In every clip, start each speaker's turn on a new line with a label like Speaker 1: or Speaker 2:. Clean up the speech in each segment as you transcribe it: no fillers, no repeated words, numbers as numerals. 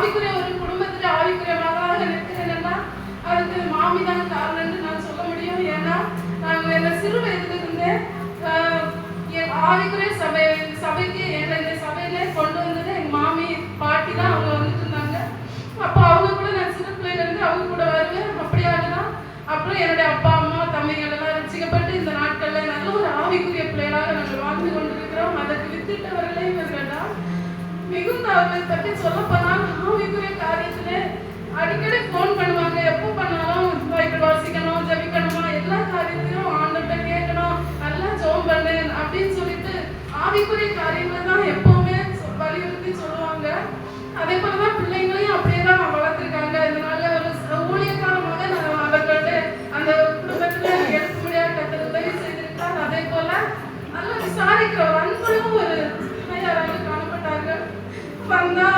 Speaker 1: ஆவிக்குரிய ஒரு குடும்பத்துல ஆவிக்குரிய மகளாக இருக்கிறேன்னா அதுக்கு மாமி தான் காரணம்னு நான் சொல்ல முடியும். ஏன்னா நாங்கள் என்ன சிறு வயதுல இருந்தே ஆவிக்குரிய சபைக்கு இந்த சபையிலே கொண்டு வந்தது எங்க மாமி பாட்டி தான். அவங்க வந்துட்டு இருந்தாங்க. அப்போ அவங்க கூட நான் சிறு பிள்ளைல இருந்து அவங்க கூட வருவேன். அப்படியாக தான் அப்புறம் என்னுடைய அப்பா அம்மா தம்பிகள் எல்லாம் ரசிக்கப்பட்டு இந்த நாட்கள்ல நல்ல ஒரு ஆவிக்குரிய பிள்ளைகளாக நாங்கள் வாழ்ந்து கொண்டிருக்கிறோம். அதற்கு வித்திட்டவர்களே இவர்கள் தான். மிகுந்த அவர்களை பற்றி சொல்லப்போனால் ஆவிக்குரிய காரியத்திலே அடிக்கடி போன் பண்ணுவாங்க. எப்போ பண்ணாலும் பைபிள் வாசிக்கணும், ஜபிக்கணுமா, எல்லா காரியத்தையும் ஆண்டவர்கிட்ட கேட்கணும், நல்லா ஜெபம் பண்ணு அப்படின்னு சொல்லிட்டு ஆவிக்குரிய காரியங்களை தான் எப்பவுமே வலியுறுத்தி சொல்லுவாங்க. அதே போலதான் பிள்ளைங்களையும் அப்படியே தான் வளர்த்துருக்காங்க. இதனால ஒரு ஊழியக்காரமாக அவர்களுடைய அந்த குடும்பத்துல எடுக்க முடியாத கத்தர் உதவி செய்திருக்கார். அதே போல நல்லா விசாரிக்கிற ஒரு அன்பும் ஒரு தாயாராக காணப்பட்டார்கள். வந்தா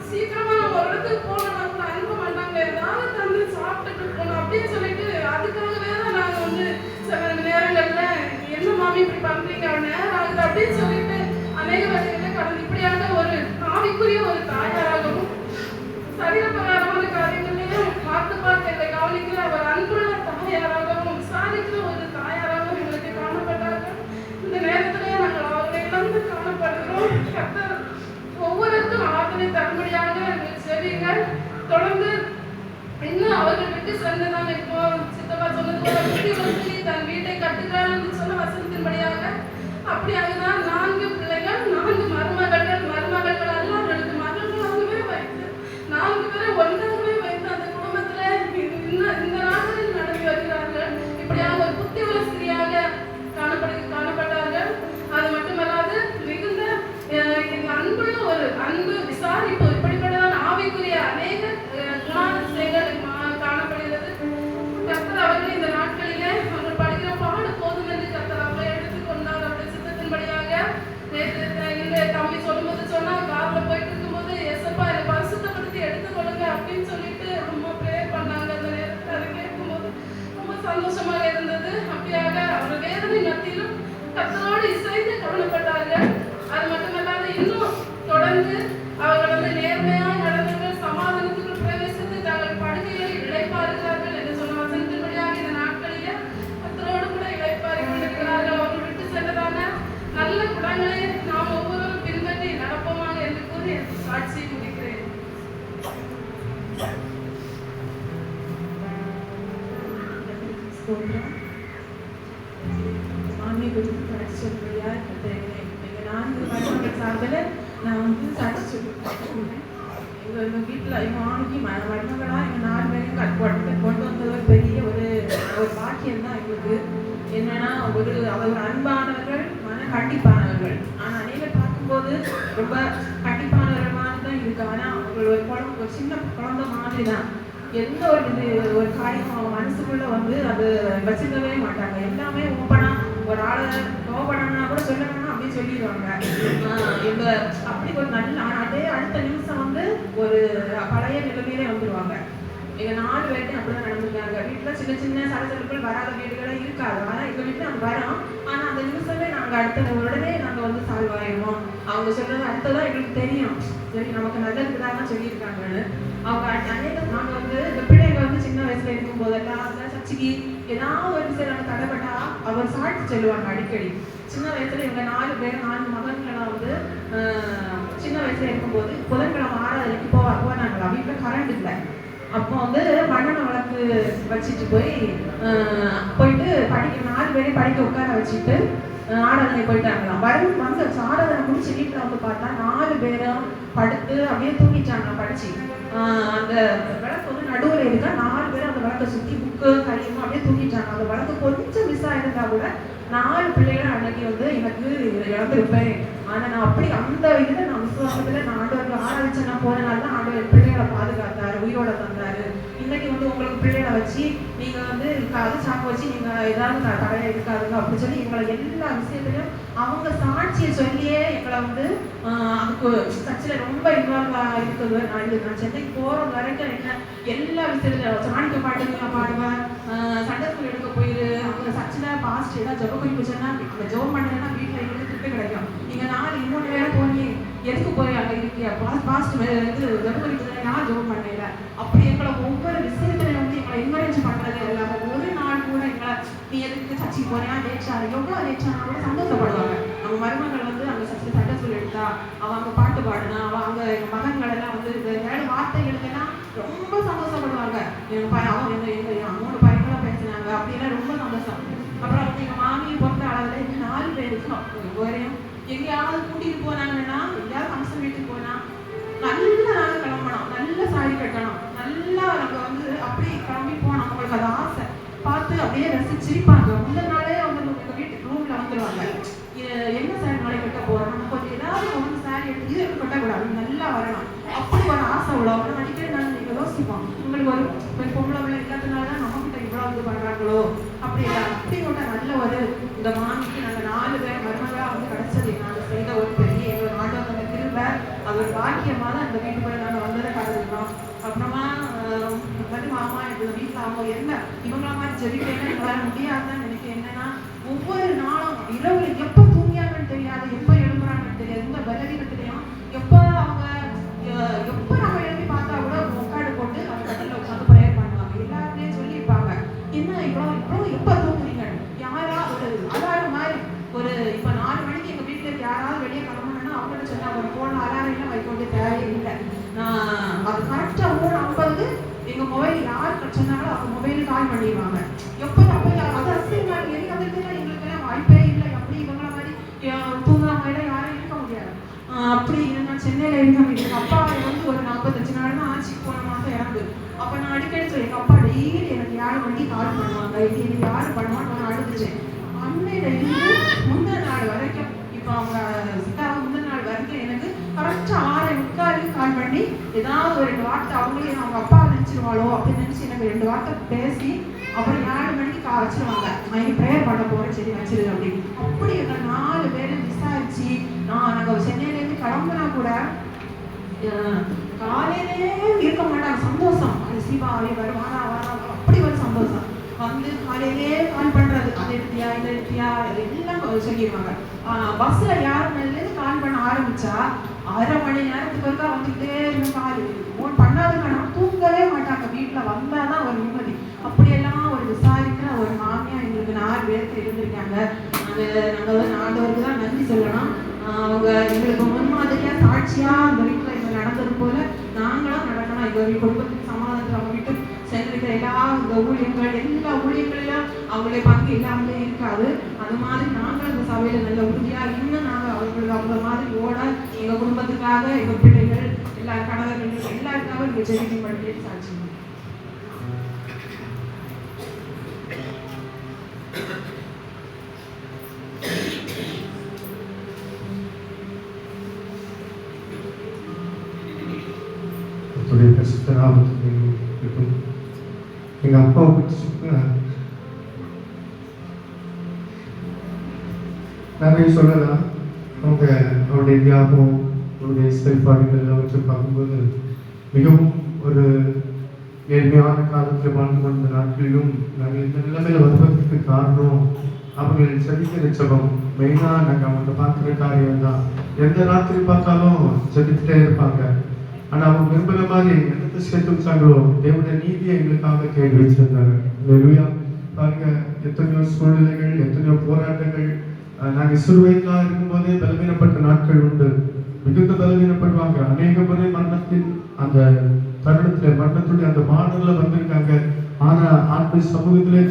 Speaker 1: சீக்கிரமா நம்ம ஒரு இடத்துக்கு போனோம்னா கூட அன்பு பண்ணாங்க. ஏதாவது தந்து சாப்பிட்டுட்டு போனோம் அப்படின்னு சொல்லிட்டு அதுக்காகவே தான் நாங்க சில நேரங்கள்ல என்ன மாமி இப்படி பண்றீங்க நேரம் ஆகுது அப்படின்னு சொல்லிட்டு அநேக வகையில கடந்து இப்படியான ஒரு ஆவிக்குரிய ஒரு தாயாராகவும் சரீர பிரகாரமான காரியங்களையும் பார்த்து எங்களை கவனிக்கிற ஒரு அன்புள்ள தாயாராகவும் விசாரிக்கிற ஒரு தாயாராகவும் எங்களுக்கு காணப்பட்டார்கள். இந்த நேரத்திலே நாங்கள் அவர்களை இழந்து காணப்படுகிறோம். கர்த்தர் ஒவ்வொருக்கும் ஆதரவை தரும்படியாக எங்களுக்கு செவியுங்கள். தொடர்ந்து இன்னும் அவர்கள் விட்டு சென்றதான் இப்போ சித்தப்பா சொன்னது போல புத்தி தன் வீட்டை கட்டுகிறார் என்று சொன்ன வசனத்தின்படியாக அப்படியாகதான் 4 பிள்ளைகள் 4 மருமகள் அல்ல அவர்களுக்கு மகள்களாகவே வைத்து 4 பேரை ஒன்றாகவே வைத்து அந்த குடும்பத்துல இந்த நாட்களில் நடத்தி வருகிறார்கள். இப்படியாக ஒரு புத்தி உள்ள ஸ்திரியாக காணப்பட்டார்கள். அது மட்டுமல்லாது மிகுந்த அன்புள்ள ஒரு அன்பு விசாரிப்பு இப்படிப்பட்டதான் ஆவிக்குரிய அநேக குணாதிசயங்கள் காணப்படுகிறது. கர்த்தர் அவர்கள் இந்த நாட்களிலே அவர்கள் படிக்கிற பாடு போதும் என்று கர்த்தர் அவர்களை எடுத்துக்கொண்டார். அவருடைய சித்தத்தின்படியாக இந்த தம்பி சொல்லும்போது சொன்னா கார்ல போயிட்டு இருக்கும்போது எசப்பா என்னை பரிசுத்தப்படுத்தி எடுத்துக்கொள்ளுங்க அப்படின்னு சொல்லிட்டு ரொம்ப ப்ரேயர் பண்ணாங்க. அந்த நேரத்தில் அதை கேட்கும்போது ரொம்ப சந்தோஷமாக இருந்தது. அப்படியாக அவர் வேதனை மத்தியிலும் கர்த்தரோடு இசைந்து கவனப்பட்டார்கள். அது மட்டுமல்லாது இன்னும் தொடர்ந்து அவர்கள் நேர்மையாக நடந்தவர்கள் சமாதானத்துக்குள் பிரவேசித்து தங்கள் படுகைகளில் இளைப்பாறுகிறார்கள் என்று சொன்ன வசனத்தின்படியாக இந்த நாட்களிலே கர்த்தரோடு கூட இளைப்பாறி கொண்டிருக்கிறார்கள். அவர்கள் விட்டு சென்றதான நல்ல குணங்களை நாம் ஒவ்வொருவரும் பின்பற்றி நடப்போமாக என்று கூறி சாட்சி முடிக்கிறேன்.
Speaker 2: சார்பில் நான் சாட்சி சொல்லிட்டேன். எங்கள் வீட்டில் எங்கள் ஆணுக்கு மருமகளாக எங்கள் 4 பேரையும் கொண்டு வந்தது ஒரு பெரிய ஒரு பாக்கியம் தான் எங்களுக்கு. என்னன்னா அவர் ஒரு அன்பானவர்கள், மன கண்டிப்பானவர்கள். ஆனால் அநேகர் பார்க்கும்போது ரொம்ப கண்டிப்பானவர்கள் மாதிரி தான் இருக்கு. ஆனால் அவர்கள் ஒரு சின்ன குழந்தை மாதிரி தான். எந்த ஒரு காரியம் அவங்க மனசுக்குள்ள அது வச்சுக்கவே மாட்டாங்க. எல்லாமே ஓப்பனா ஒரு ஆளை ஓப்பனா கூட சொல்லணும்னா அப்படியே சொல்லிடுவாங்க. அப்படி ஒரு நல்ல அதே அடுத்த நிமிஷம் ஒரு பழைய நிலைமையிலே வந்துடுவாங்க. எங்க 4 பேர்ட்டையும் அப்படிதான் நடந்துருக்காங்க. வீட்டுல சின்ன சின்ன சலசலப்புகள் வராத வீடுகளே இருக்காது. ஆனா எங்க வீட்டுல அது வரும். ஆனா அந்த நிமிஷமே நாங்க அடுத்த உடனே நாங்க சால்வ் ஆயிடுவோம். அவங்க சொல்றது அடுத்ததான் எங்களுக்கு தெரியும். சரி நமக்கு நல்லதுக்குதான் சொல்லியிருக்காங்கன்னு. அவங்க நாங்க இந்த பிள்ளைங்க சின்ன வயசுல இருக்கும் போதெல்லாம் சர்ச்சைக்கு ஏதாவது ஒரு விஷயம் நாங்க தடைப்பட்டா அவர் சாட்சி சொல்லுவாங்க அடிக்கடி. சின்ன வயசுல இவங்க 4 பேர் 4 மகன்களாம் சின்ன வயசுல இருக்கும்போது புதன்கிழமை ஆராதனைக்கு போனாங்களா. வீட்டுல கரண்ட் இல்லை. அப்போ மண்ணெண்ண வழக்கு வச்சுட்டு போயிட்டு படிக்க 4 பேரையும் படிக்க உட்கார வச்சுட்டு ஆராதனை போயிட்டாங்களாம். வந்து ஆராதனை முடிச்சு வீட்டில் பார்த்தா 4 பேரும் படுத்து அப்படியே தூங்கிட்டாங்க படிச்சு. அந்த விளக்கு நடுவில் இருக்கா 4 பேரும் அந்த விளக்கை சுற்றி புக்கு கையமும் அப்படியே தூங்கிட்டாங்க. அந்த விளக்கு கொஞ்சம் மிஸ் ஆயிருந்தா கூட 4 பிள்ளைகள் அன்னைக்கு எனக்கு இழந்திருப்பேன். ஆனால் நான் அப்படி அந்த இதில் நான் விசுவாசத்தில் நான் ஆண்டவர்கள் ஆராய்ச்சி போனனால தான் ஆண்டவர் பிள்ளைகளை பாதுகாத்தாரு, உயிரோட தந்தாரு. இன்னைக்கு உங்களுக்கு பிள்ளைகளை வச்சு நீங்கள் அது சாக்க வச்சு நீங்கள் ஏதாவது தடையாக இருக்காதுங்க அப்படி சொல்லி எங்களை எல்லா விஷயத்துலையும் அவங்க சாட்சியை சொல்லியே எங்களை அதுக்கு சர்ச்சில் ரொம்ப இன்வால்வ் இருக்குது. நான் சென்னைக்கு போகிற வரைக்கும் என்ன எல்லா விஷயத்துலையும் சாணிக்க பாடுவேன், சண்டை ஸ்கூல் எடுக்க போயிரு, அவங்க சர்ச்சில் பாஸ்ட் ஏதாவது ஜப குறிப்பு சொன்னால் ஜோம் பண்ணுறேன்னா வீட்டில் எங்களுக்கு திருப்பி கிடைக்கும். நீங்கள் 4 3 பேரை போனி எதுக்கு போய் அங்கே இருக்கியா பாஸ்ட் இது வெறுமதிக்கு யார் ஜோம் பண்ணல. அப்படி எங்களை ஒவ்வொரு விஷயத்துல வந்து எங்களை என்கரேஜ் பண்ணுறது இல்லாமல் ஒரு நாள் கூட எங்களை நீ எதுக்கு சர்ச்சைக்கு போறியா லேட்சாரு எவ்வளோ லேட்சானா கூட சந்தோஷப்படுவாங்க. அவங்க மருமகள் வந்து அங்கே சர்ச்சை சண்டை சொல்லி எடுத்தா அவங்க பாட்டு பாடினா அவங்க எங்கள் மகன்கள் எல்லாம் வந்து இந்த 7 வார்த்தைகளுக்கெல்லாம் ரொம்ப சந்தோஷப்படுவாங்க. அவங்க எங்கள் 3 பையன்களாம் பேசினாங்க அப்படியெல்லாம் ரொம்ப சந்தோஷம். அப்புறம் வந்து எங்கள் மாமியை பொறுத்த அளவில் எங்கள் 4 பேருக்கும் ஒரேயும் எங்கேயாவது கூட்டிகிட்டு போனாங்கன்னா எங்கேயாவது ஃபங்க்ஷன் வீட்டுக்கு போனால் நல்லா நாங்கள் கிளம்பணும், நல்ல சாரி கட்டணும், நல்லா நாங்கள் வந்து அப்படி கிளம்பி போனோம். அவங்களுக்கு அது ஆசை பார்த்து அப்படியே ரசிச்சிருப்பாங்க. முதல் நாளே வந்து எங்கள் வீட்டு ரூமில் வந்துடுவாங்க. என்ன சாரி நாளை கட்ட போகிறோம், நம்ம கொஞ்சம் ஏதாவது ஒன்று சாரி எடுத்து இது கட்டக்கூடாது, நல்லா வரணும், அப்படி ஒரு ஆசை உள்ளவங்க அடிக்கடி நாங்கள் நீங்கள் யோசிப்போம். உங்களுக்கு ஒரு பொம்பளை பிள்ளை இல்லாதனால தான் நம்மகிட்ட இவ்வளோ இது பண்ணுறாங்களோ அப்படி இல்லை. அப்படி கூட நல்ல ஒரு இந்த மாமிக்கு நாங்கள் 4 பேர் மருமகளாக வந்து கிடச்சது நாங்கள் செய்த ஒரு பெரிய எங்கள் ஆண்டவங்க திரும்ப அது ஒரு பாக்கியமாக தான் இந்த வீட்டுக்குள்ளே நாங்கள் வந்ததை கடந்துக்கிறோம். அப்புறமா வந்து மாமா எங்கள் வீட்டில் அவங்க என்ன இவங்கள மாதிரி ஜெபிக்கலாம் எங்களால் முடியாதுன்னு நினைக்கிறேன். என்னன்னா ஒவ்வொரு நாளும் இரவு எப்போ தூங்கியாங்கன்னு தெரியாது, எப்போ எழுப்புறாங்கன்னு தெரியாது. இந்த பலவீனத்துலையும் எப்போ அவங்க எப்போ நம்ம எழுதி பார்த்தா கூட முக்காடு போட்டு அவங்க கட்டில் உட்காந்து ப்ரேயர் பண்ணுவாங்க. எல்லாருமே சொல்லியிருப்பாங்க என்ன இவ்வளோ எப்போ தூங்குறீங்க, யாரா ஒரு அலாரம் மாதிரி ஒரு இப்போ 4 மணிக்கு எங்கள் வீட்டில் யாராவது வெளியே கிளம்பணும்னா அவங்கள்ட்ட சொன்னாங்க ஒரு ஃபோன் அலாரம் வைக்கொண்டு தேவையில்லை. நான் அது கரெக்டாக 3:50 எங்கள் மொபைல் யாருக்கு சொன்னாலும் அவங்க மொபைலுக்கு கால் பண்ணிடுவாங்க. எப்போ அப்போ அது அசிங்கமா எனக்கு வந்துட்டுனா எங்களுக்கெல்லாம் வாய்ப்பே இல்லை. அப்படி இவங்கள மாதிரி தூங்குறவங்க யாரும் இருக்க முடியாது. அப்படி நான் சென்னையில் இருக்க முடியும். அப்பா வந்து ஒரு 45 நாள் தான் ஆட்சிக்கு போன மாதம் இறந்து. அப்போ நான் அடிக்கடி சொல்லி எங்கள் அப்பா டெய்லி எனக்கு 7 மணிக்கு கால் பண்ணுவாங்க. இது எனக்கு யார் பண்ணுவான்னு நான் அழுதுச்சேன். அன்னையில இருந்து முந்தின நாள் வரைக்கும் இப்போ அவங்க சித்தாவும் முந்தின நாள் வரைக்கும் எனக்கு கரெக்டாக 6:45 கால் பண்ணி ஏதாவது ஒரு 2 வார்த்தை அவங்களே அவங்க அப்பா நினச்சிருவாளோ அப்படின்னு நினச்சி எனக்கு 2 வார்த்தை பேசி அப்புறம் 7 மணிக்கு வச்சிருவாங்க. நான் ப்ரேயர் பண்ண போகிறேன், சரி வச்சிரு அப்படின்னு. அப்படி எங்கள் 4 பேரும் விசாரிச்சு நாங்கள் சென்னையிலேருந்து கிளம்புனா கூட காலையிலே இருக்க மாட்டாங்க. சந்தோஷம் அது சீபாவே வரும் வாரா அப்படி ஒரு சந்தோஷம் வந்து காலையிலே கால் பண்ணுறது அதை எடுத்தியா இதை எடுத்தியா எல்லாம் சொல்லிடுவாங்க. பஸ்ஸில் 7 மணிலேருந்து கால் பண்ண ஆரம்பித்தா 1/2 மணி நேரத்துக்கு ஒருக்கா வந்துக்கிட்டே இருக்கும். கால் ஃபோன் பண்ணாதுங்கன்னா தூங்கவே மாட்டாங்க. வீட்டில் வந்தால் தான் ஒரு நிம்மதி. அப்படியெல்லாம் ஒரு விசாரிக்கிற ஒரு மாமியார் எங்களுக்கு 4 பேருக்கு இருந்திருக்காங்க. நாங்கள் வந்து ஆண்டவருக்கு தான் நன்றி சொல்லணும். அவங்க எங்களுக்கு முன்மாதிரியாக சாட்சியாக அந்த வீட்டில் எங்களுக்கு நடந்தது போல் நாங்களும் நடக்கணும். எங்கள் குடும்பத்துக்கு சமாதானத்தில் அவங்க வீட்டு சென்றிருக்கிற இந்த ஊழியங்கள் எல்லா ஊழியங்களிலும் அவங்களே பங்கு இல்லாமலே இருக்காது. அது மாதிரி நாங்கள் அந்த சபையில் நல்ல உறுதியாக இன்னும் நாங்கள் அவங்கள மாதிரி ஓட எங்கள் குடும்பத்துக்காக எங்கள் பிள்ளைகள் எல்லா கணவர்கள் எல்லாருக்காக இங்கே ஜெயிக்கும் பண்ணி சாட்சி.
Speaker 3: எங்கள் அப்பாவை பற்றி சொல்ல நிறைய சொல்லலாம். அவருடைய தியாகம், அவருடைய செயல்பாடுகள் அவற்றை பார்க்கும்போது மிகவும் ஒரு ஏழ்மையான காலத்தில் வாழ்ந்து கொண்ட நாட்களிலும் நாங்கள் இந்த நிலைமையில் வருவதற்கு காரணம் அவர்கள் ஜெபிக்கிற ஜெபம். மெயினாக நாங்கள் அவங்க பார்க்குற காரியம் தான். எந்த ராத்திரி பார்த்தாலும் ஜெபித்துட்டே இருப்பாங்க. ஆனால் அவங்க விரும்புகிற மாதிரி என்னத்தை சேர்த்து வச்சாங்களோ தேவனுடைய நீதியை எங்களுக்காக கேள்வி வச்சிருந்தாங்க. இல்லையா பாருங்க, எத்தனையோ சூழ்நிலைகள், எத்தனையோ போராட்டங்கள். நாங்கள் சிறு வயதாக இருக்கும்போதே பலவீனப்பட்ட நாட்கள் உண்டு. மிகுந்த பலவீனப்படுவாங்க. அநேக முறை மரணத்தின் அந்த தருணத்தில் மரணத்துடைய அந்த மாடலில் வந்திருக்காங்க. ஆனால் ஆண்டு சமூகத்திலே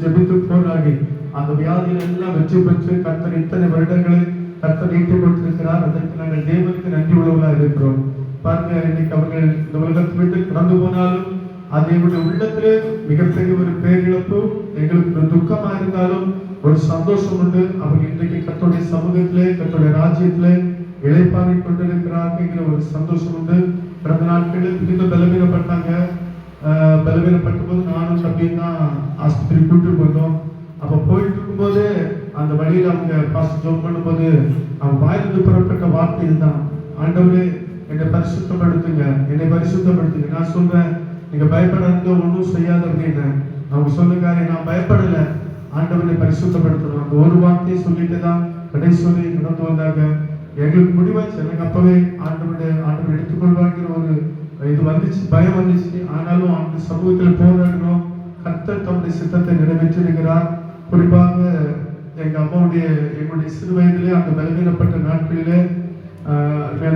Speaker 3: ஜெபித்து போராடி அந்த வியாதிகள் எல்லாம் வெற்றி பெற்று கர்த்தர் இத்தனை வருடங்களை கர்த்தர் நீட்டி கொடுத்திருக்கிறார். அதற்கு நாங்கள் தேவனுக்கு நன்றி உள்ளவர்களாக இருக்கிறோம். பாருங்க, இன்னைக்கு அவர்கள் இந்த உலகத்தை விட்டு கடந்து போனாலும் அது எங்களுடைய உள்ளத்திலே மிகப்பெரிய ஒரு பேரிழப்பு. எங்களுக்கு ஒரு துக்கமா இருந்தாலும் ஒரு சந்தோஷம் உண்டு. அவர்கள் இன்றைக்கு கர்த்தருடைய சமூகத்திலே கர்த்தருடைய ராஜ்யத்திலே இளைப்பாறை கொண்டிருக்கிறார்கள் ஒரு சந்தோஷம் உண்டு. கடந்த நாட்களில் மிகுந்த பலவீனப்பட்டாங்க. பலவீனப்பட்ட போது நானும் தம்பியும் தான் ஆஸ்பத்திரி கூட்டிட்டு போயிருந்தோம். அப்போ போயிட்டு இருக்கும்போது அந்த வழியில் அவங்க பாஸ்டர் ஜோம் பண்ணும்போது அவங்க வாயிலிருந்து புறப்பட்ட வார்த்தை இதுதான்: ஆண்டவரே என்னை பரிசுத்தப்படுத்துங்க, என்னை பரிசுத்தப்படுத்துங்க. நான் சொல்றேன், நீங்க பயப்படாத, ஒன்றும் செய்யாத அப்படின்னு. அவங்க சொல்லுங்க, நான் பயப்படலை, ஆண்டவனை பரிசுத்தப்படுத்தணும். அந்த ஒரு வார்த்தையை சொல்லிட்டு தான் கடைசி நடந்து வந்தாங்க. எங்களுக்கு முடிவாச்சு. எனக்கு அப்பவே ஆண்டவர் எடுத்துக்கொள்வாங்கிற ஒரு இது வந்துச்சு, பயம் வந்துச்சு. ஆனாலும் அந்த சமூகத்தில் போராடணும். கர்த்தர் தம்முடைய சித்தத்தை நிறைவேற்றிருக்கிறார். குறிப்பாக எங்களுடைய சிறு வயதிலே அந்த பலவீனப்பட்ட நாட்களிலே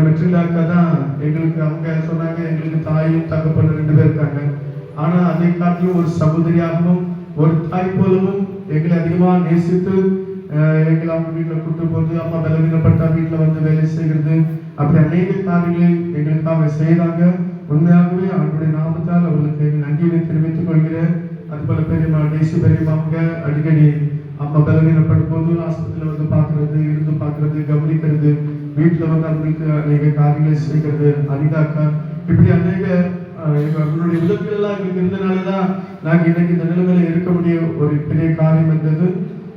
Speaker 3: வெற்றிலாக்கா தான் எங்களுக்கு அவங்க சொன்னாங்க, எங்களுக்கு தாயும் தகப்பனும் 2 பேர் இருக்காங்க. ஆனா அதை காட்டிலும் ஒரு சகோதரியாகவும் ஒரு தாய் போலவும் எங்களை அதிகமாக நேசித்து எங்களை அவங்க வீட்டில் கூட்டு போது, அம்மா பலவீனப்பட்டா வீட்டில் வந்து வேலை செய்கிறது, அப்படி அநேக காரியங்களை எங்களுக்காக செய்தாங்க. உண்மையாகவே அவருடைய நாமத்தால் அவர்களுக்கு நன்றியை தெரிவித்துக் கொள்கிறேன். அது போல பெரியம்மா தேசிய பெரியம்மா அவங்க அடிக்கடி அம்மா பலவீனப்படும் போது ஆஸ்பத்திரியில் வந்து பார்க்கறது, இருந்து பார்க்கறது, கவனிக்கிறது, வீட்டில் வந்து அவங்களுக்கு அநேக காரியங்களை செய்கிறது. அனிதாக்கா இப்படி அநேக அவங்களுடைய உதவிகள் எல்லாம் எங்களுக்கு இருந்தனாலதான் நாங்கள் இன்னைக்கு இந்த நிலைமையில இருக்க முடியும். ஒரு பெரிய காரியம் இருந்தது.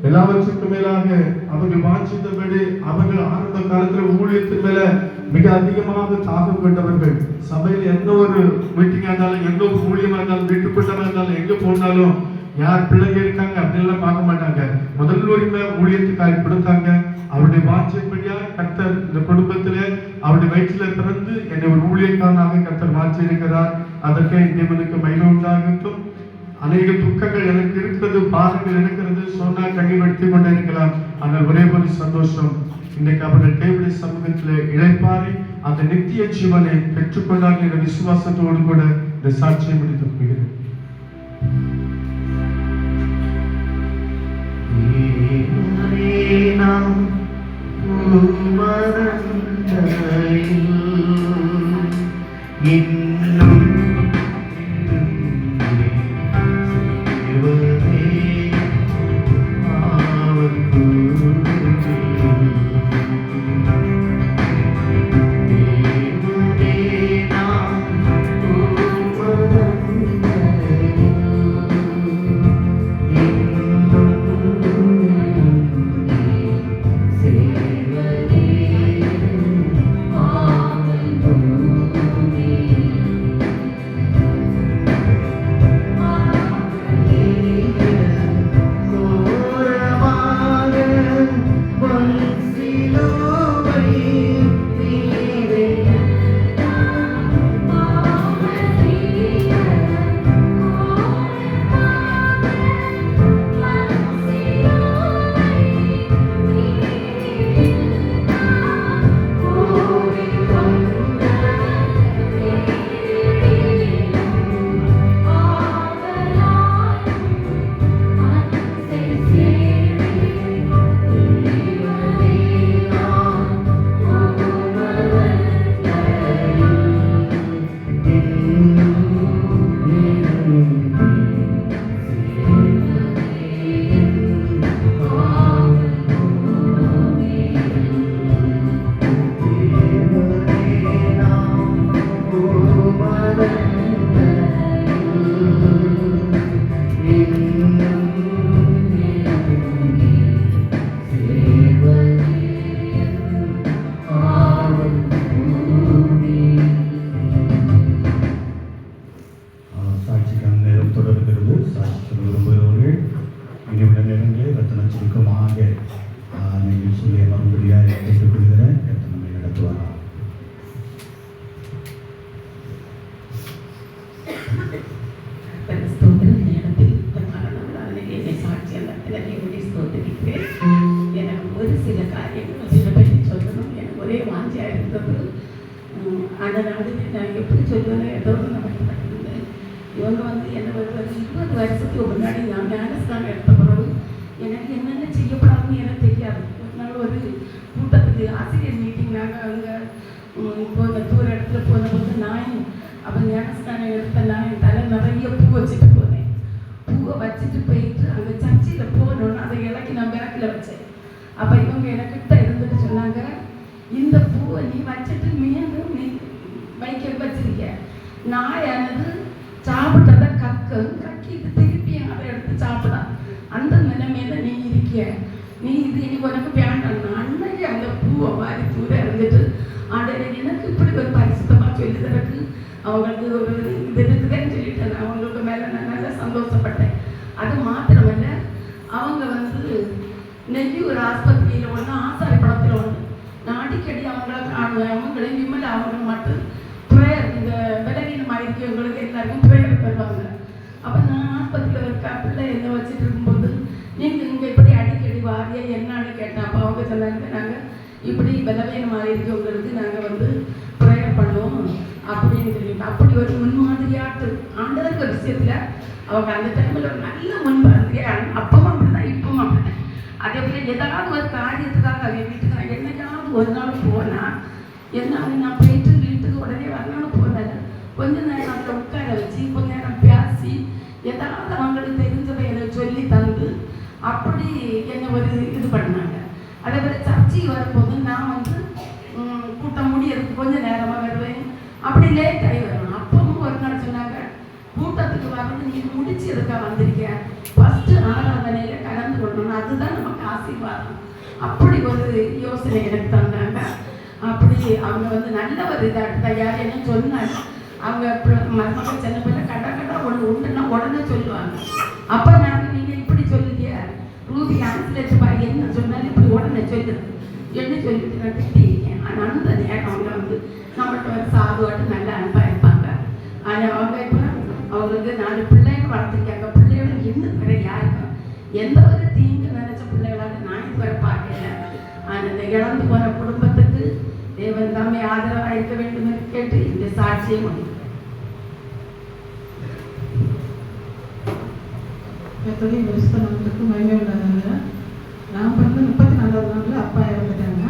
Speaker 3: எல்லாவற்றுக்கும் மேலாக அவர்கள் வாஞ்சித்தபடி அவர்கள் ஆரம்ப காலத்துல ஊழியத்தின் மேல மிக அதிகமாக தாகம் கொண்டவர்கள். சபையில எந்த ஒரு மீட்டிங்கா இருந்தாலும், எந்த ஒரு ஊழியமா இருந்தாலும், வீட்டுக்குள்ளமா இருந்தாலும், எங்க போனாலும் யார் பிள்ளைங்க இருக்காங்க அப்படின்லாம் பார்க்க மாட்டாங்க. முதல் உரிமை ஊழியத்துக்காக கொடுத்தாங்க. அவருடைய வாஞ்சியபடியா கர்த்தர் இந்த குடும்பத்திலே அவருடைய வயிற்றில பிறந்து என்னை ஒரு ஊழியக்காரனாக கர்த்தர் மாற்றி இருக்கிறார். அதற்கே தேவனுக்கு மகிமை உண்டாகட்டும். அநேக துக்கங்கள் எனக்கு இருக்கிறது, பாரங்கள் இருக்கிறது, சொன்னா கண்ணீர் கொண்டே இருக்கலாம். ஆனால் ஒரே ஒரு சந்தோஷம், இன்றைக்கு அவர்கள் தேவனுடைய சமூகத்தில் இழைப்பாரி அந்த நித்திய ஜீவனை பெற்றுக்கொண்டார்கள் என்ற விசுவாசத்தோடு கூட இந்த சாட்சியை முடித்துக் கொள்கிறேன்.
Speaker 4: எனக்கு ஒரு சில காரியங்கள் சில பற்றி சொல்லணும். எனக்கு ஒரே வாஞ்சியா இருந்தது. அதனால நான் எப்படி சொல்லுவேன், ஏதோ நடந்தேன். இவங்க வந்து என்ன ஒரு 20 வருஷத்துக்கு முன்னாடி நான் ஞானஸ்தானம் எடுத்த பிறகு எனக்கு என்னென்ன செய்யப்படாதுன்னு எனக்கு தெரியாது. ஒரு நாள் ஒரு கூட்டத்துக்கு ஆசிரியர் மீட்டிங் நாங்கள் அங்கே இப்போ இந்த தூர இடத்துல போனபோது நான் அப்போ ஞானஸ்தானம் எடுத்த நான் தலை நிறைய பூ வச்சுட்டு போனேன். பூவை வச்சுட்டு போயிட்டு அங்கே சர்ச்சையில் போகணுன்னு அதை இலக்கி நான் பேக்கில் வச்சேன். அப்போ இவங்க எனக்கிட்ட இருந்துட்டு சொன்னாங்க, இந்த பூவை நீ வச்சுட்டு மீண்டும் நீ வச்சிருக்க, நாயானது சாப்பிட்டதை கக்கிட்டு திருப்பி அதை எடுத்து சாப்பிடான். அந்த நிலைமையில நீ இருக்கிய, நீ இது இனி உனக்கு வேண்டாம். அன்னைக்கு அந்த பூவை மாதிரி தூர இருந்துட்டு ஆண்டவரே எனக்கு இப்படி ஒரு பரிசுத்தமாக சொல்லி தரக்கு அவங்களுக்கு ஒரு இது இருக்குதுன்னு சொல்லிட்டு நான் அவங்களுக்கு மேலே நான் நல்லா சந்தோஷப்பட்டேன். அது மாத்திரமல்ல, அவங்க வந்து நெல்லியூர் ஆஸ்பத்திரியில் ஒன்று, ஆசாரி படத்தில் ஒன்று, நான் அடிக்கடி அவங்கள காணுவேன். அவங்களையும் விமல் அவங்க மட்டும் ப்ரேயர், இந்த பலவீனமாக இருக்கவங்களுக்கு எல்லாருக்கும் ப்ரேயர் வருவாங்க. அப்போ நான் ஆஸ்பத்திரியில் இருக்க பிள்ளை என்ன வச்சுட்டு இருக்கும்போது நீங்கள் இங்கே இப்படி அடிக்கடி வாரியா என்னன்னு கேட்டேன். அப்போ அவங்க சொன்னாங்க, நாங்கள் இப்படி பலவீனமாக இருக்கவங்களுக்கு நாங்கள் வந்து ப்ரேயர் பண்ணுவோம் அப்படின்னு சொல்லிட்டு அப்படி ஒரு முன்மாதிரியாட்டு ஆண்டவருக்கு விஷயத்தில் அவங்க அந்த டைமில் ஒரு நல்ல முன்மாதிரியாக அப்பவும் அப்படிதான் இப்பவும் அப்படிதான். அதே போல் ஏதாவது ஒரு காரியத்துக்காக அவங்க வீட்டுக்கு நான் என்னைக்காவது ஒரு நாள் போனால் என்ன நான் போயிட்டு வீட்டுக்கு உடனே வரணும்னு போனேன். கொஞ்ச நேரம் அதில் உட்கார வச்சு கொஞ்ச நேரம் பேசி ஏதாவது அவங்களுக்கு தெரிஞ்சதை எனக்கு சொல்லி தந்து அப்படி என்னை ஒரு இது பண்ணாங்க. அதே போல் சர்ச்சைக்கு வரும்போது நான் வந்து கூட்டம் முடியறதுக்கு கொஞ்சம் நேரமாக வருவேன், அப்படி லேட் ஆகி வருவேன். அப்பவும் ஒரு நாள் சொன்னாங்க, கூட்டத்துக்கு வரது நீ முடிச்சதுக்காக வந்திருக்க, ஃபஸ்ட்டு ஆராதனையில் கலந்து கொள்ளணும், அதுதான் நமக்கு ஆசீர்வாதம். அப்படி ஒரு யோசனை எனக்கு தந்தாங்க. அப்படி அவங்க வந்து நல்ல ஒரு இதாக யார் என்ன சொன்னாங்க. அவங்க மருமகள் சின்ன பிள்ளை கடை ஒன்று உண்டுன்னா உடனே சொல்லுவாங்க. அப்போ நாங்கள் நீங்கள் இப்படி சொல்லுங்க ரூபி ஆன்சிலேஷன் பாரு என்ன சொன்னாலும் இப்படி உடனே சொல்லுது என்ன சொல்லிட்டு நான் திட்டிருக்கேன். ஆனால் அந்த நேரம் அவங்க வந்து நம்மகிட்ட ஒரு சாதுவாட்டு நல்ல அன்பாக இருப்பாங்க. ஆனால் அவங்க இப்போ அவங்களுக்கு 4 பிள்ளைங்க வளர்த்துருக்காங்க. பிள்ளைகளும் இன்னும் வேற யாருக்கும் எந்த ஒரு தீங்கு நினைச்ச பிள்ளைகளாக நான் இதுவரை பார்க்கல. ஆனால் இந்த இழந்து போன குடும்பத்துக்கு தேவன் தாமே ஆதரவாக இருக்க வேண்டும் என்று கேட்டு இந்த சாட்சியை முடியும்.
Speaker 2: தொழில் விவசாயத்துக்கு மகிமை உள்ளதாங்க. நான் பிறந்து 34 நாளில் அப்பா இறந்துட்டாங்க.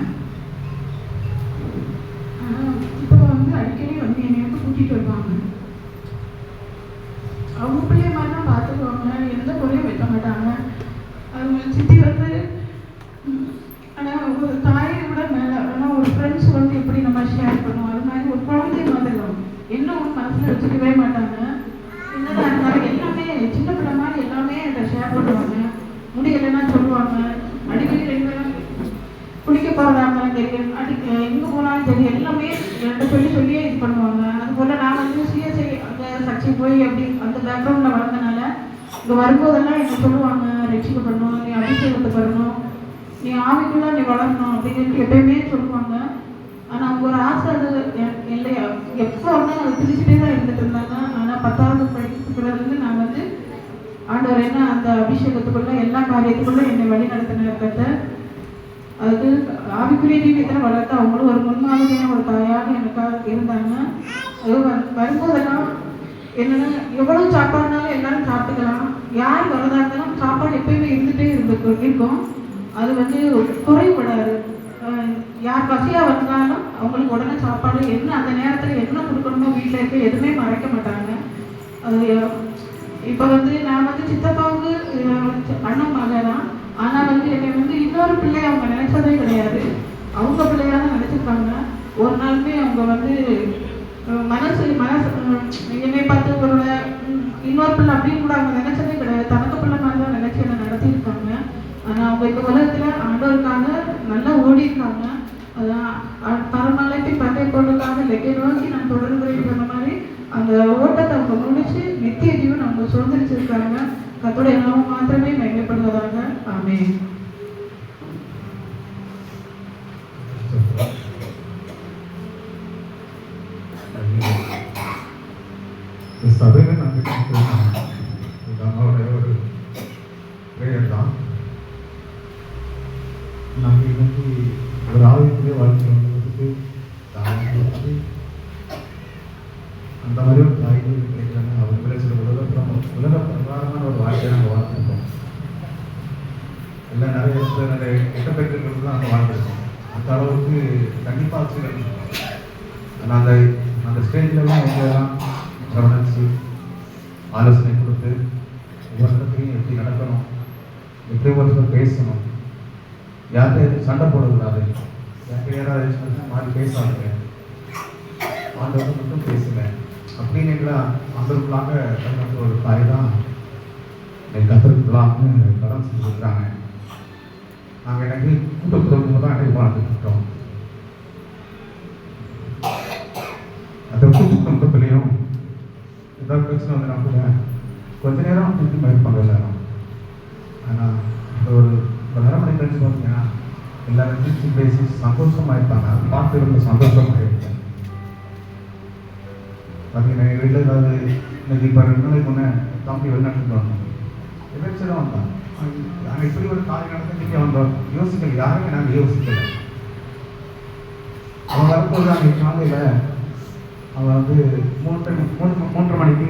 Speaker 2: இப்போ வந்து அடிக்கடி வந்து என்னை வந்து கூட்டிகிட்டு வருவாங்க. அவங்க பிள்ளைய மாதிரி தான் பார்த்துக்குவாங்க, எந்த குறையும் வைக்க மாட்டாங்க. அவங்க சித்தி வந்து ஆனால் ஒரு தாயை விட மேலே, ஆனால் ஒரு ஃப்ரெண்ட்ஸ் வந்து எப்படி நம்ம ஷேர் பண்ணுவோம் அது மாதிரி ஒரு குழந்தை மாதிரி என்ன ஒரு மனசில் வச்சுக்கவே மாட்டாங்க. என்னதான் இருந்தாலும் எல்லாமே சின்ன பிள்ளை மாதிரி எல்லாமே அதை ஷேர் பண்ணுவாங்க. முடியலைன்னா சொல்லுவாங்க. அடிக்கடி 2 பேரும் குளிக்க போகிறதாங்க தெரியும், எங்கே போனாலும் சரி எல்லாமே என்கிட்ட சொல்லியே இது பண்ணுவாங்க. அதுபோல் நான் வந்து சிஎஸ்ஐ அந்த சர்ச்சை போய் அப்படி அந்த பேக்ரவுண்டில் வளர்ந்தனால இங்கே வரும்போதெல்லாம் என்ன சொல்லுவாங்க, ரட்சிக்கப்படணும், நீ அபிஷேகத்தை பண்ணணும், நீ ஆவிக்குள்ளே நீ வளரணும் அப்படின்னு எப்பயுமே சொல்லுவாங்க. ஆனால் அவங்க ஒரு ஆசை அது இல்லையா எப்போ வந்து அதை திணிச்சுட்டே தான் இருந்துட்டு இருந்தாங்க. ஆனால் 10வது படிக்கிறதுலேருந்து நான் வந்து ஆண்டவர் என்ன அந்த அபிஷேகத்துக்குள்ள எல்லா காரியத்துக்குள்ள என்னை வழி நடத்தின அது ஆவிக்குரிய ஜீவியத்தில் வளர்த்து அவங்களும் ஒரு முன்மாதிரியான ஒரு தாயாக எனக்காக இருந்தாங்க. அது வரும்போதெல்லாம் என்னென்னா எவ்வளோ சாப்பாடுனாலும் எல்லாரும் சாப்பிட்டுக்கலாம், யார் வரதா இருந்தாலும் சாப்பாடு எப்பயுமே இருந்துகிட்டே இருக்கும். அது வந்து குறைபடாது. யார் பசியாக வந்தாலும் அவங்களுக்கு உடனே சாப்பாடு என்ன அந்த நேரத்தில் என்ன கொடுக்கணுமோ வீட்டில் இருக்க எதுவுமே மறைக்க மாட்டாங்க. அது இப்போ வந்து நான் வந்து சித்தப்பாவுக்கு அண்ணன் மக தான். ஆனால் வந்து என்னை வந்து இன்னொரு பிள்ளை அவங்க நினைச்சதே கிடையாது, அவங்க பிள்ளையாக தான் நினச்சிருக்காங்க. ஒரு நாளுமே அவங்க வந்து மனசு என்னை பார்த்து ஒரு இன்னொரு பிள்ளை அப்படின்னு கூட அவங்க நினைச்சதே கிடையாது, தனக்கு பிள்ளை மாதிரி தான் நினைச்சு என்னை நடத்தியிருக்காங்க. ஆனால் அவங்க இந்த உலகத்தில் ஆண்டவருக்காக நல்லா ஓடி இருக்காங்க. அதான் பரமலைக்கு பட்டை போடுறதுக்காக லெக்கை நோக்கி நான் தொடர்புறேன் சொன்ன மாதிரி அந்த ஓட்டத்தை அவங்க முடிச்சு நித்திய ஜீவன் அவங்க சுதந்திரிச்சிருக்காங்க. கர்த்தருடைய நாமம் மாத்திரமே மகிமைப்படுவதாக. ஆமென்.
Speaker 3: சபையில் நாங்கள் அம்மாவோட ஒரு பிரேயர் தான். நாங்கள் இன்னைக்கு ஒரு ஆவிக்குரிய வாழ்க்கை வந்ததுக்கு அந்த மாதிரி ஒரு தாய்கள் கிடைக்கிறாங்க. அவங்களே சில உலக பிரகாரமான ஒரு வாழ்க்கையை நாங்கள் வாழ்ந்துருக்கோம். எல்லாம் நிறைய இடத்துல நிறைய இடப்பெற்றுகள் தான் நாங்கள் வாழ்ந்துருக்கோம். அந்த அளவுக்கு கண்டிப்பாக ஆசிரியர் ஆனால் அந்த ஸ்டேஜ்லலாம் எங்கெல்லாம் கவனிச்சு ஆலோசனை கொடுத்து ஒவ்வொரு இடத்துலையும் எப்படி நடக்கணும், எப்படி ஒருத்தர் பேசணும், யார்கிட்ட எதுவும் சண்டை போடக்கூடாது, யார்கிட்ட யாராவது மாறி பேசாதுங்க, ஆண்டவர்கள் மட்டும் பேசுங்க அப்படின்னு எங்களை ஆண்டவர்களாக கலந்து ஒரு தாய் தான் கத்தருக்குள்ளான்னு கடன் செஞ்சுருக்காங்க. நாங்கள் எனக்கு கூட்டப்புறவு தான் எனக்கு வாழ்ந்துருக்கோம். அந்த கூட்டு குடும்பத்துலேயும் ஏதாவது பிரச்சனை வந்து நான் கூட கொஞ்ச நேரம் திருப்பி மதிப்பாங்க எல்லாரும். ஆனால் இந்த ஒரு 1.5 மணி கழிச்சு பார்த்தீங்கன்னா
Speaker 5: எல்லாரும் சிரிச்சு பேசி சந்தோஷமாக இருப்பாங்க. அது பார்த்து ரொம்ப சந்தோஷமாக இருப்பேன். பார்த்தீங்கன்னா எங்கள் வீட்டில் ஏதாவது இன்னைக்கு இப்போ 2 நாளைக்கு முன்னே தம்பி வெளிநாட்டுக்கு வந்தோம். எதாச்சும் தான் வந்தான். நாங்கள் இப்படி ஒரு காரியம் நடந்து இங்கே வந்தோம். யோசிக்கல, யாருமே நாங்கள் யோசிக்கலை. அவன் வரும்போது அன்றைக்கி காலையில் அவன் வந்து 3:30 மணிக்கு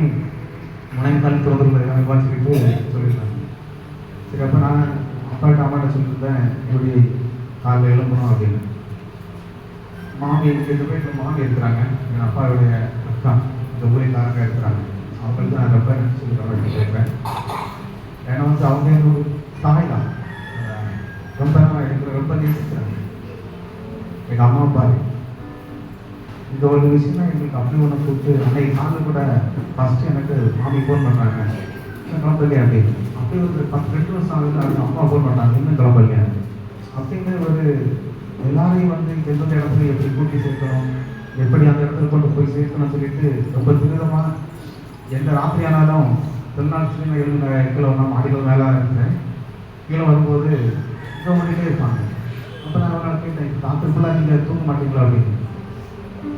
Speaker 5: மனைக்கால் தொடர்பில் எனக்கு வாசிக்கிட்டு சொல்லியிருந்தாங்க. சரி, அப்போ நான் அம்மாட்ட சொல்லியிருந்தேன் இப்படி காலையில் எழும்பணும் அப்படின்னு. மாமி எங்கள் வீட்டில் மாமி இருக்கிறாங்க, எங்கள் அப்பாவுடைய அக்கா இந்த ஊழியக்காரங்க இருக்கிறாங்க. அவங்களுக்கு நான் ரொம்ப சொல்லி கேட்குறேன். ஏன்னா வந்து அவங்க ஒரு தாய் தான், ரொம்ப எனக்கு ரொம்ப நேசிக்கிறாங்க. எங்கள் அம்மா அப்பா இந்த ஒரு விஷயம் தான் எங்களுக்கு அப்படி ஒன்று கூப்பிட்டு அன்னைக்கு காலையில் கூட ஃபஸ்ட்டு எனக்கு மாமி ஃபோன் பண்ணுறாங்க, கிளம்பலையே அப்படின்னு. அப்படி ஒரு 2 வருஷம் ஆகுது, அது அம்மா ஃபோன் பண்ணாங்க, இன்னும் கிளம்பலையே அப்படிங்கிற ஒரு எல்லாரையும் வந்து எந்தெந்த இடத்துல எப்படி கூட்டி சேர்க்கணும், எப்படி அந்த இடத்துல கொண்டு போய் சேர்க்கணும்னு சொல்லிட்டு ரொம்ப துரிதமாக எந்த ராத்திரி ஆனாலும் திருநாள் சின்ன எழுந்த கீழே ஒன்றா மாடிகள் மேலே இருக்கிறேன். கீழே வரும்போது இங்கே ஓடிட்டே இருப்பாங்க. அப்போ நான் ஒரு நாள் கேட்டேன், ராத்திரி ஃபுல்லாக நீங்கள் தூங்க மாட்டீங்களா அப்படின்னு.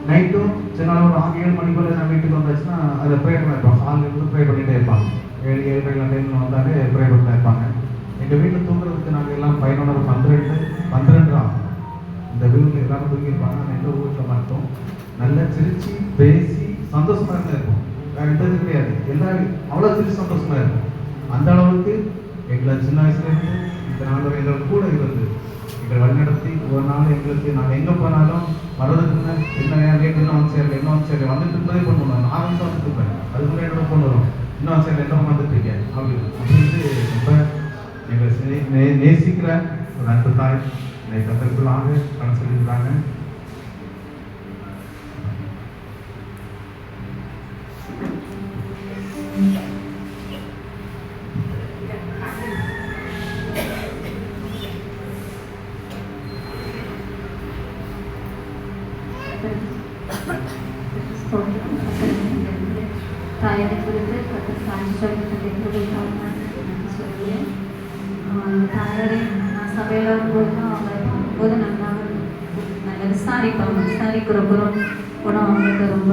Speaker 5: நைட்டும் சில நாள் ஒரு 6-7 மணிக்குள்ளே நான் வீட்டுக்கு வந்தாச்சுன்னா அதை ப்ரே பண்ண இருப்பாங்க. சாலிலிருந்து ப்ரே பண்ணிகிட்டே இருப்பாங்க. 7-7:30 டைமில் வந்தாலே ப்ரே பண்ணிட்டே இருப்பாங்க. எங்கள் வீட்டில் தூங்குறதுக்கு நாங்கள் எல்லாம் 11-12 ஆகும். இந்த வீட்டில் எல்லாரும் தூங்கியிருப்பாங்க. நாங்கள் எந்த ஊரில் மட்டும் நல்லா சிரித்து பேசி சந்தோஷமாக இருந்தால் இருப்போம். வேறு எந்த இது கிடையாது. எல்லாரும் அவ்வளோ சிரிச்சு சந்தோஷமாக இருக்கும். அந்த அளவுக்கு எங்களை சின்ன வயசுலேருந்து இந்த நாள் வரை எங்களுக்கு கூட இருந்து எங்களை வழிநடத்தி ஒரு நாள் எங்களுக்கு நாங்கள் எங்கே போனாலும் வர்றதுக்குன்னு என்ன லேட் இன்னும் சரி வந்துட்டு இருந்ததே கொண்டு வருவோம். நான் வந்து வந்துட்டு இருப்பேன், அதுக்குள்ளே என்னோட கொண்டு வரும். இன்னும் சரி என்ன வந்துட்டு இருக்கேன் அப்படின்ட்டு ரொம்ப எங்களை நேசிக்கிற ஒரு அன்பு தாய் என்னை கத்தற்குள்ளாக கடன் சொல்லியிருக்கிறாங்க.
Speaker 6: தாயனை குறித்து சாட்சி சொல்லிட்டு சொல்லுவேன். தாயாரே நான் சபையில் வரும்போது அவங்க போது நல்லா விசாரிக்கிற குணம் அவங்களுக்கு ரொம்ப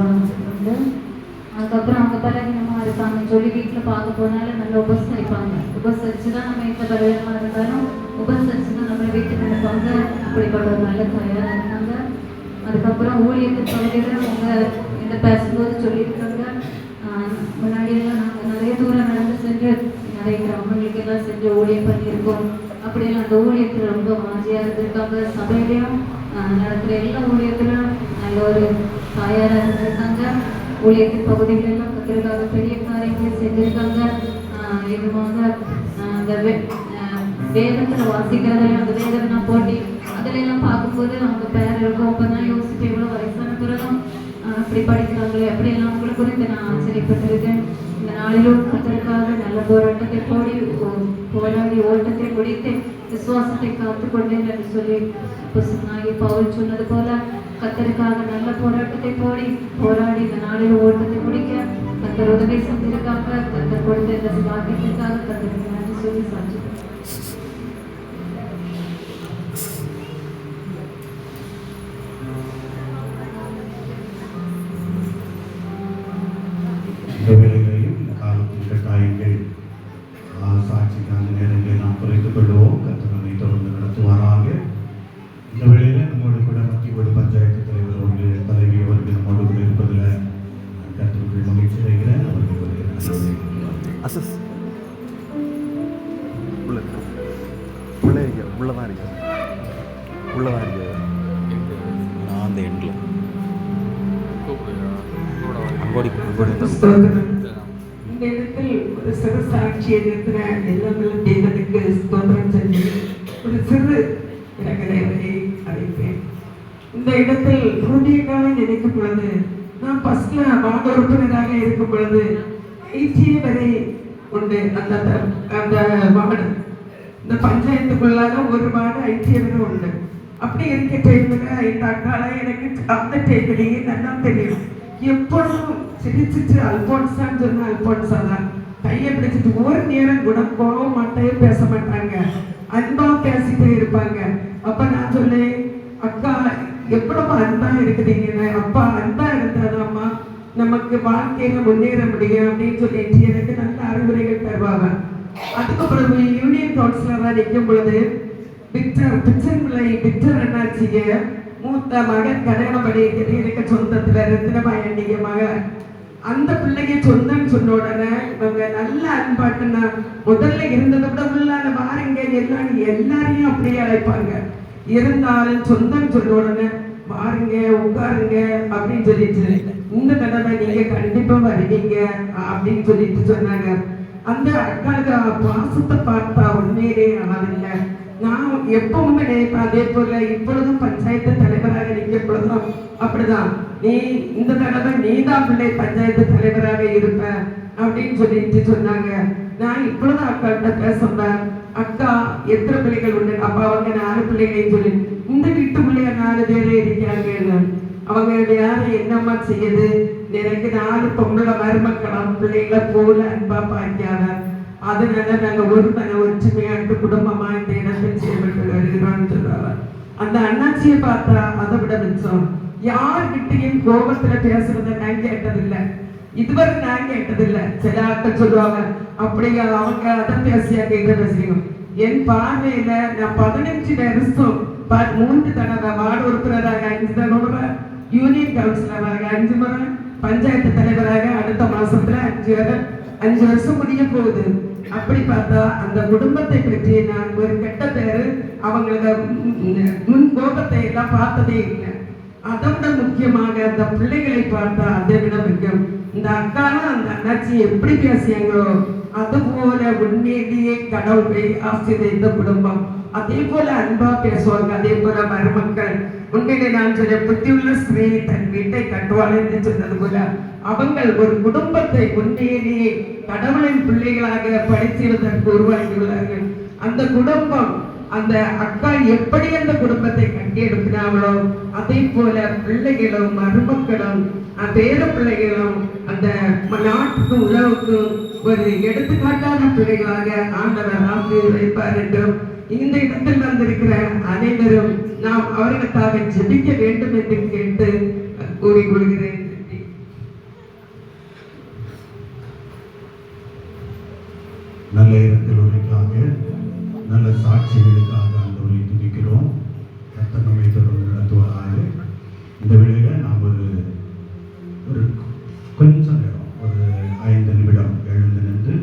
Speaker 6: உண்டு. அதுக்கப்புறம் அவங்க பலவீனமாக இருப்பாங்க சொல்லி வீட்டில் பார்க்க போனாலும் நல்லா உபசரிச்சு தான் நம்ம எந்த பலவீனமாக இருந்தாலும் உபசரிச்சு தான் நம்மளை வீட்டுக்கு அனுப்பாங்க. அப்படிப்பட்ட ஒரு நல்ல தாயாராக இருந்தாங்க. அதுக்கப்புறம் ஊழியத்து பகுதியில் அவங்க இந்த பேசும்போது சொல்லியிருக்காங்க, முன்னாடியெல்லாம் நாங்கள் நிறைய தூரம் நடந்து சென்று நிறைய கிராமங்களுக்கு எல்லாம் செஞ்சு ஊழியம் பண்ணியிருக்கோம். அப்படியெல்லாம் அந்த ஊழியத்தில் ரொம்ப வாஞ்சியாக இருந்திருக்காங்க. சபையிலையும் நடக்கிற எல்லா ஊழியத்திலும் நல்ல ஒரு தாயாராக இருந்திருக்காங்க. ஊழியத்தின் பகுதிகளெல்லாம் கத்திற்காக பெரிய காரியங்களை செஞ்சுருக்காங்க. இதுவாக அந்த வேதத்தில் வாசிக்கிறதையும் அந்த வேதம்னா போட்டி அதிலெல்லாம் பார்க்கும்போது அவங்க பேர் இருக்கும். அப்போ தான் யோசிச்சு எவ்வளோ வயசான பிறகும் அப்படி படிக்கிறாங்களே அப்படியெல்லாம் அவங்களை குறித்து நான் ஆச்சரியப்பட்டிருக்கேன். இந்த நாளிலும் கத்தருக்காக நல்ல போராட்டத்தை போராடி ஓட்டத்தை முடித்து விசுவாசத்தை காத்துக்கொண்டேன் என்று சொல்லி புஸ்தகனாகிய பவுல் சொன்னது போல கத்தருக்காக நல்ல போராட்டத்தை போராடி இந்த நாளில் ஓட்டத்தை முடிக்க கத்தர் உதவி செஞ்சிருக்காங்க. கத்தர் கொடுத்த இந்த பாக்கியத்திற்காக கத்தருக்கு நன்றி சொல்லி சாட்சி.
Speaker 5: இந்த வேலைகளையும் காலத்தின் கட்டாயங்கள் சாட்சிக்கான நேரங்களை நாம் குறைத்துக் கொள்வோம். கத்தனை தொடர்ந்து நடத்துவாராக. இந்த வேளையில் நம்மோடு கூட மத்திய பஞ்சாயத்து தலைவர் அவர்கள் தலைவி அவர்கள் நம்மோடு கூட இருப்பதில் கத்தருக்கு மகிழ்ச்சி அடைகிறேன். அவர்கள்
Speaker 7: உள்ளதான் இருக்கு நான் அந்த எண்டில்
Speaker 8: இந்த இடத்தில் ஒரு சிறு சாட்சியை இருக்கிற எல்லாமே தேவனுக்கு ஸ்தோத்திரம் செஞ்சு ஒரு சிறு இடங்களை அழைப்பேன். இந்த இடத்தில் புதியக்காக நினைக்கும் பொழுது நான் ஃபர்ஸ்ட்ல வார்டு உறுப்பினராக இருக்கும் பொழுது ஐசிஏ வரை உண்டு. அந்த வார்டு இந்த பஞ்சாயத்துக்குள்ளாக ஒரு வார்டு ஐசிஏ வரை உண்டு. அப்படி இருக்க டைமில் இந்த அக்கால எனக்கு அந்த டைமிலேயே நல்லா தெரியும். எப்பொழுதும் சிரிச்சிட்டு அல்போன்சான்னு சொன்னா அல்போன்சா தான். கையை பிடிச்சிட்டு ஒரு நேரம் கூட போக மாட்டே பேச மாட்டாங்க, அன்பா பேசிட்டே இருப்பாங்க. அப்ப நான் சொன்னேன், அக்கா எவ்வளவு அன்பா இருக்குதுங்க, அப்பா அன்பா இருந்தாதாம்மா நமக்கு வாழ்க்கையில முன்னேற முடியும் அப்படின்னு சொல்லிட்டு எனக்கு நல்ல அறிவுரைகள் தருவாங்க. அதுக்கப்புறம் யூனியன் கவுன்சிலரா நிற்கும் பொழுது பிச்சன்பிள்ளை அண்ணாச்சிய மூத்த மகன் கல்யாணம் பண்ணியிருக்கிறது எனக்கு சொந்தத்துல ரத்தினபாயண்டிய மகன். அந்த பிள்ளைக்கு சொந்தம்னு சொன்ன உடனே இவங்க நல்ல அன்பாட்டுன்னா முதல்ல இருந்ததை விட உள்ளால வாருங்க எல்லாரையும் அப்படியே அழைப்பாங்க. இருந்தாலும் சொந்தம் சொன்ன உடனே வாருங்க உட்காருங்க அப்படின்னு சொல்லிட்டு இந்த தடவை நீங்க கண்டிப்பா வருவீங்க அப்படின்னு சொல்லிட்டு சொன்னாங்க. அந்த அக்காளுக்கு பாசத்தை பார்த்தா உண்மையிலே ஆனதில்லை. நான் எப்பவுமே நினைப்பேன், அதே போல இப்பொழுதும் பஞ்சாயத்து தலைவராக நிற்கும் பொழுதும் அப்படிதான், நீ இந்த தடவை நீதான் பிள்ளை பஞ்சாயத்து தலைவராக இருப்ப அப்படின்னு சொல்லிட்டு சொன்னாங்க. நான் இப்பொழுதும் அக்காட்ட பேசுறேன், அக்கா எத்தனை பிள்ளைகள் உண்டு? அப்பா அவங்க 4 பிள்ளைகளையும் சொல்லி இந்த வீட்டுக்குள்ளே 4 பேரே இருக்காங்கன்னு. அவங்க யாரு என்னம்மா செய்யுது? எனக்கு 4 பொம்பளை மருமக்களும் பிள்ளைகளை போல அன்பா பாய்க்காத. அதனால நாங்க ஒற்றுமையாட்டு குடும்பமா இந்த இடத்தில் செயல்பட்டு வருகிறோம்னு சொல்றாங்க. அந்த அண்ணாச்சியை பார்த்தா அதை விட மிச்சம். யார்கிட்டையும் கோபத்துல பேசுறத நான் கேட்டதில்லை, இதுவரை நான் கேட்டதில்லை. சில ஆட்கள் சொல்லுவாங்க அப்படியா அவங்க அதை பேசியா கேட்க பேசுறீங்க. என் பார்வையில நான் 15 வருஷம் 3 தடவை வார்டு உறுப்பினராக, 5 தடவை யூனியன் கவுன்சிலராக, 5 முறை பஞ்சாயத்து தலைவராக, அடுத்த மாசத்துல 5 வருஷம் முடிய போகுது. அப்படி பார்த்தா அந்த குடும்பத்தை பற்றி நான் ஒரு கெட்ட பேரு அவங்கள முன் கோபத்தை எல்லாம் பார்த்ததே இல்லை. அதை விட முக்கியமாக அந்த பிள்ளைகளை பார்த்தா அதை விட முக்கியம். இந்த அக்காலும் அந்த அண்ணாச்சி எப்படி பேசியாங்களோ அது போல உண்மையிலேயே கடவுளை ஆசிரியர் குடும்பம். அதே போல அன்பா பேசுவாங்க. அதே போல மருமக்கள் உண்மையிலே நான் சொல்ல புத்தியுள்ள ஸ்திரீ தன் வீட்டை கட்டுவாள் என்று சொன்னது போல அவங்கள் ஒரு குடும்பத்தை உண்மையிலேயே கடவுளின் பிள்ளைகளாக படித்திருந்ததற்கு உருவாக்கியுள்ளார்கள். அந்த குடும்பம் அந்த அக்கா எப்படி அந்த குடும்பத்தை கட்டி எடுக்கிறாங்களோ அதே போல பிள்ளைகளும் மருமக்களும் பேர பிள்ளைகளும் அந்த நாட்டுக்கும் உலகுக்கும் ஒரு எடுத்துக்காட்டான பிள்ளைகளாக ஆண்டவர் ஆசிரியர் வைப்பார் என்றும் இந்த இடத்தில் வந்திருக்கிற அனைவரும் நாம் அவர்களுக்காக ஜெபிக்க வேண்டும் என்று கேட்டு கூறிக்கொள்கிறேன்.
Speaker 9: நல்ல இடங்களுக்காக நல்ல சாட்சிகளுக்காக ஆண்டவரை துதிக்கிறோம். கர்த்தர் நம்மை தொடர்ந்து நடத்துவாராக. இந்த வேளையில நாம் ஒரு கொஞ்ச நேரம் ஒரு 5 நிமிடம் எழுந்து நின்று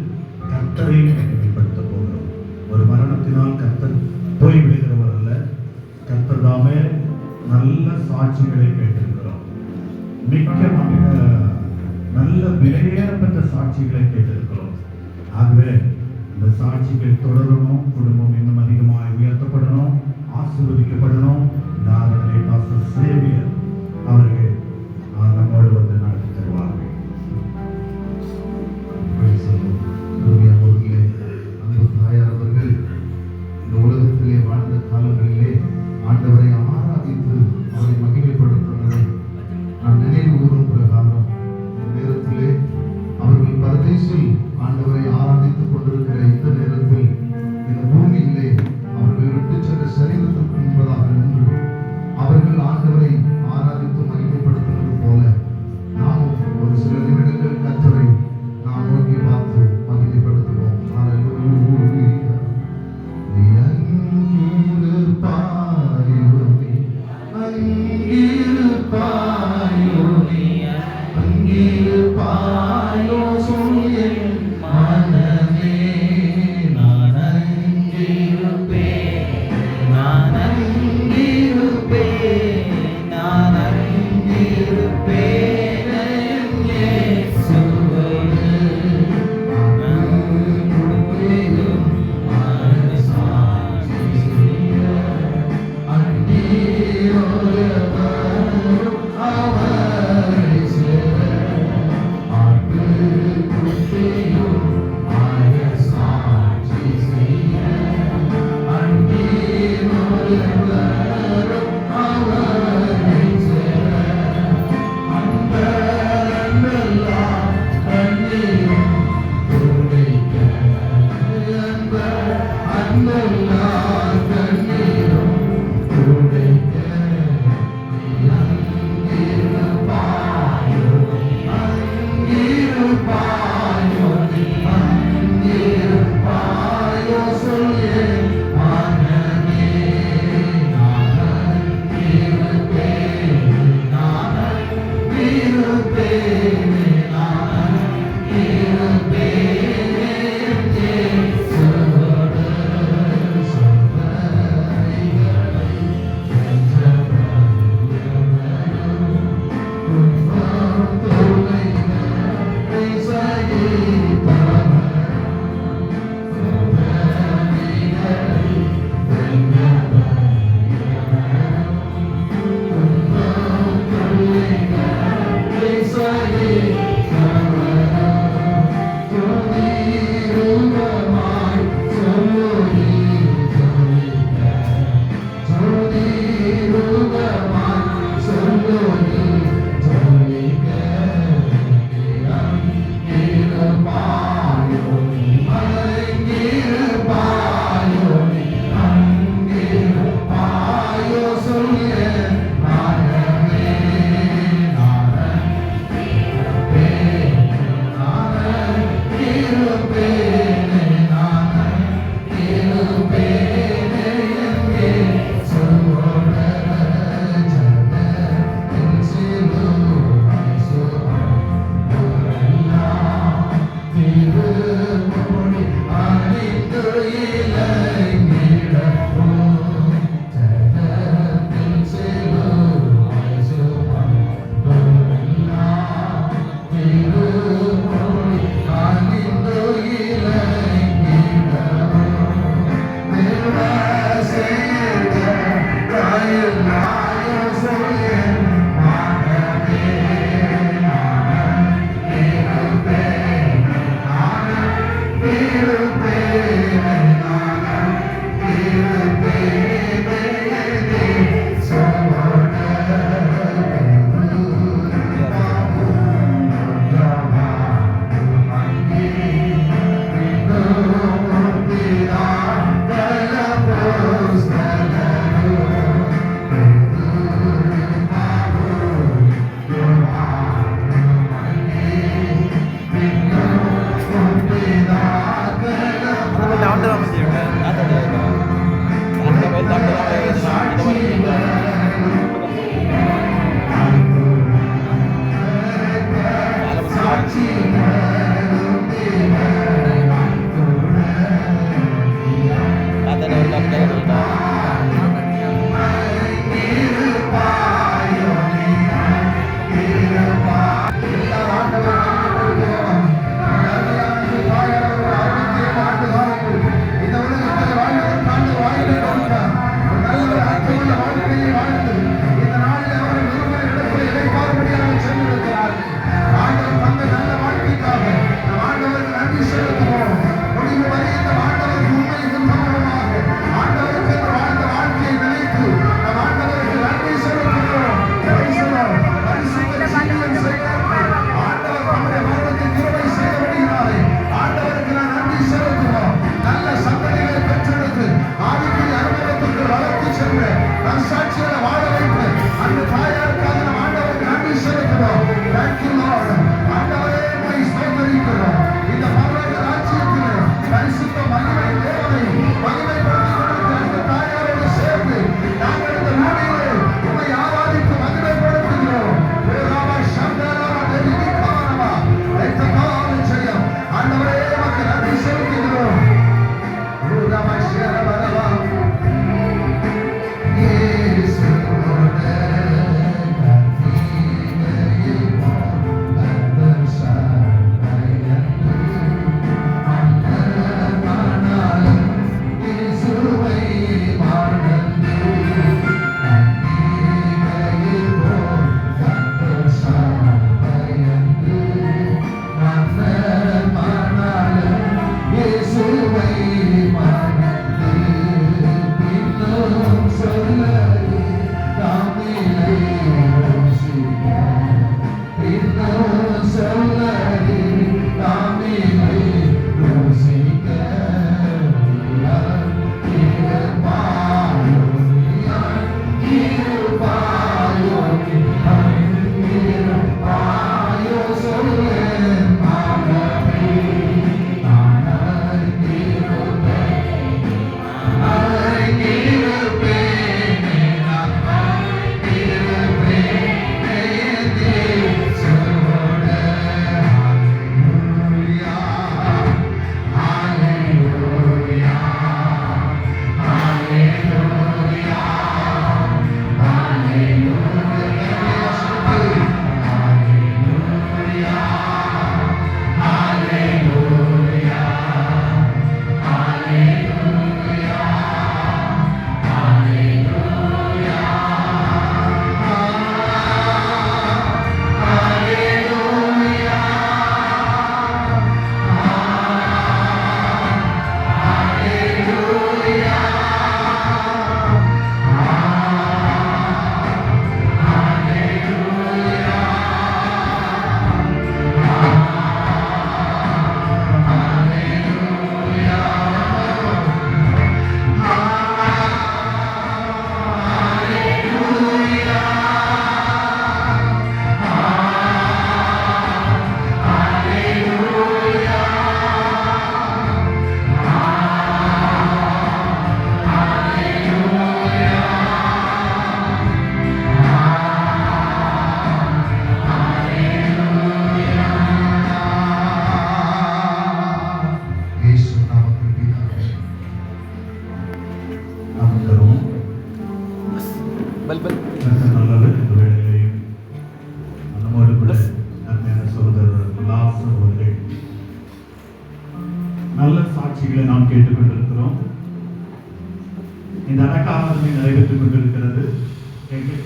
Speaker 9: கர்த்தரை மகிமைப்படுத்த போகிறோம். ஒரு மரணத்தினால் கர்த்தர் போய்விடுகிறவர் அல்ல, கர்த்தர் தாமே நல்ல சாட்சிகளை கேட்டிருக்கிறோம். மிக நல்ல விலையேறப்பட்ட சாட்சிகளை கேட்டிருக்கிறோம். ஆகவே இந்த சாட்சிகள் தொடரணும், குடும்பம் இன்னும் அதிகமாக உயர்த்தப்படணும், ஆசீர்வதிக்கப்படணும். இந்த ஆராதனை பாஸ்டர் சேவியர் அவர்கள் நம்மோடு வந்து நடத்தி தருவார்கள்.
Speaker 10: அன்பு தாயார் அவர்கள் இந்த உலகத்திலே வாழ்ந்த காலங்களிலே ஆண்டவரை ஆராதித்து அவரை மகிமைப்படுத்துவதை நான் நினைவு கூறும் பிரகாரம் இந்த நேரத்திலே அவர்கள் பரதேசில் ஆண்டவரை ஆராதித்துக் கொண்டிருக்கிற இந்த நேரத்தில் இந்த பூமியிலே அவர்கள் விட்டு சென்ற சரீரத்திற்கு முன்பதாக நின்று அவர்கள் ஆண்டவரை ஆராதித்து மகிமைப்படுத்துவது போல நாமும் ஒரு சில நிமிடங்கள் கர்த்தரை நாம் நோக்கி பார்த்து மகிமைப்படுத்துவோம்.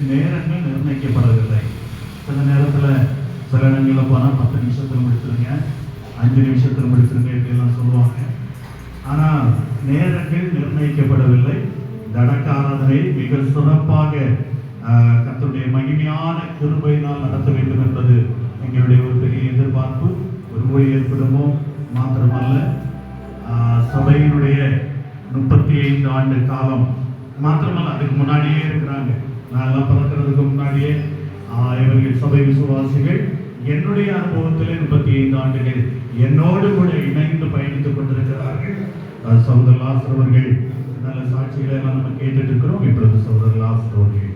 Speaker 9: நேரங்கள் நிர்ணயிக்கப்படவில்லை. சில நேரத்தில் சில இடங்களில் போனால் 10 நிமிஷத்தில் முடிச்சிருங்க, 5 நிமிஷத்தில் முடிச்சிருங்க இப்படிலாம் சொல்லுவாங்க. ஆனால் நேரங்கள் நிர்ணயிக்கப்படவில்லை. தடக்க ஆராதனை மிக சிறப்பாக கர்த்தருடைய மகிமையான கிருபையினால் நடத்த வேண்டும் என்பது எங்களுடைய ஒரு பெரிய எதிர்பார்ப்பு. ஒரு ஊழியர் குடும்பம் மாத்திரமல்ல, சபையினுடைய 35 ஆண்டு காலம் மாத்திரமல்ல, அதுக்கு முன்னாடியே இருக்கிறாங்க. நான் பிறக்கிறதுக்கு முன்னாடியே இவர்கள் சபை விசுவாசிகள். என்னுடைய அனுபவத்திலே 35 ஆண்டுகள் என்னோடு கூட இணைந்து பயணித்துக் கொண்டிருக்கிறார்கள். சகோதரர் லாசர் அவர்கள் நல்ல சாட்சிகளை எல்லாம் நம்ம கேட்டுட்டு இருக்கிறோம். இப்பொழுது சகோதரர் லாசர் அவர்கள்.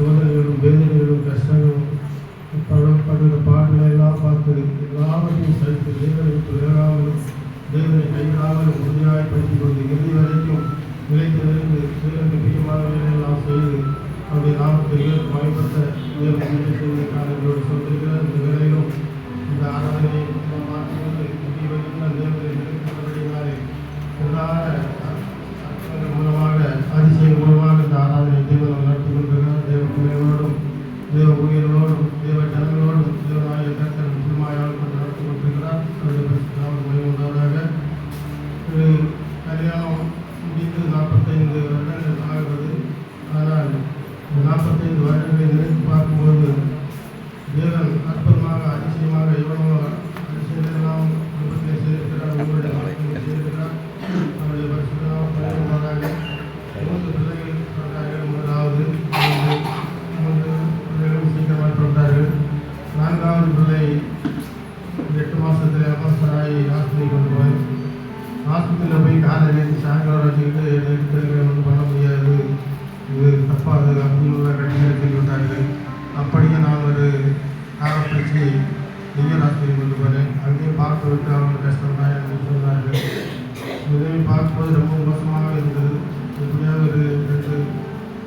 Speaker 3: சோதனைகளும் வேதனைகளும் கஷ்டங்களும் படுகிற பாடுகளெல்லாம் பார்த்து எல்லாவற்றையும் சைத்து தேவனுக்கு விலகாமலும் தேவனை கைவிடாமலும் உறுதியாய் படுத்திக் கொண்டு இறுதி வரைக்கும் நிலைத்து நின்று தேவனுக்கு பிரியமான வேலையெல்லாம் செய்து அவருடைய நாமத்தை வாய்ப்பட்ட தேவனை செய்வதற்கான எங்களோடு சொல்லிருக்கிற இந்த வேலையிலும் இந்த ஆராதனையை மாற்றிக்கொண்டு முடி வரைக்கும் தேவனை நிறுத்தினாலே மூலமாக அதிசயம் மூலமாக இந்த ஆராதனை தேவன் நடத்தி கொண்டிருக்கிறார். தேவ பிள்ளைகளோடும் தேவ ஊழியர்களோடும் தேவ ஜனங்களோடும் தேவனாய கர்த்தர் முழுமையாக கொண்டு நடத்தி கொண்டிருக்கிறார். உண்டாவதாக கல்யாணம் முடிந்து 45 வருடங்கள் ஆகிறது. ஆனால் 45 வருடங்களை நினைத்து பார்க்கும்போது தேவன் அற்புதமாக அதிசயமாக எவ்வளவோ அதிசயங்களெல்லாம் செய்திருக்கிறார். உங்களுடைய வாழ்க்கையை செய்திருக்கிறார். அவருடைய வருஷம் பரிமாறாக 3 பிள்ளைகள் பிறந்தார்கள். முதலாவது 3 பிள்ளைகளும் சீக்கிரமாக பிறந்தார்கள். 4வது பிள்ளை 8 மாதத்தில் அவசராகி ஆஸ்பத்திரிக்கு கொண்டு போய் ஆஸ்பத்திரியில் போய் காலையில் சாயங்காலம் வச்சுக்கிட்டு எடுத்து ஒன்றும் பண்ண முடியாது, இது தப்பாது அப்படின்னு உள்ள கடிதங்களை சொல்லிவிட்டார்கள். அப்படியே நான் ஒரு காரை பிடிச்சி நெய்யர் ஆஸ்பத்திரி கொண்டு போனேன். அங்கேயும் பார்க்க விட்டு அவங்க கஷ்டம் தான் என்று சொன்னார்கள். உதவி பார்க்கும்போது ரொம்ப மோசமாக இருந்தது. எப்படியாவது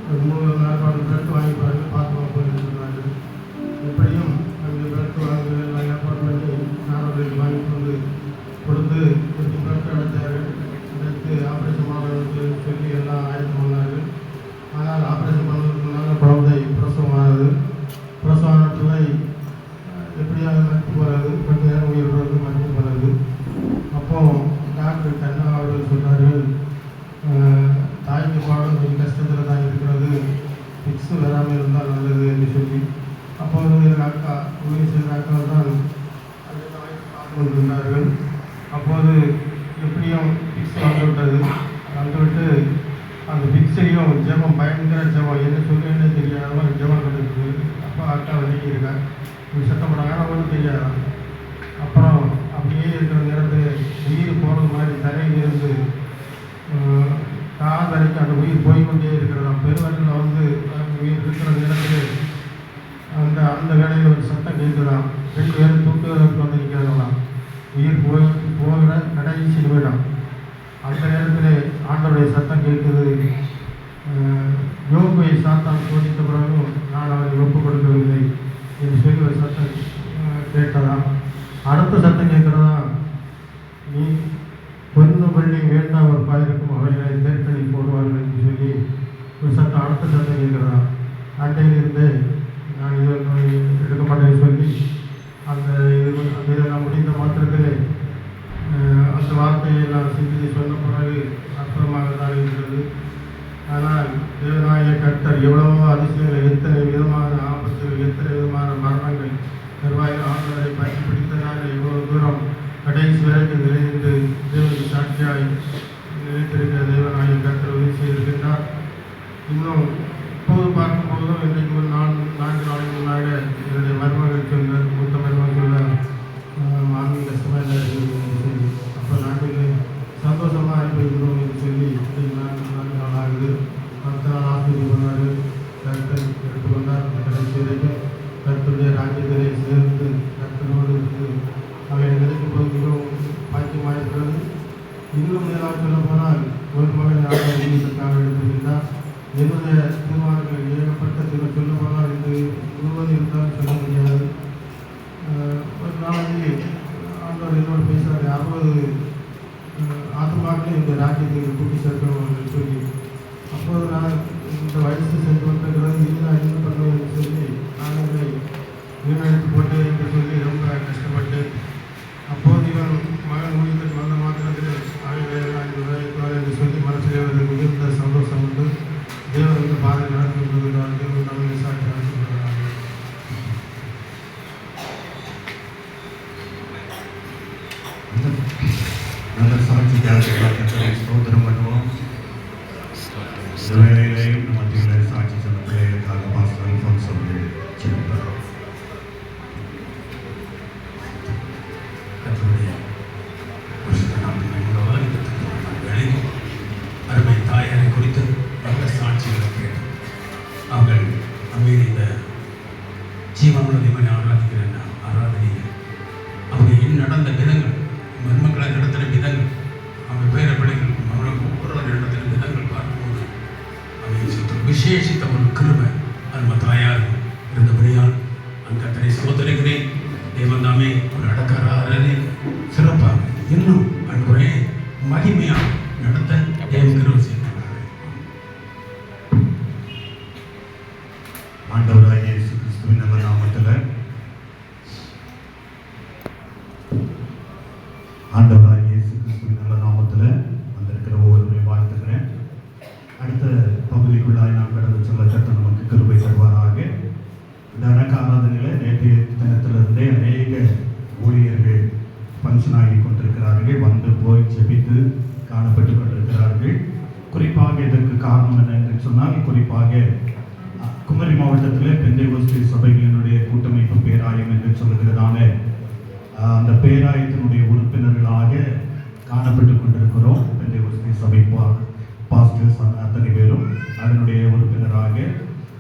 Speaker 3: ஒரு 3-4 பிளட் வாங்கிப்பார்கள் பார்க்க போய் சொன்னார்கள். எப்படியும் அங்கே பிளட் வாங்க எல்லாம் ஏற்பாடு பண்ணி நான் அவர்களுக்கு வாங்கி கொண்டு கொடுத்து பிளட் அடைத்தார்கள். அடைத்து ஆப்ரேஷன் பண்ணுறதுக்கு சொல்லி எல்லாம் ஆயத்தம் பண்ணார்கள். ஆனால் ஆப்ரேஷன் பண்ணுறதுக்கு முன்னால் குழந்தை பிரசவமானது. பிரசவமான பிள்ளை எப்படியாவது மறுத்து போகிறது, கொஞ்சம் நேரம் உயிர் விடுறது மறுத்து போகிறது. அப்போது டாக்டர் கண்ணா அவர்கள் சொன்னார்கள், தாய்க்கு பாடம் கொஞ்சம் கஷ்டத்தில் தான் இருக்கிறது, ஃபிக்ஸு வராமல் இருந்தால் நல்லது என்று சொல்லி. அப்போது எங்கள் அக்கா உதவி செய்த அக்கா தான் பார்த்து கொண்டிருந்தார்கள். அப்போது எப்படியும் ஃபிக்ஸ் வந்துவிட்டது. வந்துவிட்டு அந்த ஃபிக்ஸையும் ஜெபம் பயங்கர ஜெபம் என்ன சொல்லுன்னு தெரியாத ஜெபம் நடக்குது. அப்போ அக்கா வெளியிருக்கா சட்டப்படாங்க ஒன்றும் தெரியாது. அப்புறம் அப்படியே இருக்கிற நேரத்தில் உயிர் போகிறது மாதிரி தரையில் இருந்து கால் வரைக்கும் அந்த உயிர் போய்கொண்டே இருக்கிறதா. பெருவரில் வந்து உயிர் இருக்கிற நேரத்தில் அந்த வேலையில் ஒரு சத்தம் கேட்குதான். 2 பேரும் தூக்குவதற்கு வந்து நிற்கிறதாம். உயிர் போகிற கடைசி நிமிடம் அந்த நேரத்தில் ஆண்டவருடைய சத்தம் கேட்குது. யோகுவை சாத்தான் சோதித்த பிறகும் நான் அவரை ஒப்புக் கொடுக்கவில்லை என்று சொல்லி ஒரு சத்தம் கேட்டதாம். அடுத்த சத்தம் கேட்குறதா, நீ பொண்ணு பள்ளி வேண்டாம் ஒரு பாயிருக்கும் அவைகளை தேர்தலில் போடுவார்கள் என்று சொல்லி ஒரு சத்தம் அடுத்த சத்தம் கேட்குறதா. அண்டையிலிருந்து நான் இதை எடுக்க மாட்டேன்னு சொல்லி அந்த இதெல்லாம் முடிந்த மாத்திரத்தில் அந்த வார்த்தையை நான் சிந்தித்து சொன்ன பிறகு அற்புதமாக தான் இருக்கிறது. ஆனால் தேவநாயக கர்த்தர் எவ்வளவோ அதிசயங்களை, எத்தனை விதமான ஆபத்துகள், எத்தனை விதமான மரணங்கள் நிர்வாகிகள் ஆண்டவரை பற்றி பிடித்ததாக இவ்வளவு தூரம் கடைசி வரைக்கும் நிலைந்து தேவனுக்கு சாட்சியாய் நிலைத்திருக்கிற தேவநாயக கர்த்தர் உதவி செய்திருக்கின்றார். இன்னும் இப்போது பார்க்கும்போதும் இன்றைக்கு ஒரு 4 நாளைக்கு முன்னாக என்னுடைய மருமகள் சொல்ல மூத்த மருமகள் சொல்ல இன்னும் மேலாக சொல்ல போனால் ஒரு மகனாக இருந்ததற்காக எடுத்திருந்தால் என்னுடைய தீர்மானங்கள் ஏகப்பட்ட சொல்ல போனால் இது முழுவதும் இருந்தாலும் சொல்ல முடியாது. ஒரு நாளைக்கு ஆண்டவர் என்னோடு பேசுகிறார், 60 ஆத்மாக்களை இந்த ராஜ்யத்துக்கு கூட்டி சேர்க்கணும் சொல்லி. அப்போது நான் இந்த வயசு சென்று வந்திருக்கிறது, இது நான் என்ன பண்ணுவேன்னு சொல்லி நாங்கள் வீணடித்து போட்டு என்று சொல்லி ரொம்ப கஷ்டப்பட்டு, அப்போது இவன் மகன் முடிந்துட்டு வந்த மாத்திரத்தில் என்று சொல்லி மனசில் ஒரு மிகுந்த சந்தோஷம் உண்டு. தேவர் வந்து பாதை நடத்துகிறார், தேவர் நம்ம சாட்சி நடத்துகிறார்.
Speaker 9: நல்ல சாட்சிக்காக ஸ்தோத்திரம் பண்ணுவோம். வேலையிலையும் மத்தியில் சாட்சி சொன்ன பிள்ளைகளுக்காக பாஸ்டர் அல்ஃபோன்ஸ் அவர்கள் சொல்லியிருக்கிறார்.
Speaker 11: அருமை தாயாரை குறித்து நல்ல சாட்சிகளை கேட்டு அவர்கள் அம்மையில் இந்த ஜீவனுள்ள தேவனை ஆராதிக்கிற ஆராதனையில் அவங்க நடந்த விதங்கள், மருமக்களை நடத்துகிற விதங்கள், அவங்க பேர பிள்ளைகள் அவர்களுக்கு ஒவ்வொரு நடத்துகிற விதங்கள் பார்க்கும்போது அவங்க விசேஷித்த ஒரு கிருபை அருமை தாயார் இருந்தபடியால் அந்த கத்தனை சோதனைகிறேன். தேவன் தாமே ஒரு அடக்காரனை சிறப்பாக இன்னும் அன்புரே மகிமையாக நடத்த தேவன் கிருபை செய்கிறார்.
Speaker 9: ஆண்டவராகிய இயேசு கிறிஸ்துவின் நல்ல நாமத்தில் வந்திருக்கிற ஒவ்வொருவரையும் வாழ்த்துக்கிறேன். அடுத்த பகுதிக்குள்ளாய் நாம் கடந்து செல்ல கர்த்தர் நமக்கு கிருபை தருவாராக. இந்த அடக்க ஆராதனையில் நேற்றைய தினத்திலிருந்தே அநேக ஊழியர்கள் ஃபங்க்ஷன் ஆகி கொண்டிருக்கிறார்கள், வந்து போய் செபித்து காணப்பட்டு கொண்டிருக்கிறார்கள். குறிப்பாக இதற்கு காரணம் என்ன என்று சொன்னால், குறிப்பாக குமரி மாவட்டத்தில் பெந்தேகோஸ்தே சபைகளினுடைய கூட்டமைப்பு பேராயம் என்று சொல்லுகிறதான அந்த பேராயத்தினுடைய உறுப்பினர்களாக காணப்பட்டு கொண்டிருக்கிறோம். பெந்தேகோஸ்தே சபை பாஸ்டர்ஸ் அத்தனை பேரும் அதனுடைய உறுப்பினராக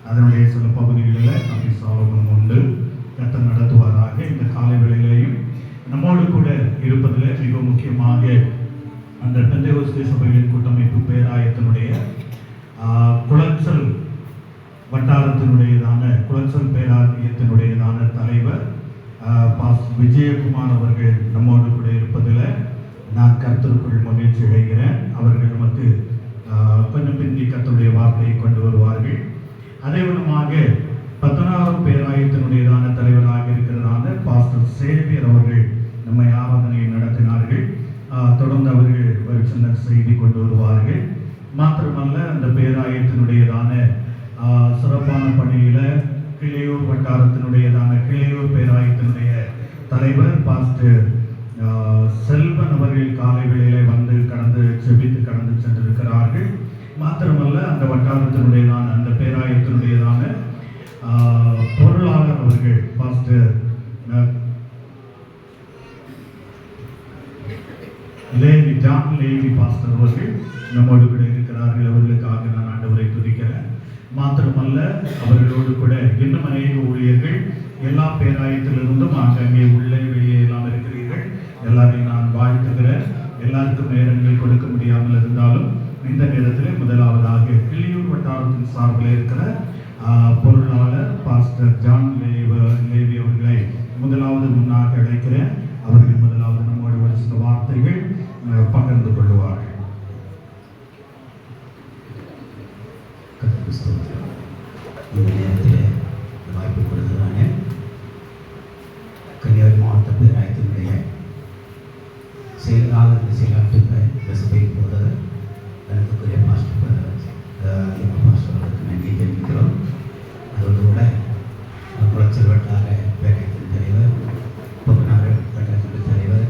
Speaker 9: அதனுடைய சில பகுதிகளில் தம்பி சாலமன் உண்டு கர்த்தர் நடத்துவாராக. இந்த காலை வேளையிலேயும் நம்மோடு கூட இருப்பதில் மிக முக்கியமாக அந்த பெந்தேகோஸ்தே சபைகளின் கூட்டமைப்பு பேராயத்தினுடைய குளச்சல் வட்டாரத்தினுடையதான குளச்சல் பேராயத்தினுடையதான தலைவர் விஜயகுமார் அவர்கள் நம்மோடு கூட இருப்பதில் நான் கர்த்தருக்குள் மகிழ்ச்சி அடைகிறேன். அவர்கள் நமக்கு கொஞ்சம் பிந்தி கர்த்தருடைய வார்த்தையை கொண்டு வருவார்கள். அதே விதமாக 16வது பேராயத்தினுடையதான தலைவராக இருக்கிறதான பாஸ்டர் சேவியர் அவர்கள் நம்மை ஆராதனையை நடத்தினார்கள். தொடர்ந்து அவர்கள் ஒரு சின்ன செய்தி கொண்டு வருவார்கள். மாத்திரமல்ல, அந்த பேராயத்தினுடையதான சிறப்பான பணியில் கிளையூர் வட்டாரத்தினுடையதான கிளையூர் பேராயத்தினுடைய தலைவர் பாஸ்டர் செல்வன் அவர்கள் காலை வேளையிலே வந்து செபித்து கடந்து சென்றிருக்கிறார்கள். மாத்திரமல்ல, அந்த வட்டாரத்தினுடையதான அந்த பேராயத்தினுடையதான பொருளாளர் அவர்கள் பாஸ்டர் ஜான் லேவி பாஸ்டர் அவர்கள் நம்மோடு கூட இருக்கிறார்கள். அவர்களுக்காக நான் ஆண்டவரை துதிக்கிறேன். மாத்திரமல்ல, அவர்களோடு கூட இன்னும் அநேக ஊழியர்கள் எல்லா பேராயத்திலிருந்தும் அங்கே உள்ளே வெளியே எல்லாம் இருக்கிறீர்கள். எல்லாரையும் நான் வாழ்த்துகிறேன். எல்லாருக்கும் நேரங்கள் கொடுக்க முடியாமல் இருந்தாலும் இந்த நேரத்தில் முதலாவதாக கிளியூர் வட்டாரத்தின் சார்பில் இருக்கிற பொருளாளர் பாஸ்டர் ஜான் லேவி அவர்களை முதலாவது முன்னாக அழைக்கிறேன். அவர்கள் முதலாவது நம்மோடு ஒரு சில வார்த்தைகள் பகிர்ந்து கொள்வார்கள்.
Speaker 11: இந்த நேரத்தில் வாய்ப்பு கொடுத்ததான கன்னியாகுமரி மாவட்ட பேராயத்தினுடைய செயலாளர் செயலாற்றுகிற இந்த சபைக்கு போதவர் எனக்குரிய பாஸ்டர் அவர்களுக்கு நன்றி தெரிவிக்கிறோம். அதோடு கூட குளச்சல் வட்டார பேராயத்தின் தலைவர், பொன்னாறு வட்டாரத்தின் தலைவர்,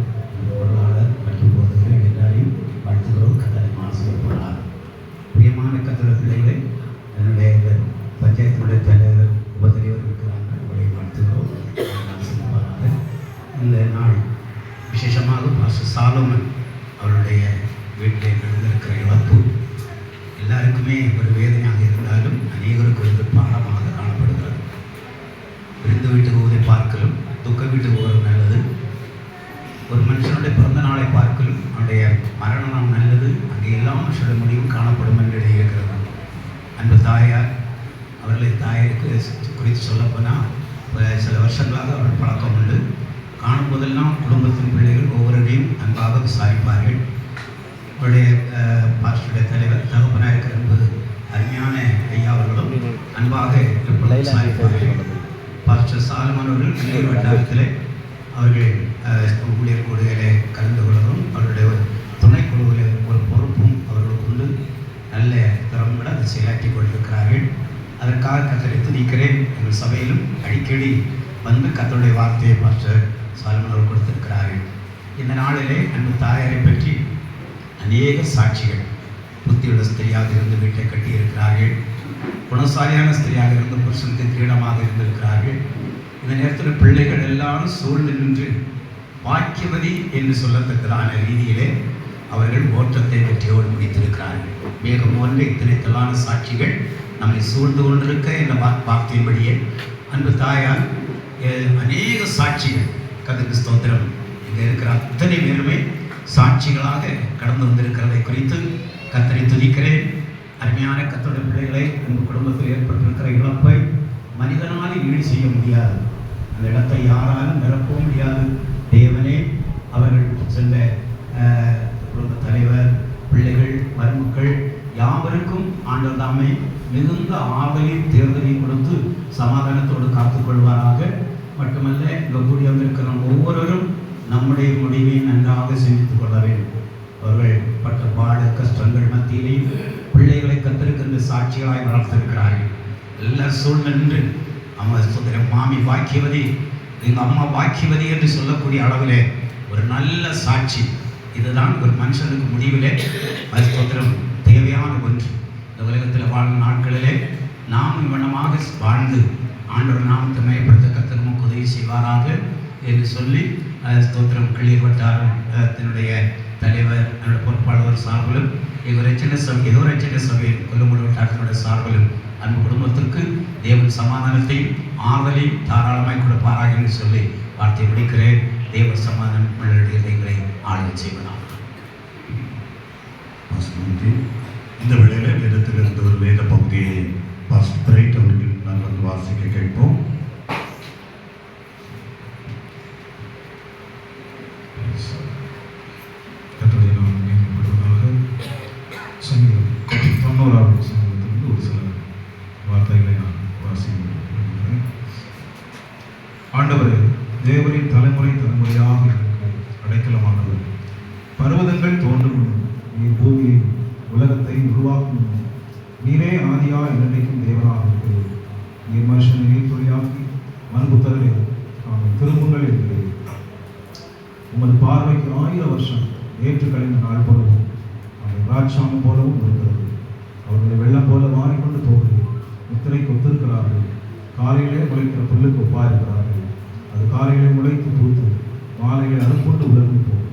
Speaker 11: பொருளாளர் மற்றும் போதவர்கள் எல்லாரையும் வாழ்த்துகிறோம். கத்தரை ஆசீர்வதிப்பார். பிரியமான கத்தோட பிள்ளைகளை என்னுடைய பஞ்சாயத்தினுடைய தலைவர் உபதலைவர் இருக்கிறாங்க, அவர்களை வாழ்த்துகிறோம். ஆசீர்வதிப்பாராக. இந்த நாள் விசேஷமாக பாஸ்டர் சாலமன் அவருடைய வீட்டில் நடந்திருக்கிற இழப்பு எல்லாருக்குமே ஒரு வேதனையாக இருந்தாலும் அநேகருக்கு ஒரு பாடமாக காணப்படுகிறது. விருந்து வீட்டுக்கு போவதை பார்க்கலும் துக்க வீட்டுக்கு போவது நல்லது. ஒரு மனுஷனோட அவருடைய பிறந்த நாளை பார்க்கலும் அவருடைய மரண நாள் நல்லது, அங்கே எல்லாம் சொல்ல முடியும் காணப்படும் என்று எழுதியிருக்கிறது. அன்பு தாயார், அவர்களை தாயாருக்கு குறித்து சொல்லப்போனால் சில வருஷங்களாக அவர்கள் பழக்கம் உண்டு. காணும் போதெல்லாம் குடும்பத்தின் பிள்ளைகள் ஒவ்வொருவரையும் அன்பாக விசாரிப்பார்கள். அவருடைய பாஸ்டருடைய தலைவர் தகப்பனாக இருக்கிற என்பது அருமையான ஐயா அவர்களும் அன்பாக விசாரிப்பார்கள். பாஸ்டர் சாலமன் அவர்கள் பிள்ளைகள் வட்டாரத்தில் அவர்கள் ஊழியர் குழுவிலே கலந்து கொள்வதும் அவருடைய துணைக்குழுவில் ஒரு பொறுப்பும் அவர்களுக்கு உண்டு. நல்ல திறம்பட அதை செயலாற்றி கொண்டிருக்கிறார்கள். அதற்காக கத்தரை துதிக்கிறேன். எங்கள் சபையிலும் அடிக்கடி வந்து கத்தருடைய வார்த்தையை பாஸ்டர் சாலமன் அவர்கள் கொடுத்திருக்கிறார்கள். இந்த நாளிலே அன்பு தாயாரை பற்றி அநேக சாட்சிகள். புத்தியுள்ள ஸ்திரியாக இருந்து வீட்டை கட்டியிருக்கிறார்கள். குணசாலியான ஸ்திரியாக இருந்து புருஷனுக்கு கிரீடமாக இருந்திருக்கிறார்கள். இந்த நேரத்தில் பிள்ளைகள் எல்லாரும் சூழ்ந்து நின்று பாக்கியவதி என்று சொல்லத்தக்கதான ரீதியிலே அவர்கள் ஓட்டத்தை வெற்றியோடு முடித்திருக்கிறார்கள். மேகம் ஒன்று இத்தனை தெளிவான சாட்சிகள் நம்மை சூழ்ந்து கொண்டிருக்க இந்த வார்த்தையின்படியே அன்பு தாயார் அநேக சாட்சிகள் கர்த்தருக்கு ஸ்தோத்திரம். இங்கே இருக்கிற அத்தனை பேருமே சாட்சிகளாக கடந்து வந்திருக்கிறதை குறித்து கர்த்தரை துதிக்கிறேன். அருமையான கர்த்தருடைய பிள்ளைகளை உங்கள் குடும்பத்தில் ஏற்பட்டிருக்கிற இழப்பை மனிதனால் ஈடு செய்ய முடியாது. அந்த இடத்தை யாராலும் நிரப்பவும் முடியாது. தேவனே அவர்கள் சென்ற குடும்ப தலைவர், பிள்ளைகள், மருமக்கள் யாவருக்கும் ஆண்டவர் தாமே மிகுந்த ஆவலையும் தேர்தலையும் கொடுத்து சமாதானத்தோடு காத்துக்கொள்வாராக. மட்டுமல்ல, இங்கே கூடி வந்திருக்கிற ஒவ்வொருவரும் நம்முடைய முடிவை நன்றாக சிந்தித்துக் கொள்ள வேண்டும். அவர்கள் பட்ட பாடு கஷ்டங்கள் மத்தியிலேயும் பிள்ளைகளை கத்திருக்கின்ற சாட்சிகளாய் வளர்த்திருக்கிறார்கள். எல்லாரும் சூழ்ந்து நின்று மாமி பாக்கியவதி, எங்கள் அம்மா பாக்கியவதி என்று சொல்லக்கூடிய அளவிலே ஒரு நல்ல சாட்சி. இதுதான் ஒரு மனுஷனுக்கு முடிவிலே ஸ்தோத்திரம் தேவையான ஒன்று. இந்த உலகத்தில் வாழும் நாட்களிலே நாம் இவ்வளமாக வாழ்ந்து ஆண்டவர் நாமத்தை மேம்படுத்த கர்த்தர் நமக்கு உதவி செய்வாராக என்று சொல்லி ஸ்தோத்திரம் கிளியர் வட்டாரத்தினுடைய தலைவர், என்னோட பொறுப்பாளர் சார்பிலும் ஏதோ ரச்சனை சபை கொல்லுமுடி வட்டாரத்தினுடைய சார்பிலும் அன்பு குடும்பத்திற்கு தேவன் சமாதானத்தையும் ஆவலையும் தாராளமாய் கொடுப்பாராக என்று சொல்லி வார்த்தை முடிக்கிறேன். தேவ சமாதானம் மனிதனுடைய எங்களை ஆளுகை செய்வதாம்.
Speaker 12: இந்த வேளையில் வேதத்திலிருந்து ஒரு வேத பகுதியை பாஸ்டர் அவர்கள் நான் வந்து வாசிக்க கேட்போம். சங்கீதம் 90வது சங்கீதத்திலிருந்து ஒரு சில வார்த்தைகளை நான் வாசிக்கிறேன். ஆண்டவரே, தேவரின் தலைமுறை தலைமுறையாக அடைக்கலமானவர். பர்வதங்கள் தோன்றும் நீர் பூமியை உலகத்தை உருவாக்கும். நீரே ஆதியாய் நிலைக்கும் தேவனாக இருக்கிறது. நீர் மனுஷனை நீர்த்துறையாக்கி மண்புத்தரே நாங்கள் திரும்புங்கள் என்கிறேன். உமது பார்வைக்கு 1000 வருஷம் ஏற்று கழிந்த நாள் போலவும் ராட்சாமம் போலவும் இருக்கிறது. அவர்களை வெள்ளம் போல மாறிக்கொண்டு போகிறது. முத்திரைக்கு ஒத்திருக்கிறார்கள். காலையிலே முளைக்கிற புல்லுக்கு ஒப்பா இருக்கிறார்கள். அது காலையிலே முளைத்து பூத்து மாலையிலே அறுப்புண்டு உலர்ந்து போகும்.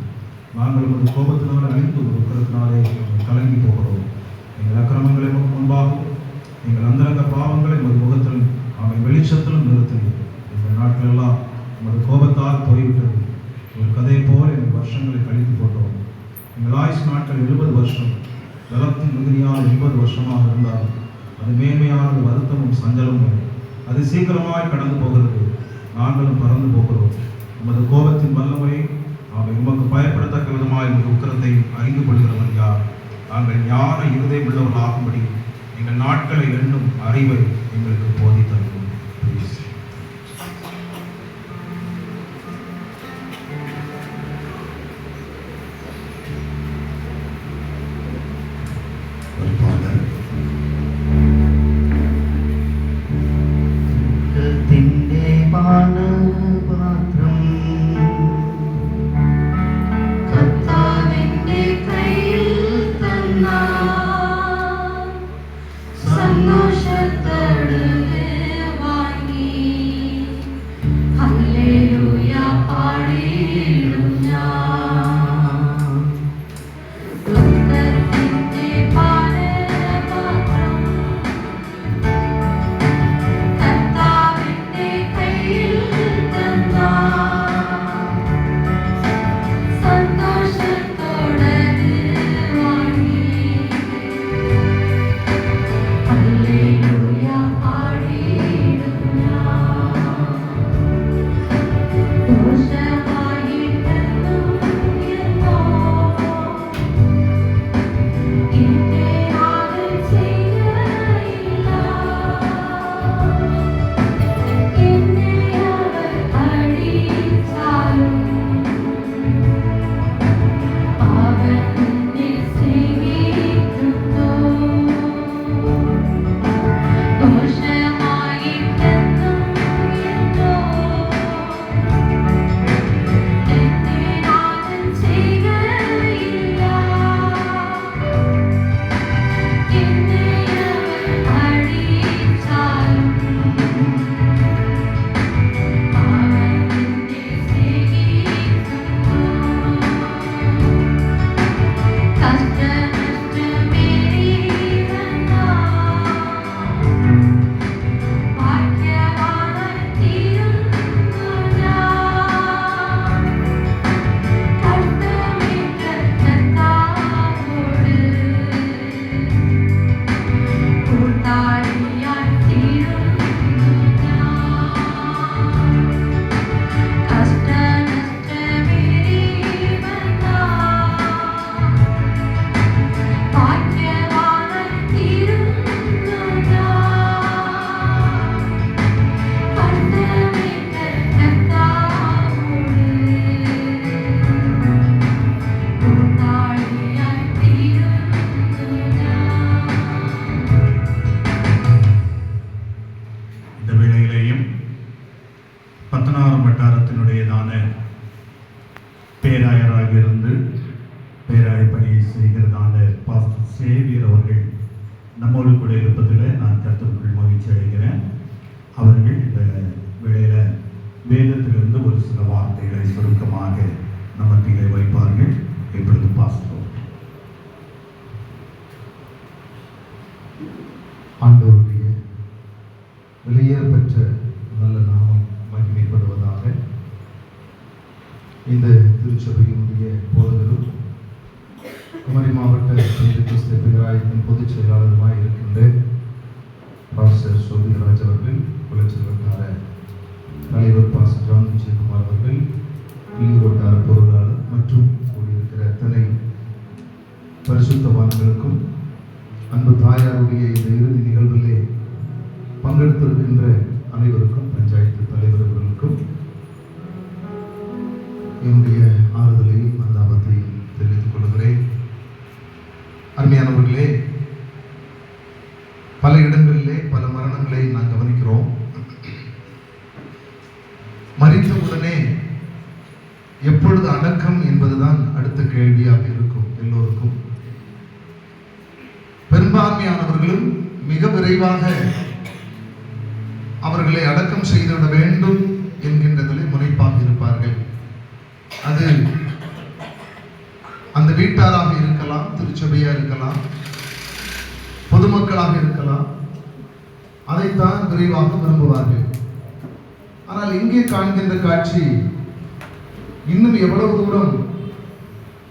Speaker 12: நாங்கள் உமது கோபத்தினால் அழிந்து இருக்கிறதுனாலே கலங்கி போகிறோம். எங்கள் அக்கிரமங்களை முன்பாகவும் எங்கள் அந்தரங்க பாவங்களை உமது முகத்திலும் அவை வெளிச்சத்திலும் நிறுத்தினீர். எங்கள் நாட்களெல்லாம் உமது கோபத்தால் போய்விட்டது. ஒரு கதை போல் எங்கள் வருஷங்களை கழித்து போட்டோம். எங்கள் ஆயுஷ் நாட்கள் 70 வருஷம். பலத்தின் மிகுதியான 80 வருஷமாக இருந்தால் அது மேன்மையானது வருத்தமும் சஞ்சலமும். அது சீக்கிரமாய் கடந்து போகிறது. நாங்களும் பறந்து போகிறோம். உமது கோபத்தின் வல்லமையை அவை உமக்கு பயப்படத்தக்க விதமாக உமது உக்கிரத்தை அறிந்து கொள்கிறவன் யார்? நாங்கள் ஞான இருதயம் உள்ளவர்களாகும்படி எங்கள் நாட்களை எண்ணும் அறிவை எங்களுக்கு போதித்தருவோம்.
Speaker 13: സന്തോഷത്തോടെ
Speaker 9: நம்மோடு கூட இருப்பதில் நான் கர்த்தருக்குள் மகிழ்ச்சி அடைகிறேன். அவர்கள் இந்த வேளையில் வேதத்திலிருந்து ஒரு சில வார்த்தைகளை சுருக்கமாக நமக்கு வைப்பார்கள். இப்பொழுது பாஸ்டர்.
Speaker 10: ஆண்டவருடைய வெளியேறப்பெற்ற நல்ல நாமம் மகிமைப்படுவதாக. இந்த திருச்சபையினுடைய போதகரும் குமரி மாவட்ட கிறிஸ்தவ பேராயத்தின் பொதுச் செயலாளருமாய் இருக்கின்ற பாஸ்டர் சோதிராஜ் அவர்கள், குலச்செல்வக்கார தலைவர் பாஸ்டர் ஜான் விஜயகுமார் அவர்கள், கிளியூரோட்டார பொருளாளர் மற்றும் கூடியிருக்கிற அத்தனை பரிசுத்தவான்களுக்கும், அன்பு தாயாருடைய இந்த இறுதி நிகழ்விலே பங்கெடுத்திருக்கின்ற அனைவருக்கும், பஞ்சாயத்து தலைவர்களுக்கும் என்னுடைய ஆறுதலையும் அந்தாபத்தையும் தெரிவித்துக் கொள்கிறேன். அருமையானவர்களே, பல இடங்களிலே பல மரணங்களை நாம் கவனிக்கிறோம். மரித்த உடனே எப்பொழுது அடக்கம் என்பதுதான் அடுத்த கேள்வியாக இருக்கும் எல்லோருக்கும். பெரும்பான்மையானவர்களும் மிக விரைவாக அவர்களை அடக்கம் செய்துவிட வேண்டும் என்கின்றதில் முனைப்பாக இருப்பார்கள். அது அந்த வீட்டாராக இருக்கலாம், திருச்சபையாக இருக்கலாம், பொதுமக்களாக இருக்கலாம், அதைத்தான் விரைவாக விரும்புவார்கள். ஆனால் இங்கே காண்கின்ற காட்சி இன்னும் எவ்வளவு தூரம்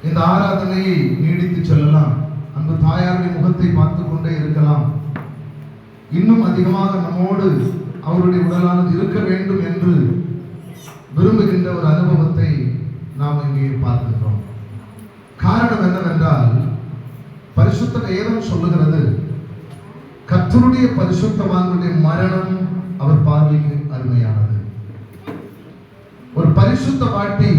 Speaker 10: இந்த ஆராதனையை நீடித்து செல்லலாம், அன்பு தாயாருடைய முகத்தை பார்த்து கொண்டே இருக்கலாம், இன்னும் அதிகமாக நம்மோடு அவருடைய உடலானது இருக்க வேண்டும் என்று விரும்புகின்ற ஒரு அனுபவத்தை நாம் இங்கே பார்க்கின்றோம். காரணம் என்னவென்றால், பரிசுத்த வேதம் சொல்லுகிறது, கர்த்தருடைய பரிசுத்தவான்களுடைய மரணம் அவர் பார்வைக்கு அருமையானது. ஒரு பரிசுத்த வாட்டி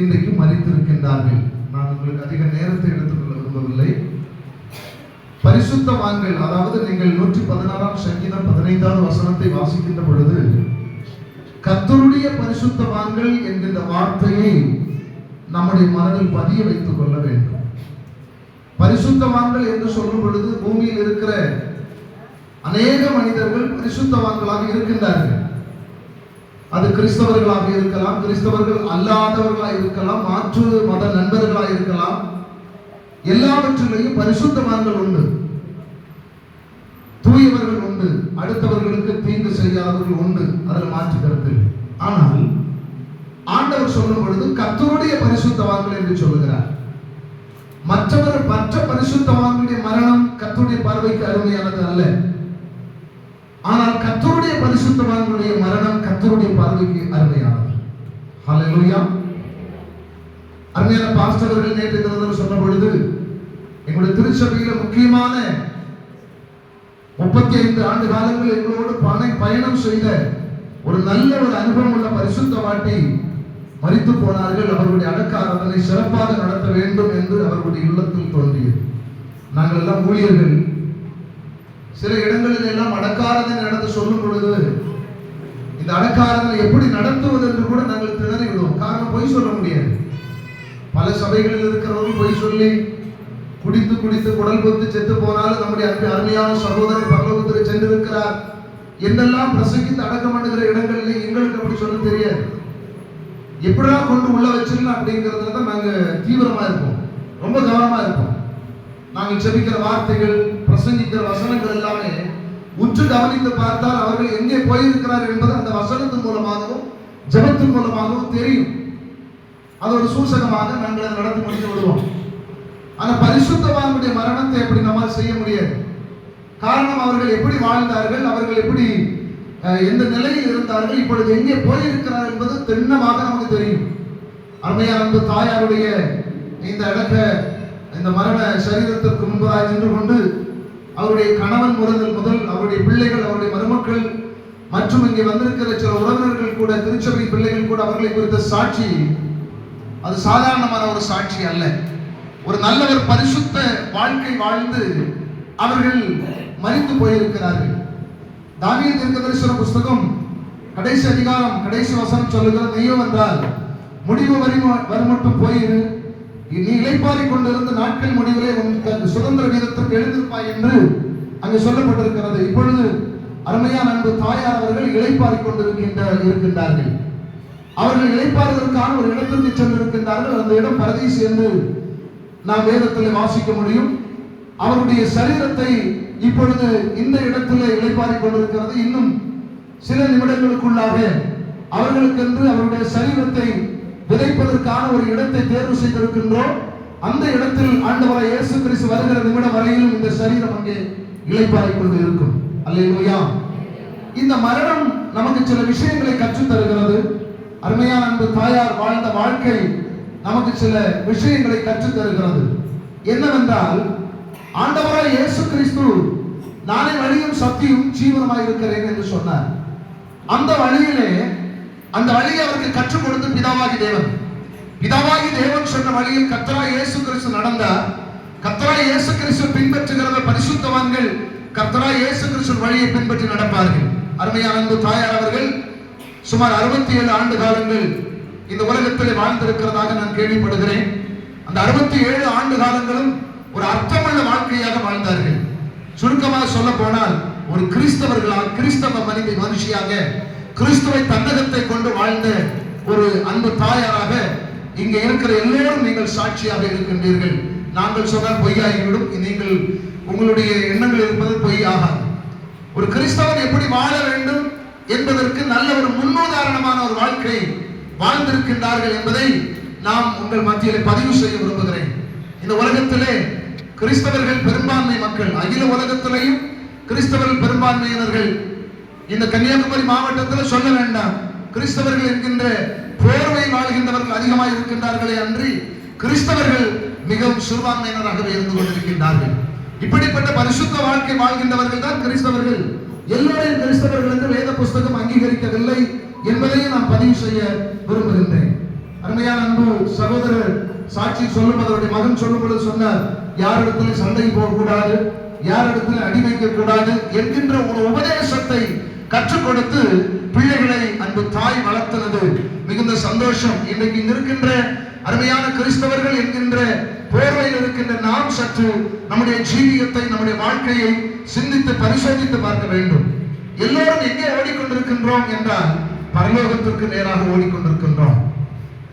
Speaker 10: இன்றைக்கு மரித்திருக்கின்றார்கள். நான் உங்களுக்கு அதிக நேரத்தை எடுத்துக்கொள்ள விரும்பவில்லை. பரிசுத்தவான்கள், அதாவது நீங்கள் 116 சங்கீதம் 15வது வசனத்தை வாசிக்கின்ற பொழுது, கர்த்தருடைய பரிசுத்தவான்கள் என்கின்ற வார்த்தையை நம்முடைய மனதில் பதிய வைத்துக் கொள்ள வேண்டும். பரிசுத்தவான்கள் என்று சொல்லும் பொழுது பூமியில் இருக்கிற அநேக மனிதர்கள் பரிசுத்தவான்களாக இருக்கின்றார்கள். அது கிறிஸ்தவர்களாக இருக்கலாம், கிறிஸ்தவர்கள் அல்லாதவர்களாக இருக்கலாம், மாற்று மத நண்பர்களாக இருக்கலாம். எல்லாவற்றிலேயும் பரிசுத்தவான்கள் உண்டு, தூயவர்கள் உண்டு, அடுத்தவர்களுக்கு தீங்கு செய்யாதவர்கள் உண்டு, அதில் மாற்று கருத்து. ஆனால் ஆண்டவர் சொல்லும் பொழுது கர்த்தருடைய பரிசுத்தவான்கள் என்று சொல்லுகிறார். மற்ற பரிசுத்தவான்களுடைய மரணம் கர்த்தருடைய பார்வைக்கு அருமையானது அல்ல. ஆனால் கர்த்தருடைய பரிசுத்தவான்களுடைய மரணம் கர்த்தருடைய பார்வைக்கு அருமையானது. ஹல்லேலூயா. அருமையான பாஸ்டர்கள் நேற்று தினத்தில் சொன்ன பொழுது, எங்களுடைய திருச்சபையில முக்கியமான 35 ஆண்டு காலங்கள் எங்களோடு பயணம் செய்த ஒரு நல்ல ஒரு அனுபவம் உள்ள பரிசுத்த வாட்டி மரித்து போனார்கள். அவர்களுடைய அடக்க ஆராதனை சிறப்பாக நடத்த வேண்டும் என்று அவர்களுடைய உள்ளத்தில் தோன்றியது. நாங்கள் எல்லாம் ஊழியர்கள், சில இடங்களில் எல்லாம் அடக்காராதனை நடத்த சொல்லும் பொழுது இந்த அடக்காராதனை எப்படி நடத்துவது என்று கூட நாங்கள் திணறி விடுவோம். காரணம், பொய் சொல்ல முடியாது. பல சபைகளில் இருக்கிறவர்கள் பொய் சொல்லி குடித்து குடித்து குடல் பொத்து செத்து போனாலும் நம்முடைய அருமையான சகோதரர் பரலோகத்திற்கு சென்றிருக்கிறார் என்றெல்லாம் பிரசங்கித்து அடக்கம் பண்ணுகிற இடங்களிலே எங்களுக்கு அப்படி சொல்ல தெரியாது. எப்படிலாம் கொண்டு உள்ள வச்சிடலாம் அப்படிங்கிறதுல தான் நாங்கள் தீவிரமா இருப்போம், ரொம்ப கவனமா இருப்போம். நாங்கள் செபிக்கிற வார்த்தைகள், பிரசங்கிக்கிற வசனங்கள் எல்லாமே உற்று கவனித்து பார்த்தால் அவர்கள் எங்கே போயிருக்கிறார் என்பது அந்த வசனத்தின் மூலமாகவும் ஜெபத்தின் மூலமாகவும் தெரியும். அது ஒரு சூசகமாக நாங்கள் அதை நடத்தி முடித்து விடுவோம். ஆனால் பரிசுத்தவான்களுடைய மரணத்தை எப்படி நம்மால் செய்ய முடியாது. காரணம், அவர்கள் எப்படி வாழ்ந்தார்கள், அவர்கள் எப்படி எந்த நிலையில் இருந்தார்கள், இப்பொழுது எங்கே போயிருக்கிறார் என்பது திண்ணமாக நமக்கு தெரியும். அருமையான அன்பு தாயாருடைய இந்த மரண சரீரத்திற்கு முன்பதாக நின்று கொண்டு அவருடைய கணவன் முதல் அவருடைய பிள்ளைகள், அவருடைய மருமக்கள் மற்றும் இங்கே வந்திருக்கிற சில உறவினர்கள் கூட, திருச்சபை பிள்ளைகள் கூட அவர்களை குறித்த சாட்சி அது சாதாரணமான ஒரு சாட்சி அல்ல. ஒரு நல்ல ஒரு பரிசுத்த வாழ்க்கை வாழ்ந்து அவர்கள் மரித்து போயிருக்கிறார்கள். தானியேல் தீர்க்கதரிசன புஸ்தகம் கடைசி அதிகாரம் கடைசி வசனம் சொல்லுகிறது, நீயோ என்றால் முடிவு வரும் மட்டும் போயிரு, நீ இளைப்பாறிக் கொண்டிருந்த நாட்கள் முடிவிலே உன் சுதந்திர வீதத்திற்கு எழுந்திருப்பாய் என்று அங்கு சொல்லப்பட்டிருக்கிறது. இப்பொழுது அருமையான அன்பு தாயார் அவர்கள் இளைப்பாறிக் கொண்டிருக்கின்றார்கள். அவர்கள் இளைப்பாறுவதற்கான ஒரு இடத்திற்கு சென்றிருக்கின்றார்கள். அந்த இடம் பரதீஸ் என்று நாம் வேதத்தில் வாசிக்க முடியும். அவருடைய சரீரத்தை இப்பொழுது இந்த இடத்துல இளைப்பாறிக் கொண்டிருக்கிறது. இன்னும் சில நிமிடங்களுக்குள்ளாக அவர்களுக்கென்று அவருடைய சரீரத்தை விதைப்பதற்கான ஒரு இடத்தை தேர்வு செய்திருக்கின்றோம். அந்த இடத்தில் ஆண்டவராய் இயேசு கிறிஸ்து வருகிற நிமிடம் வரையிலும் இந்த சரீரம் அங்கே இளைப்பாறிக் கொண்டு இருக்கும். அல்லேலூயா. இந்த மரணம் நமக்கு சில விஷயங்களை கற்றுத் தருகிறது. அருமையான அன்பு தாயார் வாழ்ந்த வாழ்க்கை நமக்கு சில விஷயங்களை கற்றுத் தருகிறது. என்னவென்றால், ஆண்டவராய் இயேசு கிறிஸ்து நானே வழியும் சத்தியும் ஜீவனமாய் இருக்கிறேன் என்று சொன்னார். அந்த வழியிலே அந்த வழியை அவருக்கு கற்றுக் கொடுத்து பிதாவாகி தேவன் சொன்ன வழியில் கர்த்தராய் இயேசு கிறிஸ்து நடந்தார். கர்த்தராய் இயேசு கிறிஸ்து பின்பற்றுகிற பரிசுத்தவான்கள் கர்த்தராய் இயேசு கிறிஸ்து வழியை பின்பற்றி நடப்பார்கள். அருமையான அன்பு தாயார் அவர்கள் சுமார் 67 ஆண்டு காலங்கள் இந்த உலகத்திலே வாழ்ந்திருக்கிறதாக நான் கேள்விப்படுகிறேன். அந்த 67 ஆண்டு காலங்களும் ஒரு அர்த்தமுள்ள வாழ்க்கையாக வாழ்ந்தார்கள். சுருக்கமாக சொல்ல போனால் ஒரு கிறிஸ்தவ மனுஷியாக கிறிஸ்துவை தன்னகத்தை கொண்டு வாழ்ந்த ஒரு அன்பு தாயாராக இங்கே இருக்கிற எல்லோரும் நீங்கள் சாட்சியாக இருக்கின்றீர்கள். நாங்கள் சொன்னால் பொய்யாகிவிடும். நீங்கள் உங்களுடைய எண்ணங்கள் இருப்பது பொய்யாகாது. ஒரு கிறிஸ்தவன் எப்படி வாழ வேண்டும் என்பதற்கு நல்ல ஒரு முன்னுதாரணமான ஒரு வாழ்க்கை வாழ்ந்திருக்கின்றார்கள் என்பதை நாம் உங்கள் மத்தியிலே பதிவு செய்ய விரும்புகிறேன். இந்த உலகத்திலே கிறிஸ்தவர்கள் பெரும்பான்மை மக்கள், அகில உலகத்திலேயும் கிறிஸ்தவர்கள் பெரும்பான்மையினர்கள். இந்த கன்னியாகுமரி மாவட்டத்தில் சொல்ல வேண்டாம், கிறிஸ்தவர்கள் என்கின்ற போர்வை வாழ்கின்றவர்கள் அதிகமாக இருக்கின்றார்களே அன்றி கிறிஸ்தவர்கள் மிகவும் சிறுபான்மையினராகவே இருந்து கொண்டிருக்கின்றார்கள். இப்படிப்பட்ட பரிசுத்த வாழ்க்கை வாழ்கின்றவர்கள் தான் கிறிஸ்தவர்கள். எல்லோரையும் கிறிஸ்தவர்கள் என்று வேத புஸ்தகம் அங்கீகரிக்கவில்லை என்பதையும் நான் பதிவு செய்ய விரும்புகின்றேன். அருமையான அன்பு சகோதரர் சாட்சி சொல்லும் அதனுடைய மகன் சொல்லும் பொழுது சொன்னார், யாரிடத்துல சண்டை போகக்கூடாது, யாரிடத்துல அடி வைக்க கூடாது என்கின்ற ஒரு உபதேசத்தை கற்றுக் கொடுத்து பிள்ளைகளை அன்பு தாய் வளர்த்தது மிகுந்த சந்தோஷம். இன்றைக்கு இருக்கின்ற அருமையான கிறிஸ்தவர்கள் என்கின்ற போர்வையில் இருக்கின்ற நாம் சற்று நம்முடைய ஜீவியத்தை, நம்முடைய வாழ்க்கையை சிந்தித்து பரிசோதித்து பார்க்க வேண்டும். எல்லோரும் எங்கே ஓடிக்கொண்டிருக்கின்றோம் என்றால் பரலோகத்திற்கு நேராக ஓடிக்கொண்டிருக்கின்றோம்.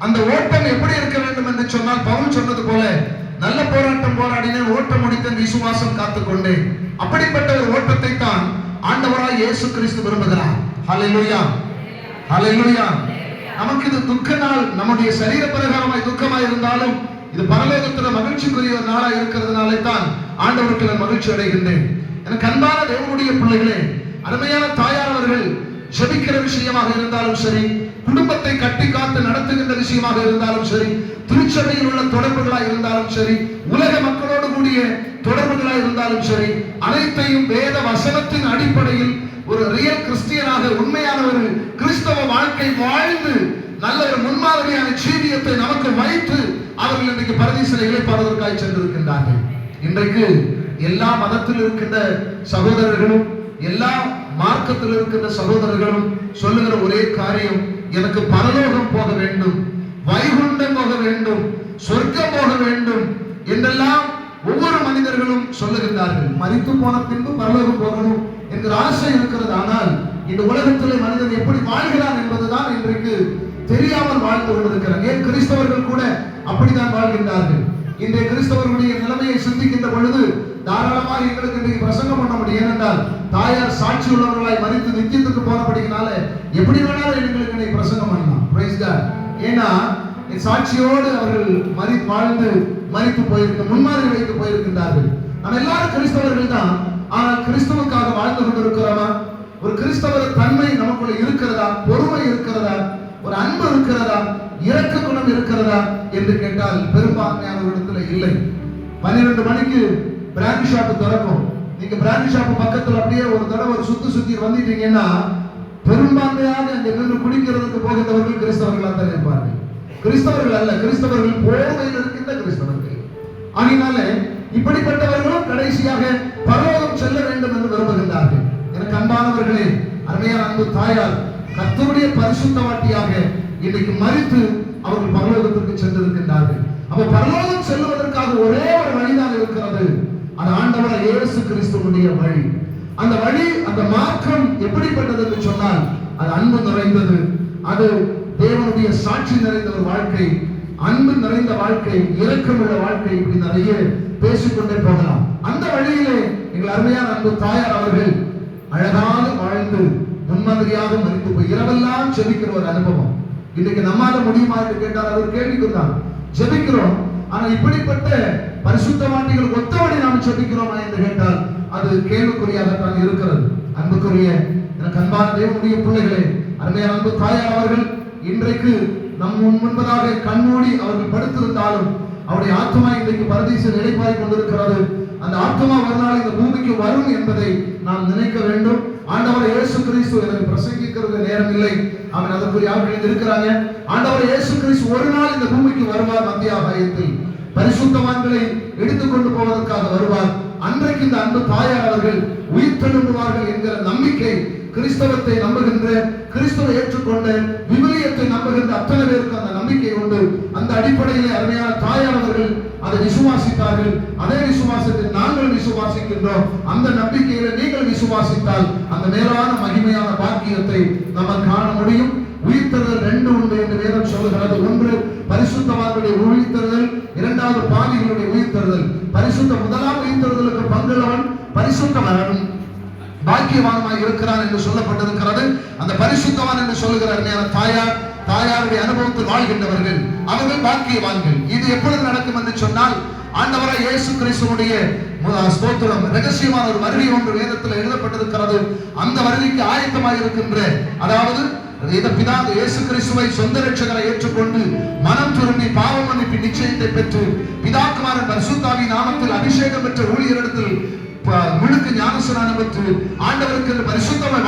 Speaker 10: அந்த ஓட்டம் எப்படி இருக்க வேண்டும் என்று சொன்னால், பவுல் சொன்னது போல நல்ல போராட்டம் போராடினேன், ஓட்டம் முடித்தேன், விசுவாசம் காத்துக்கொண்டேன். அப்படிப்பட்ட ஒரு ஓட்டத்தை தான் ஆண்டவராய் இயேசு கிறிஸ்து விரும்புகிறார். ஹல்லேலூயா, ஹல்லேலூயா. நமக்கு இது துக்க நாள், நம்முடைய சரீர பிரகாரமாய் துக்கமாய் இருந்தாலும் இது பரலோகத்தில் மகிழ்ச்சிக்குரிய ஒரு நாளாக இருக்கிறதுனாலே தான் ஆண்டவருக்கு நான் மகிழ்ச்சி அடைகின்றேன். எனக்கு அன்பான தேவனுடைய பிள்ளைகளே, அருமையான தாயார் அவர்கள் ஜெபிக்கிற விஷயமாக இருந்தாலும் சரி, குடும்பத்தை கட்டி காத்து நடத்துகின்ற விஷயமாக இருந்தாலும் சரி, திருச்சபையில் உள்ள தொடர்புகளாக இருந்தாலும் சரி, உலக மக்களோடு கூடிய தொடர்புகளாக இருந்தாலும் சரி, அனைத்தையும் வேத வசனத்தின் அடிப்படையில் ஒரு ரியல் கிறிஸ்டியனாக உண்மையான ஒரு கிறிஸ்தவ வாழ்க்கை வாழ்ந்து நல்ல ஒரு முன்மாதிரியான ஜீவியத்தை நமக்கு வைத்து அவர்கள் இன்றைக்கு பரதீசிலே இளைப்பாறுவதற்காக சென்றிருக்கின்றார்கள். இன்றைக்கு எல்லா மதத்தில் இருக்கின்ற சகோதரர்களும் எல்லா மார்க்கத்தில் இருக்கின்ற சகோதரர்களும் சொல்லுகிற ஒரே காரியம், எனக்கு பரலோகம் போக வேண்டும், வைகுண்டம் போக வேண்டும், சொர்க்கம் போக வேண்டும் என்றெல்லாம் ஒவ்வொரு மனிதர்களும் சொல்லுகின்றார்கள். மரித்து போன பின்பு பரலோகம் போகணும் என்கிற ஆசை இருக்கிறது. ஆனால் இந்த உலகத்திலே மனிதன் எப்படி வாழ்கிறான் என்பதுதான் இன்றைக்கு தெரியாமல் வாழ்ந்து கொண்டிருக்கிறார். ஏன் கிறிஸ்தவர்கள் கூட அப்படித்தான் வாழ்கின்றார்கள். இன்றைய கிறிஸ்தவர்களுடைய நிலைமையை சிந்திக்கின்ற பொழுது தாராளமாக எங்களுக்கு இன்றைக்கு பிரசங்கம் பண்ண முடியும். ஏனென்றால் தாயார் சாட்சி உள்ளவர்களாய் மரித்து நித்தியத்துக்கு போனபடினால எப்படி வேணாலும் எங்களுக்கு இன்னைக்கு பிரசங்கம் பண்ணலாம். Praise God. ஏன்னா சாட்சியோடு அவர்கள் வாழ்ந்து மரித்து போயிருக்க முன்மாதிரி வைத்து போயிருக்கின்றார்கள். நம்ம எல்லாரும் கிறிஸ்தவர்கள் தான். ஆனால் கிறிஸ்தவுக்காக வாழ்ந்து கொண்டிருக்கிறோமா? ஒரு கிறிஸ்தவ தன்மை நமக்குள்ள இருக்கிறதா? பொறுமை இருக்கிறதா? ஒரு அன்பு இருக்கிறதா? இரக்க குணம் இருக்கிறதா என்று கேட்டால் பெரும்பான்மையானவரிடத்துல இல்லை. 12 மணிக்கு பிராண்டி ஷாப் திறக்கும். நீங்க பிராண்டி ஷாப் பக்கத்துல அப்படியே ஒரு தடவை ஒரு சுத்தி வந்துட்டீங்கன்னா பெரும்பான்மையாக அங்க நின்று குடிக்கிறதுக்கு போகின்றவர்கள் கிறிஸ்தவர்களாக தான் இருப்பார்கள். கிறிஸ்தவர்கள் அல்ல, கிறிஸ்தவர்கள் போர்வையில் இருக்கின்ற கிறிஸ்தவர்கள். ஆகினால இப்படிப்பட்டவர்களும் கடைசியாக பரலோகம் செல்ல வேண்டும் என்று விரும்புகின்றார்கள். எனக்கு அன்பானவர்களே, அருமையான அன்பு தாயார் கர்த்தருடைய பரிசுத்தவாட்டியாக இன்றைக்கு மரித்து அவர்கள் பரலோகத்திற்கு சென்றிருக்கின்றார்கள். அப்ப பரலோகம் செல்வதற்காக ஒரே ஒரு வழிதான் இருக்கிறது. அது ஆண்டவராகிய இயேசு கிறிஸ்துவினுடைய வழி. அந்த வழி, அந்த மார்க்கம் எப்படிப்பட்டது என்று சொன்னால் அது அன்பு நிறைந்தது. அது தேவனுடைய சாட்சி நிறைந்த ஒரு வாழ்க்கை, அன்பு நிறைந்த வாழ்க்கை, இரக்கமுள்ள வாழ்க்கை. இப்படி நிறைய பேசிக்கொண்டே போகலாம். அந்த வழியிலே எங்கள் அருமையான அன்பு தாயார் அவர்கள் அழகாக வாழ்ந்து முன்மாதிரியாக மறித்து போய் இரவெல்லாம் ஜெபிக்கிற ஒரு அனுபவம். இன்னைக்கு நம்மால முடியுமா என்று கேட்டால் அது ஒரு கேள்விக்குதான். ஜெபிக்கிறோம், ஆனா இப்படிப்பட்ட பரிசுத்தவான்களுக்கு ஒத்தபடி நாம் ஜெபிக்கிறோமா என்று கேட்டால் அது கேள்விக்குறியாகத்தான் இருக்கிறது. அன்புக்குரிய எனக்கு அன்பான தேவனுடைய பிள்ளைகளே, அருமையான அன்பு தாயார் அவர்கள் இன்றைக்கு நம் முன்பதாக கண்மூடி அவர்கள் படுத்திருந்தாலும் அவருடைய ஆத்மா இன்றைக்கு பரதீசில் இளைப்பாய் கொண்டிருக்கிறது. அந்த ஆத்மா ஒரு நாள் இந்த பூமிக்கு வரும் என்பதை நாம் நினைக்க வேண்டும். ஆண்டவர் இயேசு கிறிஸ்து எனக்கு பிரசங்கிக்கிறது நேரம் இல்லை, அவன் அதற்குரிய ஆட்கள் இருக்கிறாங்க. ஆண்டவர் இயேசு கிறிஸ்து ஒரு நாள் இந்த பூமிக்கு வருவார், மத்திய ஆகாயத்தில் பரிசுத்தவான்களை எடுத்துக்கொண்டு போவதற்காக வருவார். அன்றைக்கு இந்த அன்பு தாயார் அவர்கள் உயிர் தெழும்புவார்கள் என்கிற நம்பிக்கை, கிறிஸ்தவத்தை நம்புகின்ற, கிறிஸ்துவை ஏற்றுக்கொண்ட, விவிலியத்தை நம்புகின்ற அத்தனை பேருக்கு அந்த நம்பிக்கை உண்டு. அந்த அடிப்படையிலே அருமையான தாயார் அவர்கள் அதை விசுவாசித்தார்கள். அதே விசுவாசத்தை நாங்கள் விசுவாசிக்கின்றோம். அந்த நம்பிக்கையில நீங்கள் விசுவாசித்தால் அந்த மேலான மகிமையான பாக்கியத்தை நம்ம காண முடியும். உயிர்த்தெழுதல் ரெண்டு உண்டு என்று வேதம் சொல்லுகிறது. ஒன்று பரிசுத்தவான்களுடைய உயிர்த்தெழுதல், இரண்டாவது பாவிகளுடைய உயிர்த்தெழுதல். முதலாம் உயிர்த்தெழுதலுக்கு பங்குள்ளவன் பரிசுத்தவான் பாக்கியவானமாய் இருக்கிறான் என்று சொல்லப்பட்டிருக்கிறது. அந்த பரிசுத்தவான் என்று சொல்லுகிற தாயாருடைய அனுபவத்தில் வாழ்கின்றவர்கள் அவர்கள் பாக்கியவான்கள். இது எப்பொழுது நடக்கும் என்று சொன்னால் ஆண்டவராய் இயேசு கிறிஸ்துவுடைய ஸ்தோத்திரம் ரகசியமான ஒரு வருகை ஒன்று வேதத்தில் எழுதப்பட்டிருக்கிறது. அந்த வருகைக்கு ஆயத்தமாக இருக்கின்ற, அதாவது பிதா இயேசு கிறிஸ்துவை சொந்த ரட்சகரை ஏற்றுக்கொண்டு மனம் திரும்பி பாவ மன்னிப்பு நிச்சயத்தை பெற்று பிதாக்குமாரன் பரிசுத்தாவின் நாமத்தில் அபிஷேகம் பெற்ற ஊழியரிடத்தில் முழுக்க ஞானஸ்நானம் பெற்று ஆண்டவருக்கு பரிசுத்தமாய்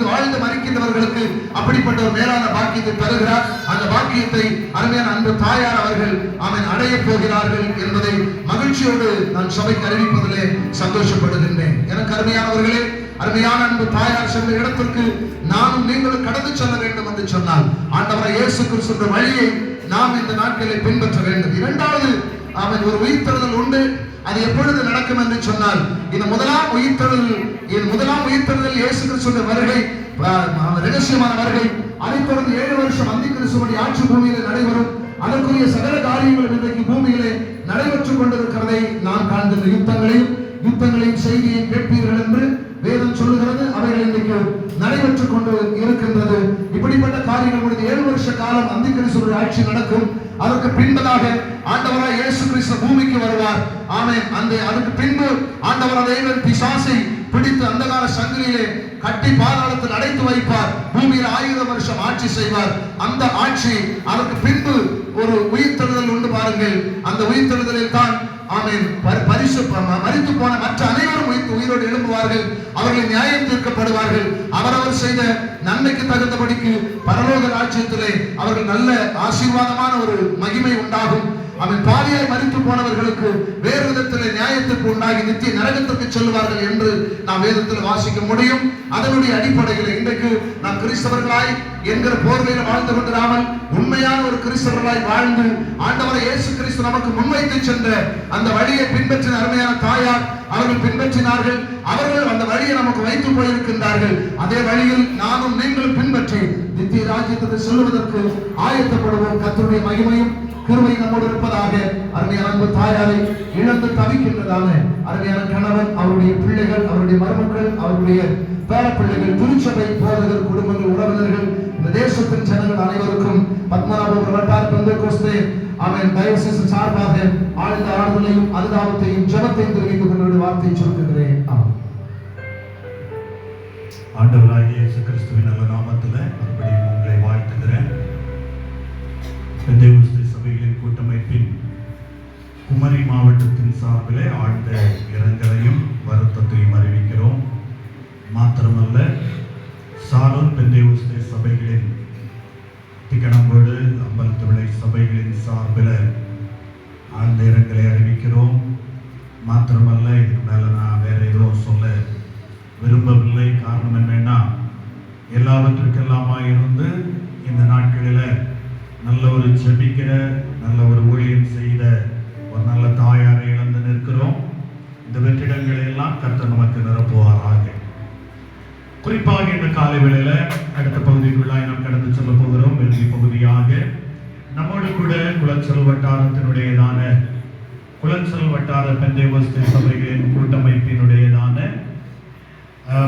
Speaker 10: வாழ்ந்து மறிக்கின்றவர்களுக்கு அப்படிப்பட்ட ஒரு மேலான பாக்கியத்தை தருகிறார். அந்த பாக்கியத்தை அருமையான அன்பு தாயார் அவர்கள் அவன் அடைய போகிறார்கள் என்பதை மகிழ்ச்சியோடு நான் சபைக்கு அறிவிப்பதிலே சந்தோஷப்படுகின்றேன். எனக்கு அருமையானவர்களே, அருமையான அன்பு தாயார் சென்ற இடத்திற்கு நானும் நீங்களும் கடந்து செல்ல வேண்டும் என்று சொன்னால் ஆண்டவராய் இயேசு கிறிஸ்துவின் வழியை நாம் இந்த நாட்களை பின்பற்ற வேண்டும். இரண்டாவது, அவன் ஒரு உயிர்த்தெழுதல் உண்டு. அது எப்பொழுது நடக்கும் என்று சொன்னால் இந்த முதலாம் உயிர்த்தெழுதல் இயேசு கிறிஸ்துவின் வருகை, ரகசியமான வருகை. அதைத் தொடர்ந்து 7 வருஷம் அந்தி கிறிஸ்துவின் ஆட்சி பூமியிலே நடைபெறும். அதற்குரிய சகல காரியங்கள் இன்றைக்கு பூமியிலே நடைபெற்றுக் கொண்டிருக்கிறதை நாம் காண்கின்ற யுத்தங்களையும் செய்தியை கேட்பீர்கள் என்று வேதம் சொல்லுகிறது. அவைகள் இன்றைக்கு நடைபெற்றுக் கொண்டு இருக்கின்றது. இப்படிப்பட்ட காரியங்கள் முடிந்து 7 வருஷ காலம் அந்தி கிறிஸ்துவின் ஆட்சி நடக்கும். அதற்கு பின்பதாக ஆண்டவராய் இயேசு கிறிஸ்து பூமிக்கு வருவார். ஆமென். அதுக்கு பின்பு ஆண்டவராய் தேவன் பிசாசை பிடித்து அந்தகார சங்கிலியிலே கட்டி பாதாளத்தில் அடைத்து வைப்பார். பூமியில் 1000 வருஷம் ஆட்சி செய்வார். அந்த ஆட்சி அதற்கு பின்பு ஒரு உயிர்த்தெழுதல் உண்டு பாருங்கள். அந்த உயிர்த்தெழுதலில் தான் ஆமென் மரித்து போன மற்ற அனைவரும் உயிரோடு எழும்புவார்கள். அவர்கள் நியாயம் தீர்க்கப்படுவார்கள். அவரவர் செய்த நன்மைக்கு தகுந்தபடிக்கு பரலோக ராஜ்யத்திலே அவர்கள் நல்ல ஆசீர்வாதமான ஒரு மகிமை உண்டாகும். அவன் பாவியாய் மரித்து போனவர்களுக்கு வேறு விதத்திலே நியாயத்திற்கு உண்டாகி நித்திய நரகத்திற்கு செல்வார்கள் என்று நாம் வேதத்தில் வாசிக்க முடியும். அதனுடைய அடிப்படையில் இன்றைக்கு நாம் கிறிஸ்தவர்களாய் என்கிற போர்வையில் வாழ்ந்து கொண்டிராமல் உண்மையான ஒரு கிறிஸ்தவர்களாய் வாழ்ந்து ஆண்டவராய் இயேசு கிறிஸ்து நமக்கு முன்வைத்து சென்ற அந்த வழியை பின்பற்றின அருமையான தாயார் அவர்கள் பின்பற்றினார்கள். அவர்கள் அந்த வழியை நமக்கு வைத்து போயிருக்கின்றார்கள். அதே வழியில் நானும் நீங்களும் பின்பற்றி நித்திய ராஜ்யத்தை செல்வதற்கு ஆயத்தப்படுவோம். கர்த்தருடைய மகிமையும் கிருபை நம்மோடு இருப்பதாக. அருமையான அன்பு தாயாரை இழந்து தவிக்கின்றதான அருமையான கணவன், அவருடைய பிள்ளைகள், அவருடைய மருமக்கள், அவருடைய பேர பிள்ளைகள், திருச்சபை போதகர் குடும்பங்கள், உறவினர்கள், இந்த தேசத்தின் ஜனங்கள் அனைவருக்கும் பத்மநாபபுரம் வட்டார பெந்தேகோஸ்தே அவன் டயோசிஸ் சார்பாக ஆழ்ந்த ஆறுதலையும் அனுதாபத்தையும் ஜெபத்தையும் தெரிவித்துக் கொண்டு வார்த்தை சொல்லுகிறேன்.
Speaker 9: ஆண்டவராகிய இயேசு கிறிஸ்துவின் நல்ல நாமத்தில் மறுபடியும் உங்களை வாழ்த்துகிறேன். பெந்தேகோஸ்தே சபைகளின் கூட்டமைப்பின் குமரி மாவட்டத்தின் சார்பிலே ஆழ்ந்த இரங்கலையும் வருத்தத்தையும் அறிவிக்கிறோம். மாத்திரமல்ல, சாலோன் பெந்தேகோஸ்தே சபைகளின் திகனம்போடு அம்பலத்துவிளை சபைகளின் சார்பில் ஆழ்ந்த இரங்கலை அறிவிக்கிறோம். மாத்திரமல்ல, இதுக்கு மேலே நான் வேற எதுவும் சொல்ல விரும்பவில்லை. காரணம் என்னன்னா, எல்லாவற்றுக்கெல்லாமா இருந்து இந்த நாட்களில் நல்ல ஒரு ஜெபிக்கிற, நல்ல ஒரு ஊழியம் செய்த ஒரு நல்ல தாயாரை இழந்து நிற்கிறோம். இந்த வெற்றிடங்களை கர்த்தர் நமக்கு நிரப்புவாராக. குறிப்பாக இந்த காலை வேளையில அடுத்த பகுதிக்குள்ளாய் நாம் கடந்து செல்ல போகிறோம். இறுதி பகுதியாக நம்மோடு கூட குளச்சல் வட்டாரத்தினுடையதான குளச்சல் வட்டார பெந்தேகோஸ்தே சபைகளின் கூட்டமைப்பினுடையதான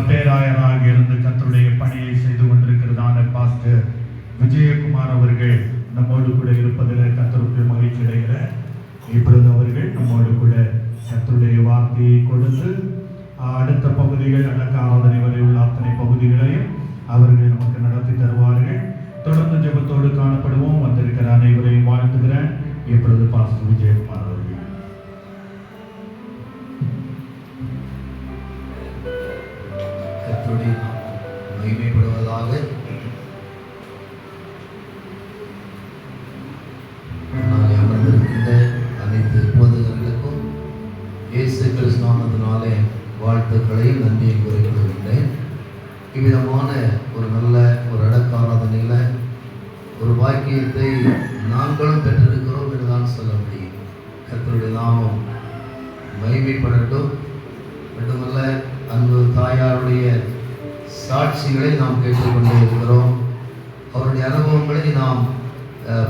Speaker 9: பேராயராக இருந்து கர்த்தருடைய பணியை செய்து கொண்டிருக்கிறதான பாஸ்டர் விஜயகுமார் அவர்கள் நம்மோடு கூட இருப்பதில் கர்த்தருக்கு மகிழ்ச்சி அடைகிற இப்பொழுது அவர்கள் நம்மோடு கூட கர்த்தருடைய வார்த்தையை கொடுத்து அடுத்த பகுதிகள் அடக்க ஆராதனை வரை உள்ள அத்தனை பகுதிகளையும் அவர்கள் நமக்கு நடத்தி தருவார்கள். தொடர்ந்து ஜெபத்தோடு காணப்படுவோம். வந்திருக்கிற அனைவரையும் வாழ்த்துகிறேன். இப்பொழுது பாஸ்டர் விஜயகுமார் அவர்கள்.
Speaker 10: கர்த்தருடைய மகிமைப்படுவதாக. அமர்ந்திருக்கின்ற அனைத்து போதகர்களுக்கும் இயேசு கிறிஸ்து நாமத்தினாலே வாழ்த்துக்களையும் நன்றியை கூறிக்கொள்கின்றேன். இவ்விதமான ஒரு நல்ல ஒரு அடக்காராதனையில் ஒரு பாக்கியத்தை நாங்களும் பெற்றிருக்கிறோம் என்றுதான் சொல்ல முடியும். கர்த்தருடைய நாமம் மகிமைப்படட்டும். மட்டுமல்ல, அன்பு தாயாருடைய சாட்சிகளை நாம் கேட்டுக்கொண்டே இருக்கிறோம். அவருடைய அனுபவங்களை நாம்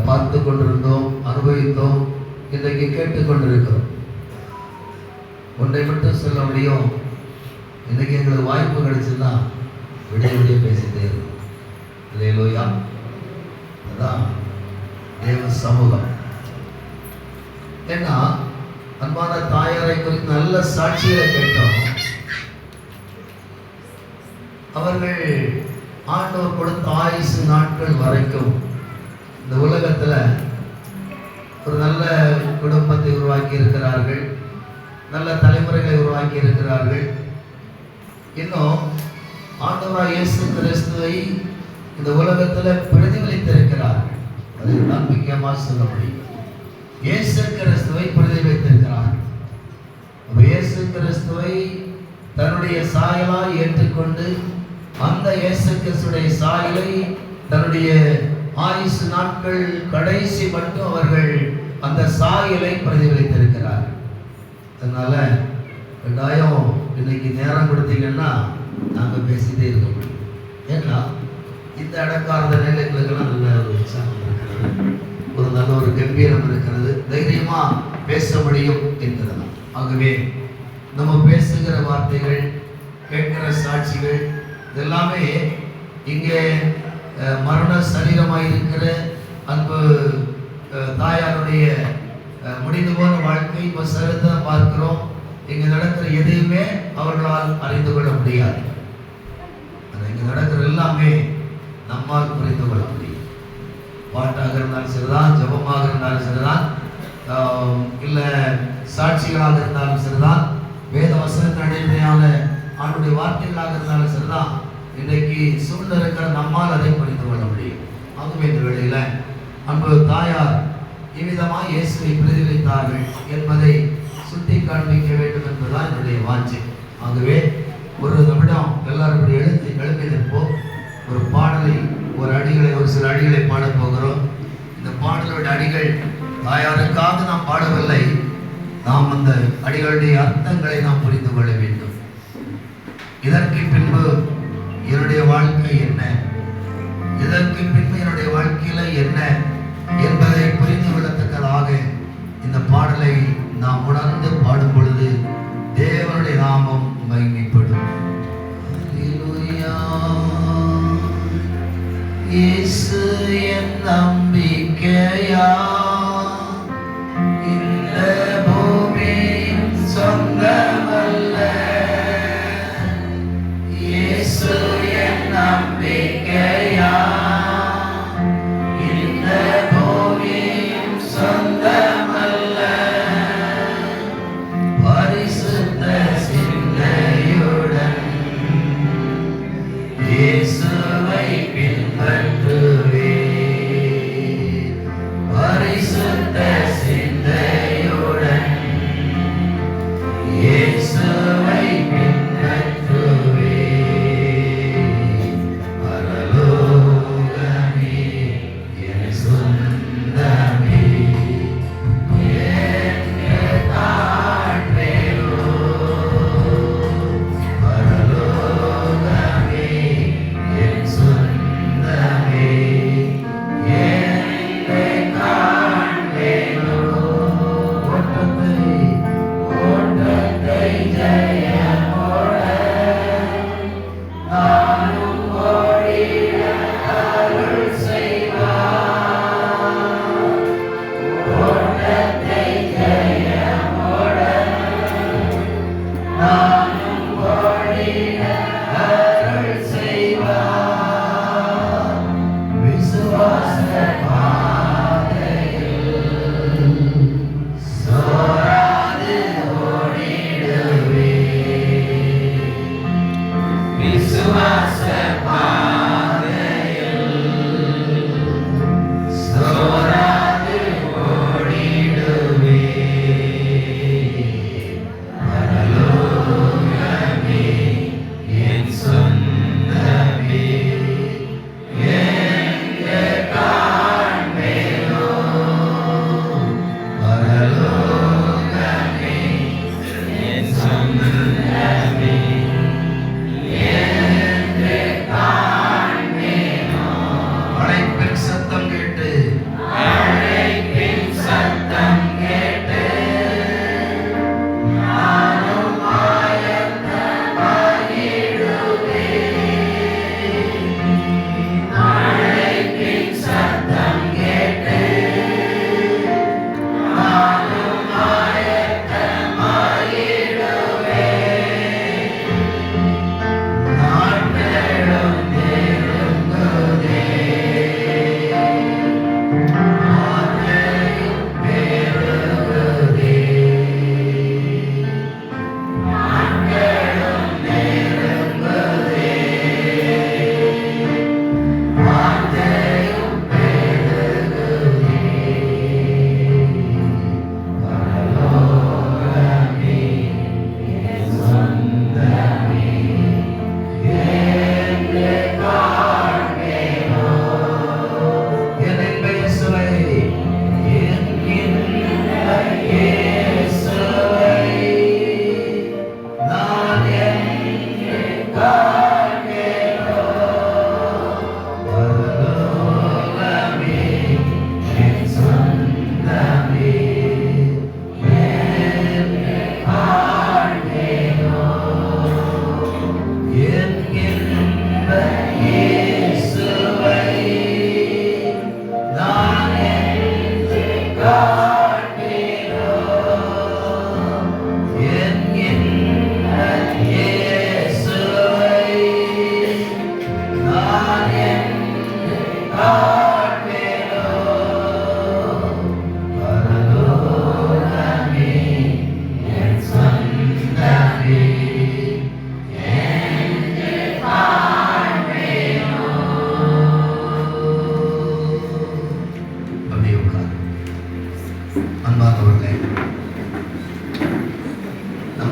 Speaker 10: பார்த்து கொண்டிருந்தோம், அனுபவித்தோம், இன்றைக்கு கேட்டுக்கொண்டிருக்கிறோம். ஒன்றை மட்டும் சொல்ல முடியும், இன்றைக்கி எங்களுக்கு வாய்ப்பு கிடைச்சதுன்னா விடிய பேசிட்டே இருக்கும். அல்லேலூயா. அதான் தேவ சமூகம். ஏன்னா அன்பான தாயாரை குறித்து நல்ல சாட்சிகளை கேட்டோம். அவர்கள் ஆண்டவர் கொடுத்த ஆயுசு நாட்கள் வரைக்கும் இந்த உலகத்தில் ஒரு நல்ல குடும்பத்தை உருவாக்கி இருக்கிறார்கள், நல்ல தலைமுறைகளை உருவாக்கி இருக்கிறார்கள். இன்னும் ஆண்டவராய் இயேசு கிறிஸ்துவை இந்த உலகத்தில் பிரதிபலித்திருக்கிறார்கள். அதை தான் முக்கியமாக சொல்ல முடியும். இயேசு கிறிஸ்துவை பிரதிபலித்திருக்கிறார். இயேசு கிறிஸ்துவை தன்னுடைய சாயலாய் ஏற்றுக்கொண்டு அந்த இயேசு கிறிஸ்துடைய சாயலை தன்னுடைய ஆயுசு நாட்கள் கடைசி மட்டும் அவர்கள் அந்த சாயலை பிரதிபலித்திருக்கிறார். அதனால கட்டாயம் இன்னைக்கு நேரம் கொடுத்தீங்கன்னா நாங்கள் பேசிட்டே இருக்க முடியும். ஏன்னா இந்த அடக்காத நிலைகளுக்கெல்லாம் நல்ல ஒரு உற்சாகம் இருக்கிறது, ஒரு நல்ல ஒரு கம்பீரம் இருக்கிறது, தைரியமா பேச முடியும் என்கிறது. ஆகவே நம்ம பேசுகிற வார்த்தைகள், கேட்கிற சாட்சிகள் இதெல்லாமே இங்கே மரண சரீரமாக இருக்கிற அன்பு தாயாருடைய முடிந்து போன வாழ்க்கை இப்போ சரிதான் பார்க்கிறோம். இங்கே நடக்கிற எதையுமே அவர்களால் அறிந்து கொள்ள முடியாது. இங்கே நடக்கிற எல்லாமே நம்மால் புரிந்து கொள்ள முடியும். பாட்டாக இருந்தாலும் சரிதான், ஜபமாக இருந்தாலும் சரிதான், இல்லை சாட்சிகளாக இருந்தாலும் சரிதான், வேத வசனத்தின் அடிப்படையான அவனுடைய வார்த்தைகளாக இருந்தாலும் சரிதான், இன்றைக்கு சூழ்நிலை இருக்கிற நம்மால் அதை புரிந்து கொள்ள முடியும். ஆகவே இந்த வேளையில் அன்பு தாயார் இவ்விதமாக இயேசுவை பிரதிபலித்தார்கள் என்பதை சுட்டி காண்பிக்க வேண்டும் என்பதுதான் என்னுடைய வாஞ்சை. ஆகவே ஒரு நிமிடம் எல்லாரும் எழுப்பி நிற்போம். ஒரு பாடலை, ஒரு சில அடிகளை பாடப் போகிறோம். இந்த பாடலுடைய அடிகள் தாயாருக்காக நாம் பாடவில்லை, நாம் அந்த அடிகளுடைய அர்த்தங்களை நாம் புரிந்து கொள்ள வேண்டும். இதற்கு பின்பு என்னுடைய வாழ்க்கை என்ன, இதற்கு பின்பு என்னுடைய வாழ்க்கையில என்ன என்பதை புரிந்து கொள்ளத்தக்கதாக இந்த பாடலை நாம் உணர்ந்து பாடும் பொழுது தேவனுடைய நாமம் மகிமைப்படும். இயேசு என் நம்பிக்கையா, இந்த பூமி சொந்தமல்ல. இயேசு என் நம்பிக்கையா, இந்த பூமி சொந்தமல்ல. பரிசுத்த சிந்தையுடன் இயேசுவை பின்பற்றுவே. பரிசுத்த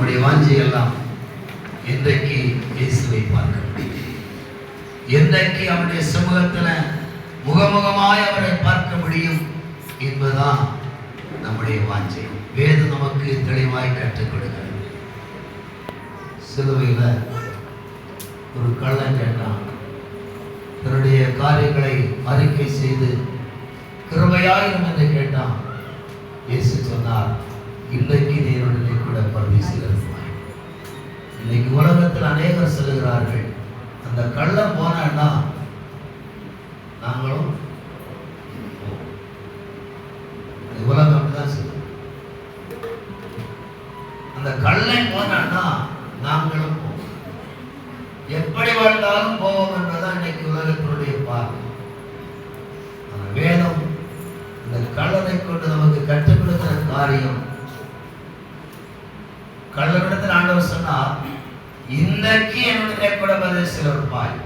Speaker 13: நம்முடைய வாஞ்சையெல்லாம் என்றைக்கு இயேசுவை பார்க்க முடியும், என்றைக்கு அவருடைய சமூகத்தில் முகமுகமாய் அவரை பார்க்க முடியும் என்பதுதான் நம்முடைய வாஞ்சை. வேதம் நமக்கு தெளிவாய் கற்றுக் கொடுக்கிறது. சிலுவையில் ஒரு கள்ளன் கேட்டான், தன்னுடைய காரியங்களை அறிக்கை செய்து கிருபையாயிரும் என்று கேட்டான். இயேசு சொன்னார், இன்றைக்கு நீருடனே கூட பரதேசிகள். இன்னைக்கு உலகத்தில் அநேகர் சொல்லுகிறார்கள், அந்த கள்ளம் போனா நாங்களும் உலகம் அப்படிதான் சொல்லுவோம். அந்த கள்ளன் போனா நாங்களும் போவோம். எப்படி வாழ்ந்தாலும் போவோம் என்பதுதான் இன்னைக்கு உலகத்தினுடைய பார்வை. வேதம் இந்த கள்ளனை கொண்டு நமக்கு கற்றுக் கொடுக்கிற காரியம், கள்ளனிடத்தில் ஆண்டவர் சொன்னார், இன்றைக்கு என்னுடைய கூட பரதேசில் இருப்பாய்.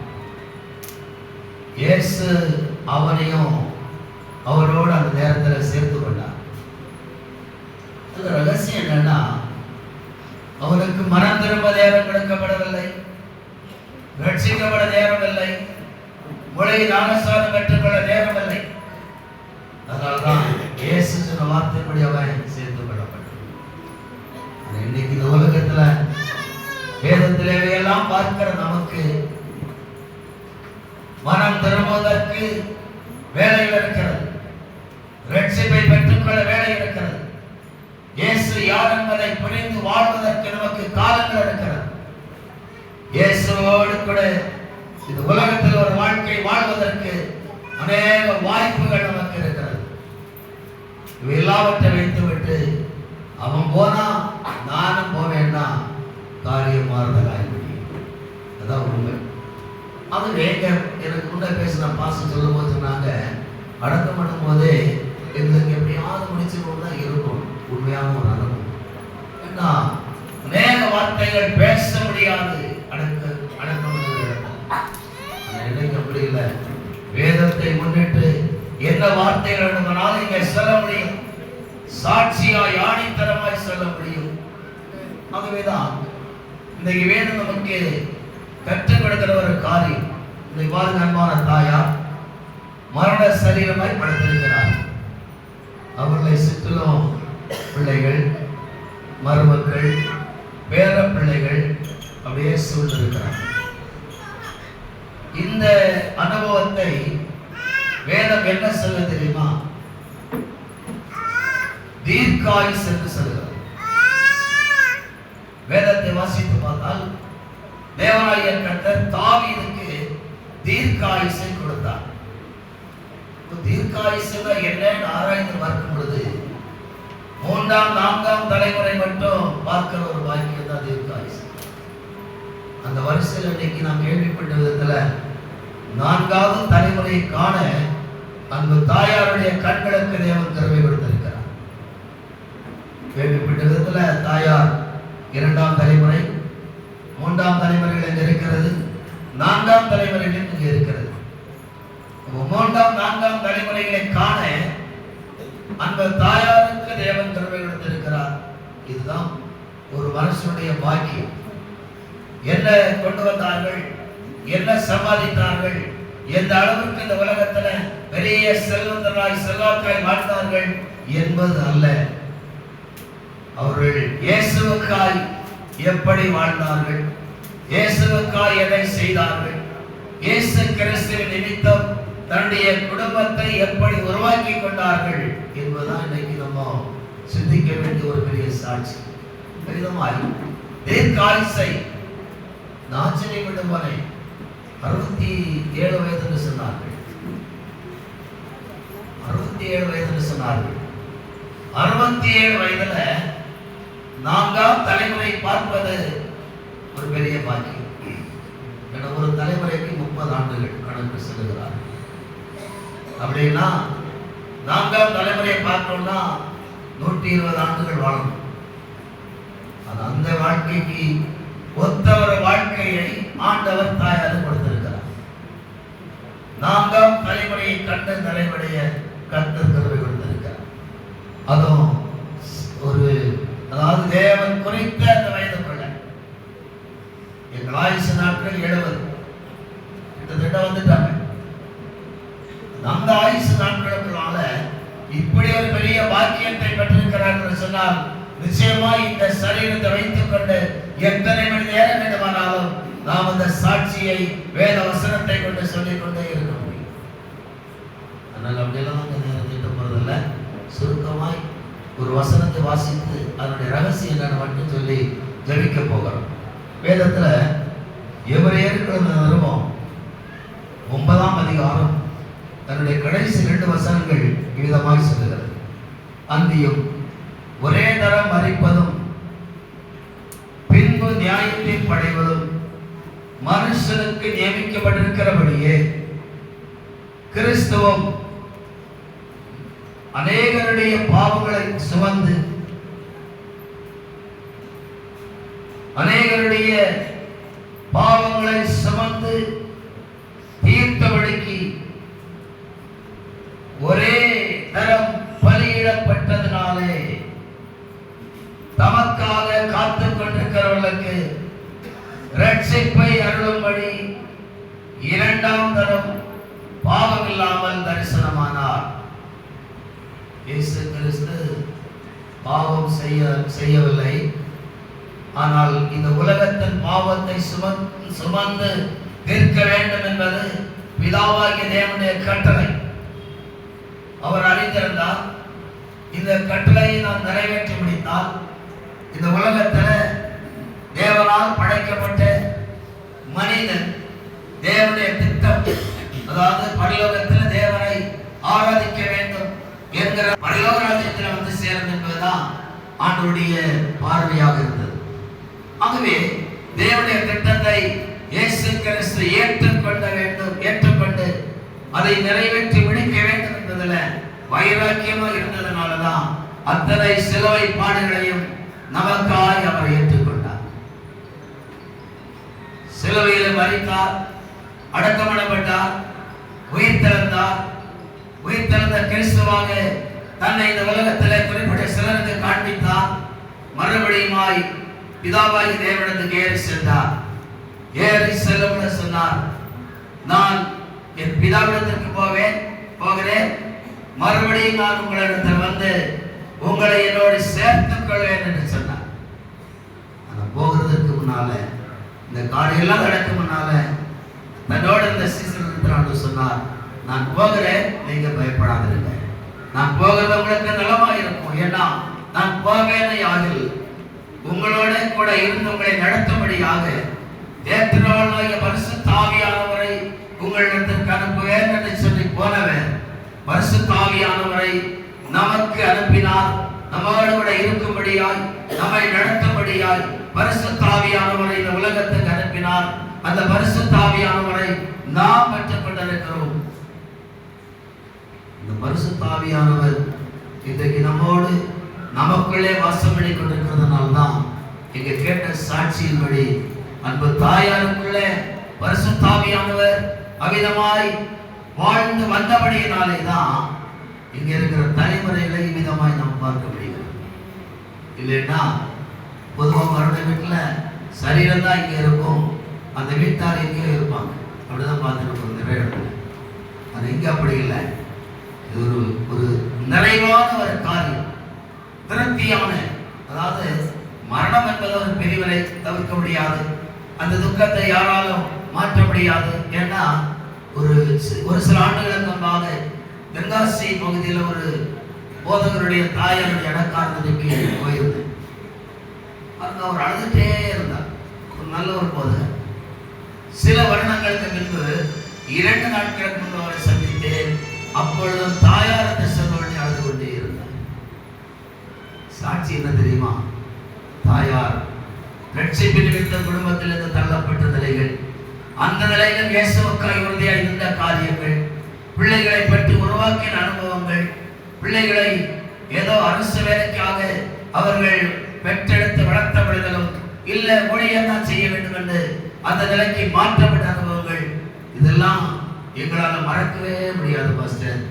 Speaker 13: இயேசு அவனையும் அவரோடு அந்த நேரத்தில் சேர்த்து கொண்டார். அந்த ரகசியம் என்னன்னா, அவனுக்கு மனம் திரும்ப நேரம் கொடுக்கப்படவில்லை, ரட்சிக்கப்பட நேரமில்லை, மொழி ஞானஸ்நானம் பெற்றுக்கொள்ள நேரமில்லை. அதனால்தான் இயேசு சொன்ன வார்த்தைப்படி அவன் சேர்த்து கொள்ளப்பட்டான். இன்னைக்கு இந்த உலகத்துல வேதத்திலே எல்லாம் பார்க்கிற நமக்கு மனம் திரும்புவதற்கு வேலையில் இருக்கிறது, ரட்சிப்பை பெற்றுக்கொள்ள வேலை இருக்கிறது. இயேசு யார் என்பதை புரிந்து வாழ்வதற்கு நமக்கு காலங்கள் இருக்கிறது. இயேசுவோடு கூட இந்த உலகத்தில் ஒரு வாழ்க்கை வாழ்வதற்கு அநேக வாய்ப்புகள் நமக்கு இருக்கிறது. இவை எல்லாவற்றை வைத்துவிட்டு அவன் போனா நானும் போவேன்னா காரியம் மாறுதலாய் முடியும். அதான் உண்மை. அது வேங்க எனக்கு முன்னே பேசின பாசம் சொல்லும் போது சொன்னாங்க, அடக்கம் பண்ணும் போதே எங்களுக்கு எப்படியாவது முடிச்சுக்கொண்டு தான் இருக்கும். உண்மையான ஒரு அனுபவம். ஏன்னா அநேக வார்த்தைகள் பேச முடியாது அடக்கம் இன்னைக்கு அப்படி இல்லை. வேதத்தை முன்னிட்டு என்ன வார்த்தைகள் வேண்டுமானாலும் இங்கே சொல்ல முடியும், சாட்சியாய் ஆணித்தரமாய் சொல்ல முடியும். ஆகவேதான் இன்னைக்கு வேதம் நமக்கு கற்றுக் கொடுக்கிற ஒரு காரியம். இன்னைக்கு பாருங்க, அன்பான தாயார் மரண சரீரமாய் படுத்திருக்கிறார். அவர்களை சுற்றிலும் பிள்ளைகள், மருமக்கள், பேர பிள்ளைகள் அப்படியே சூழ்ந்திருக்கிறார். இந்த அனுபவத்தை வேதம் என்ன சொல்ல தெரியுமா? தீர்க்காயுஸ் என்று சொல்கிறது. வேதத்தை வாசித்து பார்த்தால் தேவனாகிய கர்த்தர் தாவீதுக்கு தீர்க்காயுசை கொடுத்தார். தீர்க்காயுசுனா என்னன்னு ஆராய்ந்து பார்க்கும் பொழுது 3ஆம் 4ஆம் தலைமுறை மட்டும் பார்க்கிற ஒரு பாக்கியம் தான் தீர்க்காயுசு. அந்த வரிசையில் இன்னைக்கு நாம் கேள்விப்பட்ட விதத்துல 4ஆவது தலைமுறையை காண அந்த தாயாருடைய கண்களுக்கு தேவன் கருவை கொடுத்திருக்கிறார். கேள்விப்பட்ட விதத்துல தாயார் 2ஆம் தலைமுறை, 3ஆம் தலைமுறைகள் எங்க இருக்கிறது, 4ஆம் தலைமுறைகள் இங்க இருக்கிறது. 3ஆம் 4ஆம் தலைமுறைகளை காண அந்த தாயாருக்கு தேவன் கருவை கொடுத்திருக்கிறார். இதுதான் ஒரு மனுஷனுடைய பாக்கியம். என்ன கொண்டு வந்தார்கள், என்ன சம்பாதித்தார்கள், எந்த அளவுக்கு இந்த உலகத்துல பெரிய செல்வந்தராய் செல்வாக்காய் வாழ்ந்தார்கள் என்பது அல்ல. அவர்கள் இயேசுவுக்காய் எப்படி வாழ்ந்தார்கள், இயேசுவுக்காய் எதை செய்தார்கள், இயேசு கிறிஸ்துவின் நிமித்தம் தன்னுடைய குடும்பத்தை எப்படி உருவாக்கி கொண்டார்கள் என்பதுதான் இன்னைக்கு நம்ம சிந்திக்க வேண்டிய ஒரு பெரிய சாட்சி. பெரிதமாய் தீர்க்காயுசை நாச்சனை விடுவனை 67 வயது என்று சொன்னார்கள். 67 வயது என்று சொன்னார்கள். 67 வயதுல 4ஆம் தலைமுறை பார்ப்பது ஒரு பெரிய பாக்கியம். ஒரு தலைமுறைக்கு 30 ஆண்டுகள் கணக்கு செல்லுகிறார். அப்படின்னா 4ஆம் தலைமுறையை பார்த்தோம்னா 120 ஆண்டுகள் வாழணும். அந்த வாழ்க்கைக்கு ஒத்த ஒரு வாழ்க்கையை ஆண்டவர் தாயார் கொடுத்திருக்கிறார். 4ஆம் தலைமுறையை கண்ட தலைமுறையை கர்த்தர் கருவை கொடுத்திருக்கிறார். அதுவும் ஒரு, அதாவது தேவன் குறித்த அந்த வயது நாட்கள் 70 கிட்டத்தட்ட வந்துட்டாங்க. அந்த ஆயுசு நாட்களுக்குள்ளால இப்படி ஒரு பெரிய பாக்கியத்தை பெற்றிருக்கிறார்கள் சொன்னால் நிச்சயமா இந்த சரீரத்தை வைத்துக் கொண்டு எத்தனை மணி நேரம் வேண்டுமானாலும் நாம் அந்த சாட்சியை வேத வசனத்தை கொண்டு சொல்லிக் கொண்டே இருக்க முடியும். அதனால் அப்படியெல்லாம் அந்த நேரம் திட்ட போறதில்ல. சுருக்கமாய் ஒரு வசனத்தை வாசித்து அதனுடைய ரகசியம் என்னன்னு மட்டும் சொல்லி ஜெபிக்க போகிறோம். வேதத்துல எபிரேயருக்கு நிருபம் 9ஆம் அதிகாரம் தன்னுடைய கடைசி 2 வசனங்கள் விதமாய் சொல்லுகிறது. அந்தியும் ஒரே தரம் மரிப்பதும் பின்பு நியாயத்தை படைவதும் மனுஷனுக்கு நியமிக்கப்பட்டிருக்கிறபடியே கிறிஸ்துவும் அநேகருடைய பாவங்களை சுமந்து அநேகருடைய பாவங்களை சுமந்து தீர்த்தபடிக்கு ஒரே தரம் பலியிடப்பட்டதினாலே தமக்காக காத்துக் கொண்டிருக்கிறவர்களுக்கு ரட்சிப்பை அருளும்படி 2ஆம் தரம் பாவம் இல்லாமல் தரிசனமானார். இயேசு கிறிஸ்து பாவம் செய்யவில்லை. ஆனால் இந்த உலகத்தின் பாவத்தை சுமந்து நிற்க வேண்டும் என்பது பிதாவாகிய தேவனுடைய கட்டளை. அவர் அறிந்திருந்தார் இந்த கட்டளையை நாம் நிறைவேற்றி முடித்தால் இந்த உலகத்தில் தேவனால் படைக்கப்பட்ட மனிதன் தேவனுடைய திட்டம், அதாவது பரலோகத்தில் தேவனை ஆராதிக்க வேண்டும் என்கிற பரலோக ராஜ்யத்தில் வந்து சேரும் என்பதுதான் ஆண்டவருடைய பார்வையாக இருந்தது. ஆகவே தேவனுடைய திட்டத்தை இயேசு கிறிஸ்து ஏற்றுக்கொண்டு அதை நிறைவேற்றி முடிக்க வேண்டும் என்பதில் வைராக்கியமாக இருந்ததனாலதான் அத்தனை சிலுவை பாடுகளையும் நமக்காய் அவர் ஏற்றுக்கொண்டார். சிலுவையில் மரித்தார், அடக்கமடப்பட்டார், உயிர்த்தெழுந்த கிறிஸ்துவாக தன்னை இந்த உலகத்தில் குறிப்பிட்ட சிலருக்கு காண்பித்தார். மறுபடியுமாய் பிதாவாகி தேவனிடத்துக்கு ஏறி சென்றார். ஏறி செல்லும் சொன்னார், நான் என் பிதாவிடத்திற்கு போகிறேன், மறுபடியும் நான் உங்களிடத்தில் வந்து உங்களை என்னோடு சேர்த்துக் கொள்வேன் என்று சொன்னார். போகிறதுக்கு முன்னால இந்த காரியெல்லாம் நடக்க முன்னால தன்னோட இந்த சீசன் சொன்னார், நான் போகிறேன், நீங்க பயப்படாதிருங்க. நான் போகிறது உங்களுக்கு நலமா இருக்கும். ஏன்னா நான் போவேன் யாரில் உங்களோட கூட இருந்து உங்களை நடத்தும்படியாக ஏற்றுநோய பரிசுத்த ஆவியானவரை உங்களிடத்திற்கு அனுப்புவேன் என்று சொல்லி போனவர் பரிசுத்த ஆவியானவரை நமக்கு அனுப்பினார். நம்மோடு கூட இருக்கும்படியாய், நம்மை நடத்தும்படியாய் பரிசுத்த ஆவியானவரை இந்த உலகத்துக்கு அனுப்பினார். அந்த பரிசுத்த ஆவியானவரை நாம் பெற்றுக் கொண்டிருக்கிறோம். இந்த பரிசுத்த ஆவியானவர் இன்றைக்கு நம்மோடு நமக்குள்ளே வாசம் பண்ணி கொண்டிருக்கிறதுனால்தான் இங்க கேட்ட சாட்சியின்படி அன்பு தாயாருக்குள்ளே பரிசுத்த ஆவியானவர் அவிதமாய் வாழ்ந்து வந்தபடியினாலே தான் இங்க இருக்கிற தலைமுறைகளை விதமாய் நாம் பார்க்க முடியும். இல்லைன்னா பொதுவாக மரண வீட்டுல சரீரம் தான் இங்க இருக்கும், அந்த வீட்டார் எங்கேயோ இருப்பாங்க. அப்படிதான் பார்த்துருக்கோம் நிறைய இடத்துல. அது இங்க அப்படி இல்லை. இது ஒரு நிறைவான ஒரு காரியம், திருப்தியான, அதாவது மரணம் என்பது ஒரு பிரிவினை தவிர்க்க முடியாது. அந்த துக்கத்தை யாராலும் மாற்ற முடியாது. ஏன்னா ஒரு சில ஆண்டுகளுக்கு முன்பாக தென்காசி பகுதியில் ஒரு போதகருடைய தாயாருடைய இடக்காரத்துக்கு போயிருந்தேன். அங்க அவர் அழுதுட்டே இருந்தார். ஒரு நல்ல ஒரு போதகர். சில வருடங்களுக்கு முன்பு 2 நாட்களுக்கு முன்பு அவரை சந்தித்தேன். அப்பொழுதும் தாயாரத்தை செல்வழி அழுது கொண்டே இருந்தார். சாட்சி என்ன தெரியுமா? தாயார் ரட்சிப்பு நிமித்த குடும்பத்திலிருந்து தள்ளப்பட்ட நிலைகள், அந்த நிலையில் இயேசுவுக்காய் உறுதியாய் இருந்த காரியங்கள், பிள்ளைகளை பற்றி உருவாக்கின அனுபவங்கள், பிள்ளைகளை ஏதோ அரசு வேலைக்காக அவர்கள் பெற்றெடுத்து வளர்த்தப்படுதலும் இல்லை மொழியை தான் செய்ய வேண்டும் என்று அந்த நிலைக்கு மாற்றப்பட்ட அனுபவங்கள், இதெல்லாம் எங்களால் மறக்கவே முடியாது பாஸ்டர்.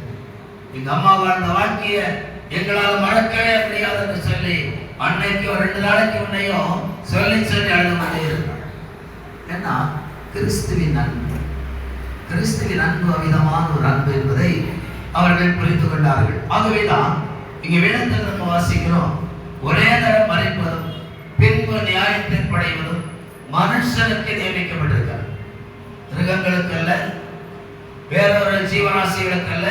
Speaker 13: எங்க அம்மா வாழ்ந்த வாழ்க்கையை எங்களால் மறக்கவே முடியாது என்று சொல்லி அன்னைக்கு ஒரு 2 நாளைக்கு முன்னையும் சொல்லி அழுது கொண்டே இருந்தார். ஏன்னா கிறிஸ்துவின் அன்பு. கிறிஸ்துவின் அன்பு அவிதமான ஒரு அன்பு என்பதை அவர்கள் புரிந்து கொண்டார்கள். ஆகவேதான் இங்க வேதத்தில் நம்ம வாசிக்கிறோம், ஒரே தரம் மறைப்பதும் பின்பு நியாயத்தின் படைவதும் மனுஷனுக்கு நியமிக்கப்பட்டிருக்கார். மிருகங்களுக்கு அல்ல, வேறொரு ஜீவராசிகளுக்கு அல்ல,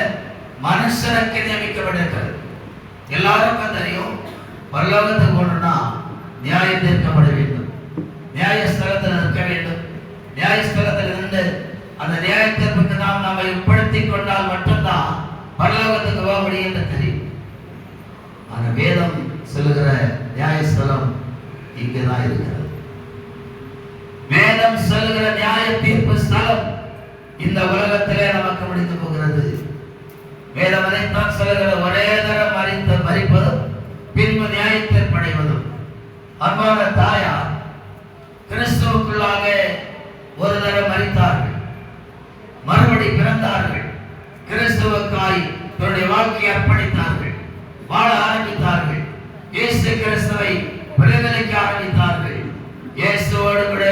Speaker 13: மனுஷனுக்கு நியமிக்கப்பட்டிருக்கிறது. எல்லாருக்கும் தெரியும், பரலோகத்துக்கு போகணும்னா நியாயம் தீர்க்கப்பட வேண்டும், நியாயஸ்தலத்தில் இருக்க வேண்டும். நியாயஸ்தலத்தில் இருந்து அந்த நியாயத்திற்கு நாம் நம்மை உட்படுத்திக் கொண்டால் மட்டும்தான் பரலோகத்துக்கு போக முடியும் என்று தெரியும். ஆனா வேதம் சொல்லுகிற நியாயஸ்தலம் இங்கேதான் இருக்கிறது. வேதம் சொல்லுகிற நியாய தீர்ப்பு ஸ்தலம் இந்த உலகத்திலே நமக்கு முடிந்து போகிறது. வேதம் அதைத்தான் சொல்லுகிற, ஒரே தரம் மறிப்பதும் பின்பு நியாயத்தில் படைவதும். அன்பான தாயார் கிறிஸ்துவுக்குள்ளாக ஒரு தரம் மறித்தார்கள், மறுபடி பிறந்தார்கள், கிறிஸ்துவுக்காய் தன்னுடைய வாழ்க்கையை அர்ப்பணித்தார்கள், வாழ ஆரம்பித்தார்கள், இயேசு கிறிஸ்துவை பிரதிபலிக்க ஆரம்பித்தார்கள், இயேசுவோடு கூட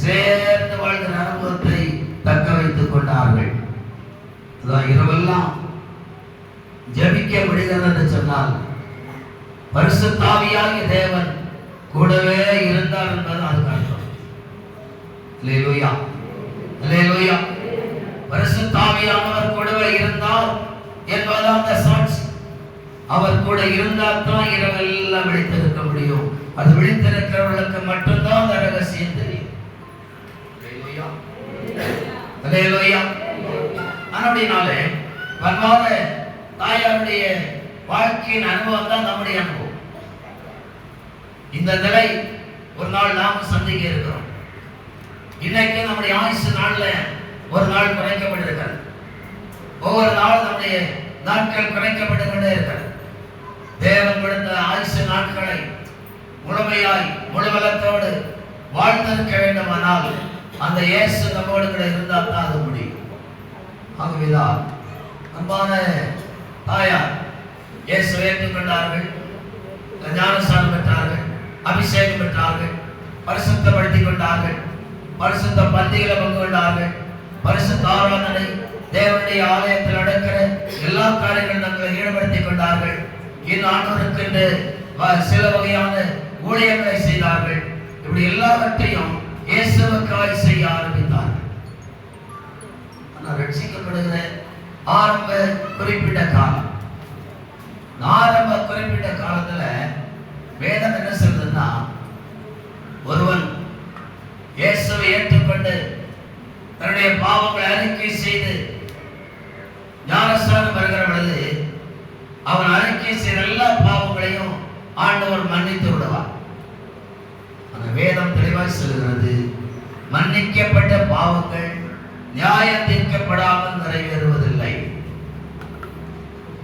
Speaker 13: சேர்ந்து வாழ்கிற அனுபவத்தை தக்க வைத்துக் கொண்டார்கள். இரவெல்லாம் ஜபிக்க முடிகிறது என்று சொன்னால் பரிசுத்த ஆவியாகிய தேவன் கூடவே இருந்தார் என்பது அதுக்கு அர்த்தம். அல்லேலூயா, அல்லேலூயா. பரிசுத்த ஆவியானவர் கூடவே இருந்தார் என்பதுதான் அந்த சாட்சி. அவர் கூட இருந்தால் தான் இரவெல்லாம் விழித்திருக்க முடியும். அது விழித்திருக்கிறவர்களுக்கு மட்டும்தான் அந்த ரகசியம் தெரியும். அல்லேலூயா, அல்லேலூயா. அப்படினாலே பரவாத தாயாருடைய வாழ்க்கையின் அனுபவம் தான் நம்முடைய அனுபவம். இந்த நிலை ஒரு நாள் நாம் சந்திக்க இருக்கிறோம். இன்னைக்கு நம்முடைய ஆயுசு நாள்ல ஒரு நாள் குறைக்கப்பட்டிருக்கிறது. ஒவ்வொரு நாள் நம்முடைய நாட்கள் குறைக்கப்பட்டு கொண்டே இருக்கிறது. தேவன் கொடுத்த ஆயுசு நாட்களை முழுமையாய் முழுவலத்தோடு வாழ்ந்திருக்க வேண்டுமானால் அந்த இயேசு நம்மோடு கூட இருந்தால் தான் அது முடியும். ஆகவேதான் அன்பான தாயார் இயேசுவை ஏற்றுக்கொண்டார்கள், ஞானஸ்நானம் பெற்றார்கள், அபிஷேகம் பெற்றார்கள், பரிசுத்தப்படுத்திக் கொண்டார்கள், பரிசுத்த பந்திகளை பங்கு கொண்டார்கள், பரிசுத்த ஆராதனை தேவனுடைய ஆலயத்தில் நடக்கிற எல்லா காரியங்களும் தங்களை ஈடுபடுத்திக் கொண்டார்கள். இந்நாட்டோருக்கு சில வகையான ஊழியர்களை செய்தார்கள். இப்படி எல்லாவற்றையும் இயேசுவுக்காய் செய்ய ஆரம்பித்தார்கள். ஆனால் ரட்சிக்கப்படுகிற ஆரம்ப குறிப்பிட்ட காலம், ஆரம்ப குறிப்பிட்ட காலத்துல வேதம் என்ன சொல்றதுன்னா, ஒருவன் இயேசுவை ஏற்றுக்கொண்டு தன்னுடைய பாவங்களை அறிக்கை செய்து ஞானஸ்நானம் வருகிற பொழுது அவன் அறிக்கை செய்த எல்லா பாவங்களையும் ஆண்டவர் மன்னித்து விடுவார். அந்த வேதம் தெளிவாய் சொல்கிறது, மன்னிக்கப்பட்ட பாவங்கள் நியாயம் தீர்க்கப்படாமல் நிறைவேறுவதில்லை.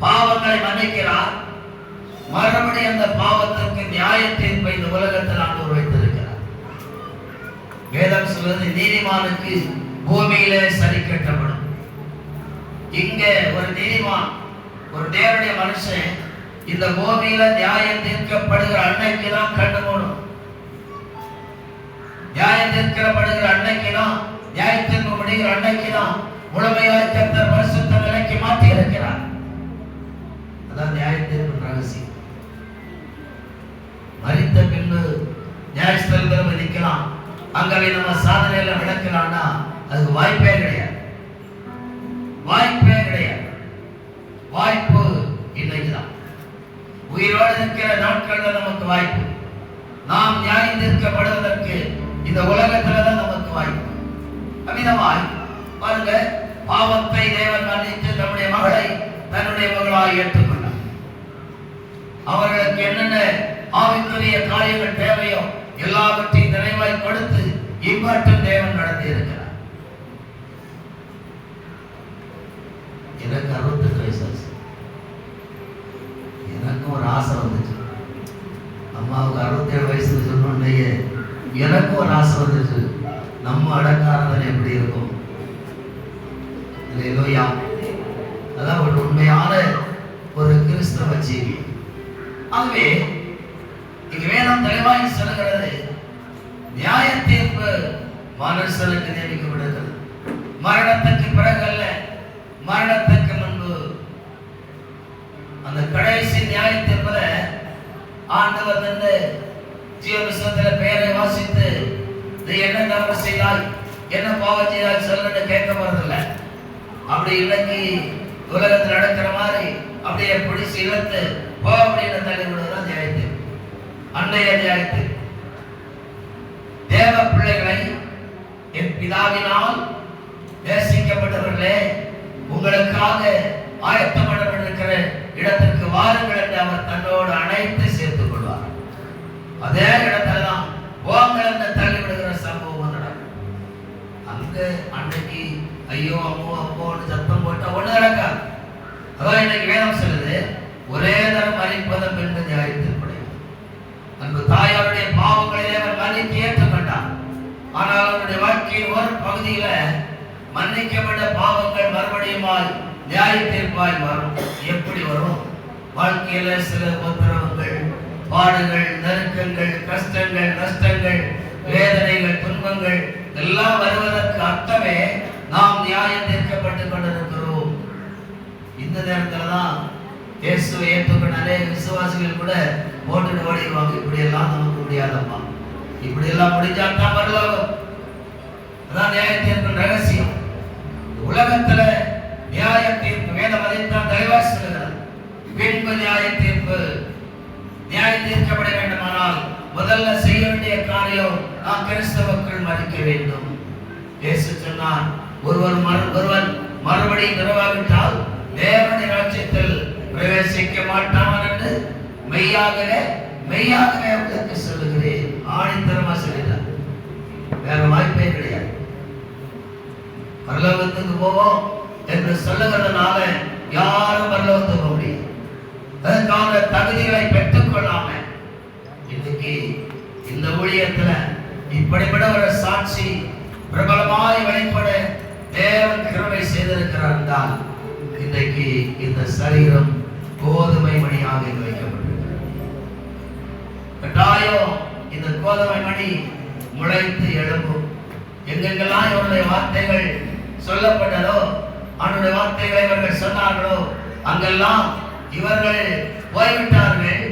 Speaker 13: பாவங்களை மன்னிக்கிறார், மறுபடியும் அந்த பாவத்திற்கு நியாய தீர்ப்பை இந்த உலகத்தில் ஆண்டவர் வைத்திருக்கிறார். வேதம் சொல்வது, நீதிமானுக்கு பூமியிலே சரி கட்டப்படும். இங்க ஒரு நீதிமான், ஒரு தேவனுடைய மனுஷன் இந்த பூமியில நியாயம் தீர்க்கப்படுகிற அன்னைக்கு தான் கண்டு மூடும். நியாயம் தீர்க்கப்படுகிற அன்னைக்கு தான், நியாய தீர்ப்பு முடிகிற அன்னைக்கு தான் முழுமையாய் கர்த்தர் பரிசுத்த நிலைக்கு மாற்றி இருக்கிறார். அதான் நியாய தீர்ப்பு ரகசியம். மரித்த பின்பு நியாயஸ்தலத்தில் நிற்கலாம், அங்கே நம்ம சாதனையில விளக்கலாம்னா அதுக்கு வாய்ப்பே கிடையாது, வாய்ப்பே கிடையாது. வாய்ப்பு இன்னைக்குதான், உயிரோடு இருக்கிற நாட்கள் தான் நமக்கு வாய்ப்பு. நாம் நியாயம் தீர்க்கப்படுவதற்கு இந்த உலகத்துல தான் நமக்கு வாய்ப்பு. அமிதமாய் பாருங்க, பாவத்தை தேவன் மன்னித்து நம்முடைய மகளை தன்னுடைய மகளாய் ஏற்றுக்கொண்டார். அவர்களுக்கு என்னென்ன ஆவிக்குரிய காரியங்கள் தேவையோ எல்லாவற்றையும் நிறைவாய் கொடுத்து இவ்வாற்றும் தேவன் நடத்தி இருக்கிறார். எனக்கு 68 வயசு, எனக்கும் ஒரு ஆசை வந்துச்சு. அம்மாவுக்கு 67 வயசுல சொன்னோன்னே எனக்கும் ஒரு ஆசை வந்துச்சு, நம்ம அடங்காரதன் எப்படி இருக்கும். அல்லேலூயா. அதான் ஒரு உண்மையான ஒரு கிறிஸ்தவ ஜீவி. ஆகவே இங்க வேதம் தெளிவாய் சொல்லுகிறது, நியாய தீர்ப்பு மனுஷனுக்கு நியமிக்கப்படுகிறது. மரணத்துக்கு பிறகல்ல, மரணத்துக்கு முன்பு. அந்த கடைசி நியாயத்திற்பட ஆண்டவர் வந்து ஜீவபுஸ்தகத்தில் பெயரை வாசித்து நீ என்ன தவறு செய்தாய், என்ன பாவம் செய்தாய் சொல்லுன்னு கேட்க போறதில்லை. அப்படி இன்னைக்கு உலகத்தில் நடக்கிற மாதிரி அப்படியே பிடிச்சி இழுத்து போ அப்படின்னு தள்ளி விடுவதுதான் நியாயத்து. அன்றைய நியாயத்து தேவ பிள்ளைகளை என் பிதாவினால் நேசிக்கப்பட்டவர்களே, உங்களுக்காக ஆயத்தம் பண்ணப்பட்டிருக்கிற இடத்திற்கு வாருங்கள் என்று அவர் தன்னோடு அனைத்து சேர்த்துக் கொள்வார். அதே இடத்துல தான் போங்கள் என்று தள்ளிவிடுகிற சம்பவம் நடக்கும். அங்க அன்னைக்கு ஐயோ அம்மோ அம்மோன்னு சத்தம் போட்டா ஒண்ணு நடக்காது. அதான் இன்னைக்கு வேதம் சொல்லுது, ஒரே தரம் மன்னிப்பதும் என்று நியாயத்திற்படி. அன்பு தாயாருடைய பாவங்களை அவர் மன்னித்து ஏற்றுக்கொண்டார். ஆனால் அவருடைய வாழ்க்கையின் ஒரு பகுதியில மன்னிக்கப்பட்ட பாவங்கள் மறுபடியுமாய் நியாய தீர்ப்பாய் வரும். எப்படி வரும்? வாழ்க்கையில சில உத்தரவுகள், பாடுகள், நெருக்கங்கள், கஷ்டங்கள், நஷ்டங்கள், வேதனைகள், துன்பங்கள் எல்லாம் வருவதற்கு அர்த்தமே நாம் நியாயம் தீர்க்கப்பட்டுக் கொண்டிருக்கிறோம். இந்த நேரத்துல தான் இயேசுவை ஏற்றுக்கொண்டாலே விசுவாசிகள் கூட போட்டுட்டு ஓடிடுவாங்க. இப்படி எல்லாம் நமக்கு முடியாதம்மா, இப்படி எல்லாம் முடிஞ்சாதான் பரலோகம். அதான் நியாய தீர்ப்பின் ரகசியம். உலகத்துல நியாய தீர்ப்பு வேதம் அதைத்தான் தெளிவாக சொல்லுகிறது. பின்பு நியாய தீர்ப்பு. நியாயம் தீர்க்கப்பட வேண்டுமானால் முதல்ல செய்ய வேண்டிய காரியம் நாம் கிறிஸ்தவர்கள் மதிக்க வேண்டும். இயேசு சொன்னார், ஒருவன் மறுபடியும் நிறுவாவிட்டால் தேவனுடைய ராஜ்யத்தில் பிரவேசிக்க மாட்டான் என்று மெய்யாகவே மெய்யாகவே உங்களுக்கு சொல்லுகிறேன். ஆணித்தரமா சொல்லிட்டார். வேற வாய்ப்பே கிடையாது. பரலோகத்துக்கு போவோம் என்று சொல்லுகிறதுனால யாரும் பரலோகத்துக்கு போக முடியாது. அதற்கான தகுதிகளை பெற்றுக் கொள்ளாம இன்னைக்கு இந்த ஊழியத்துல இப்படிப்பட்ட ஒரு சாட்சி பிரபலமாய் வெளிப்பட தேவன் கிருபை செய்திருக்கிறார் என்றால் இன்றைக்கு இந்த சரீரம் கோதுமை மணியாக வைக்கப்பட்டிருக்கிறது. கட்டாயம் இந்த கோதுமை மணி முளைத்து எழும்பும். எங்கெங்கெல்லாம் இவருடைய வார்த்தைகள் சொல்லப்பட்டதோ, அவனுடைய வார்த்தைகளை இவர்கள் சொன்னார்களோ, அங்கெல்லாம் இவர்கள் போய்விட்டார்கள்,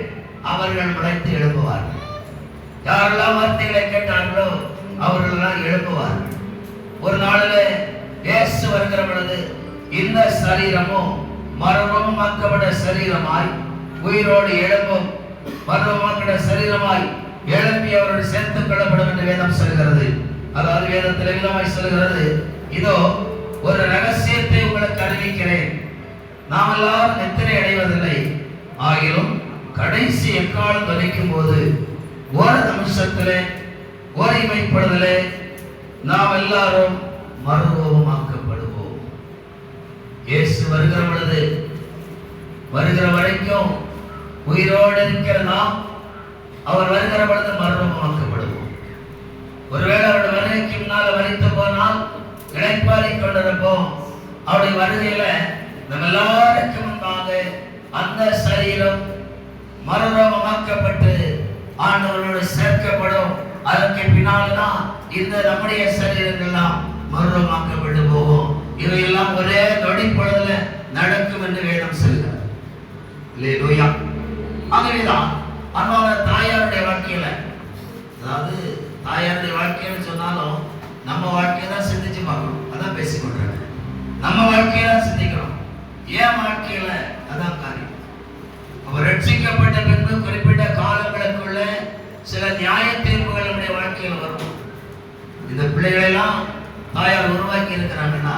Speaker 13: அவர்கள் முளைத்து எழுப்புவார்கள். யாரெல்லாம் வார்த்தைகளை கேட்டார்களோ அவர்கள் எழுப்புவார்கள். ஒரு நாளில் இயேசு வருகிற பொழுது இந்த சரீரமும் மர்மமாக்கப்பட்ட சரீரமாய் உயிரோடு எழும்பும். மர்மமாக்கப்பட்ட சரீரமாய் எழுப்பி அவர்கள் சேர்த்துக் கொள்ளப்படும் என்று வேதம் சொல்கிறது. அதாவது வேதத்தில் விதமாய் சொல்கிறது, இதோ ஒரு ரகசியத்தை உங்களுக்கு அறிவிக்கிறேன். நாம் எல்லாரும் நித்திரை அடைவதில்லை, ஆகிலும் கடைசி எக்காலம் தொலைக்கும் போது ஒரு நிமிஷத்திலே ஒரு இமைப்படுதலே நாம் எல்லாரும் மறுரூபமாக்கப்படுவோம். இயேசு வருகிற பொழுது வருகிற வரைக்கும் உயிரோடு இருக்கிற நாம் அவர் வருகிற பொழுது மறுரூபமாக்கப்படுவோம். ஒருவேளை அவருடைய வருகைக்கு முன்னால் மரித்து போனால் இளைப்பாறிக் கொண்டிருப்போம். அவருடைய வருகையில நம்ம எல்லாருக்கும் முன்பாக அந்த சரீரம் மறுரூபமாக்கப்பட்டு ஆண்டவரோடு சேர்க்கப்படும். அதற்கு பின்னால்தான் இந்த நம்முடைய சரீரங்கள்லாம் மறுரூபமாக்கப்பட்டு போகும். இவையெல்லாம் ஒரே நொடி பொழுதுல நடக்கும் என்று வேதம் சொல்கிறது. அல்லேலூயா. ஆகவேதான் அன்பான தாயாருடைய வாழ்க்கையில, அதாவது தாயாருடைய வாழ்க்கைன்னு சொன்னாலும் நம்ம வாழ்க்கையை தான் சிந்திச்சு பார்க்கணும். அதான் பேசிக்கொள்றாங்க. நம்ம வாழ்க்கையை தான் சிந்திக்கணும். ஏன் வாழ்க்கையில அதான் காரியம். அவர் ரட்சிக்கப்பட்ட பின்பு குறிப்பிட்ட காலங்களுக்குள்ள சில நியாய தீர்ப்புகள் நம்முடைய வாழ்க்கையில் வரும். இந்த பிள்ளைகளெல்லாம் தாயார் உருவாக்கி இருக்கிறாங்கன்னா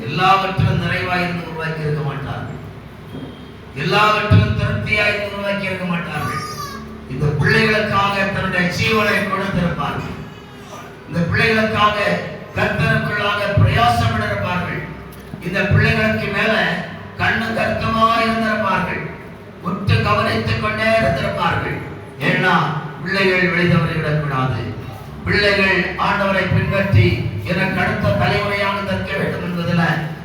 Speaker 13: எல்லாவற்றிலும் நிறைவாயிருந்து உருவாக்கி இருக்க மாட்டார்கள். எல்லாவற்றிலும் திருப்தியாயிருந்து உருவாக்கி இருக்க மாட்டார்கள். இந்த பிள்ளைகளுக்காக தன்னுடைய ஜீவனை கொடுத்திருப்பார்கள். இந்த பிள்ளைகளுக்காக கர்த்தருக்குள்ளாக பிரயாசம் இருப்பார்கள். இந்த பிள்ளைகளுக்கு மேல கண்ணு கர்த்தமாக இருந்திருப்பார்கள். உற்று கவனித்துக் கொண்டே இருந்திருப்பார்கள். ஏன்னா பிள்ளைகள் வெளிதவறிவிடக்கூடாது. பிள்ளைகள் ஆண்டவரை பின்பற்றி எனக்கு அடுத்த தலைமுறையாக தற்க வேண்டும் என்பதில்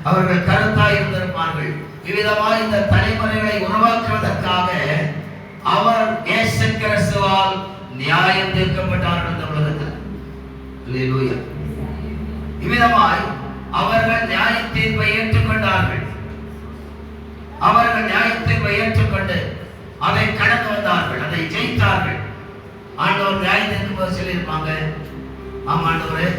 Speaker 13: அவர்கள் கருத்தாய் இருந்திருப்பார்கள். இவ்விதமாக இந்த தலைமுறைகளை உருவாக்குவதற்காக அவர் இயேசு கிறிஸ்துவால் நியாயம் தீர்க்கப்பட்டார்கள். இந்த உலகத்தில் அல்லேலூயா. இவ்விதமாய் அவர்கள் நியாய தீர்ப்பை ஏற்றுக்கொண்டார்கள். அவர்கள் நியாய தீர்ப்பை ஏற்றுக்கொண்டு அதை கடந்து வந்தார்கள், அதை ஜெயித்தார்கள். ஆண்டவர் நியாய தீர்ப்பு சொல்லியிருப்பாங்க, ஆமா ஆண்டவரே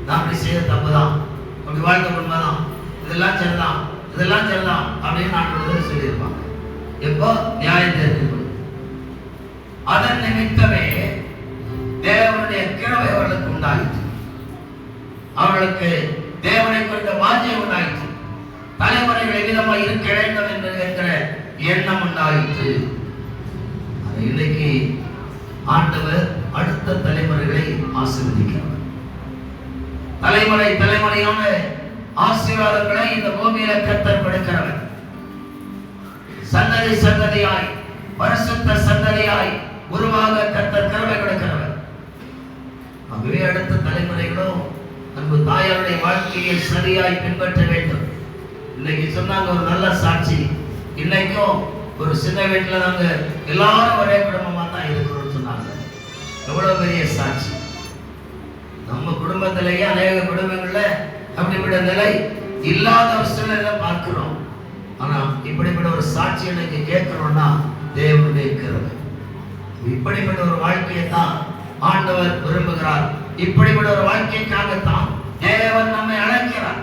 Speaker 13: நான் அப்படி செய்த தப்புதான், அப்படி வாழ்க்கை உண்மைதான், இதெல்லாம் சரிதான், இதெல்லாம் சரிதான் அப்படின்னு ஆண்டவர் சொல்லியிருப்பாங்க. எப்போ நியாய தீர்ப்பு. அதன் நிமித்தமே தேவனுடைய கிருபை அவர்களுக்கு உண்டாயிற்று. அவர்களுக்கு தேவனை குறித்த வாஞ்சை உண்டாயிற்று. தலைமுறைகள் எவ்விதமாக இருக்க வேண்டும் என்கிற எண்ணம் உண்டாயிற்று. இன்னைக்கு ஆண்டவர் அடுத்த தலைமுறைகளை ஆசீர்வதிக்கிறார். தலைமுறையான ஆசீர்வாதங்களை இந்த பூமியில கர்த்தர் கொடுக்கிறவர். சந்ததியாய் பரிசுத்த சந்ததியாய் உருவாக கர்த்தர் கிருபை கொடுக்கிறவர். ஆகவே அடுத்த தலைமுறைகளும் அன்பு தாயாருடைய வாழ்க்கையை சரியாய் பின்பற்ற வேண்டும். இன்னைக்கு சொன்னாங்க ஒரு நல்ல சாட்சி. இன்னைக்கும் ஒரு சின்ன வீட்டில் நாங்க எல்லாரும் ஒரே குடும்பமா தான் இருக்கிறோம்னு சொன்னாங்க. எவ்வளவு பெரிய சாட்சி. நம்ம குடும்பத்திலேயே அநேக குடும்பங்கள்ல அப்படிப்பட்ட நிலை இல்லாத ஒரு சூழ்நிலை பார்க்கிறோம். ஆனா இப்படிப்பட்ட ஒரு சாட்சி எனக்கு கேட்கிறோம்னா தேவனுடைய கிருபை. இப்படிப்பட்ட ஒரு வாழ்க்கையை தான் ஆண்டவர் விரும்புகிறார். இப்படிப்பட்ட ஒரு வாழ்க்கைக்காகத்தான் தேவன் நம்மை அழைக்கிறார்.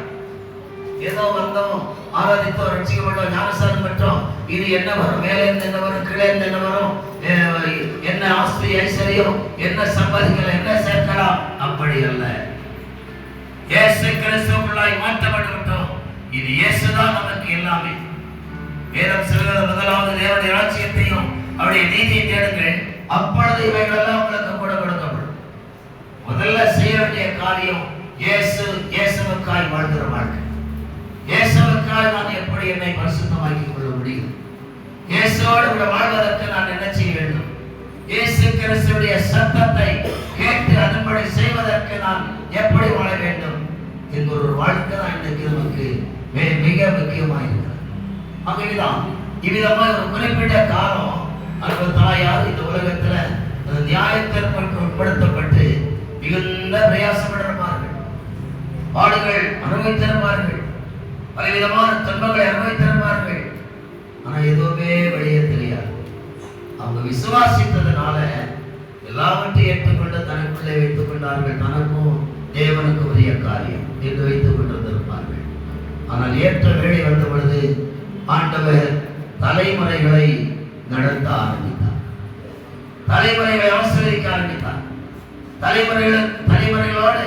Speaker 13: ஏதோ வந்தோம், ஆராதித்தோம், ரட்சிக்கப்பட்டோம், ஞானஸ்நானம் பெற்றோம், இது என்ன வரும், மேலே இருந்து என்ன வரும், கீழே இருந்து என்ன வரும், என்ன ஆஸ்தி ஐஸ்வர்யம், என்ன சம்பாதிக்கலாம், என்ன சேர்க்கலாம், அப்படி அல்ல. இயேசு கிறிஸ்துவுக்குள்ளாய் மாற்றப்பட்டுவிட்டோம். இது இயேசுதான் நமக்கு எல்லாமே. வேதம் சொல்கிற முதலாவது தேவனுடைய ராஜ்யத்தையும் அவருடைய நீதியை தேடுங்கள், அப்பொழுது இவைகளெல்லாம் உங்களுக்கு கூட கொடுக்கப்படும். முதல்ல செய்ய வேண்டிய காரியம் இயேசுவுக்காய் வாழ்கிற வாழ்க்கை. இயேசுவுக்காய் நான் எப்படி என்னை பரிசுத்தமாக்கிக் கொள்ள முடியும்? இயேசுவோடு கூட வாழ்வதற்கு நான் என்ன செய்ய வேண்டும்? இயேசு கிறிஸ்துவுடைய சத்தத்தை கேட்டு அதன்படி செய்வதற்கு நான் எப்படி வாழ வேண்டும் என்கிற ஒரு வாழ்க்கை தான் இன்னைக்கு நமக்கு மிக முக்கியமாயிருக்கிறது. ஆகவேதான் இவ்விதமாக ஒரு குறிப்பிட்ட காலம் அன்பு தாயார் இந்த உலகத்துல நியாயத்திற்கு உட்படுத்தப்பட்டு மிகுந்த பிரயாசப்படுவார்கள், பாடுகள் அனுபவித்திருப்பார்கள், பலவிதமான துன்பங்களை அனுபவித்திருப்பார்கள். ஆனா எதுவுமே வெளியே தெரியாது. அவங்க விசுவாசித்ததுனால எல்லாவற்றையும் ஏற்றுக்கொண்டு தனக்குள்ளே வைத்துக் கொண்டார்கள். தனக்கும் தேவனுக்கு உரிய காரியம் என்று வைத்துக் கொண்டிருந்திருப்பார்கள். ஆனால் ஏற்ற வேளை வந்த பொழுது ஆண்டவர் தலைமுறைகளை நடத்த ஆரம்பித்தார். தலைமுறைகளை ஆசீர்வதிக்க ஆரம்பித்தார். தலைமுறைகளோடு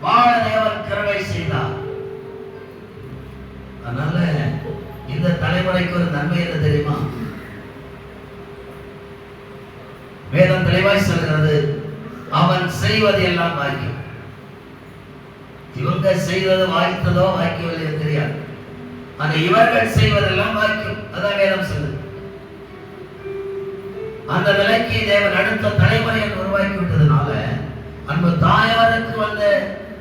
Speaker 13: வாழ தேவன் கிருபை செய்தார். அதனால இந்த தலைமுறைக்கு ஒரு நன்மை என்ன தெரியுமா? வேதம் தெளிவாய் சொல்கிறது, அவன் செய்வது எல்லாம் பாக்கியம். இவங்க செய்தது வாய்த்ததோ வாய்க்கவில்லையோ தெரியாது, ஆனா இவர்கள் செய்வதெல்லாம் வாய்க்கும். அதான் வேதம் சொல்லுது. அந்த நிலைக்கு தேவன் அடுத்த தலைமுறையை உருவாக்கி விட்டதுனால அன்பு தாயாருக்கு வந்த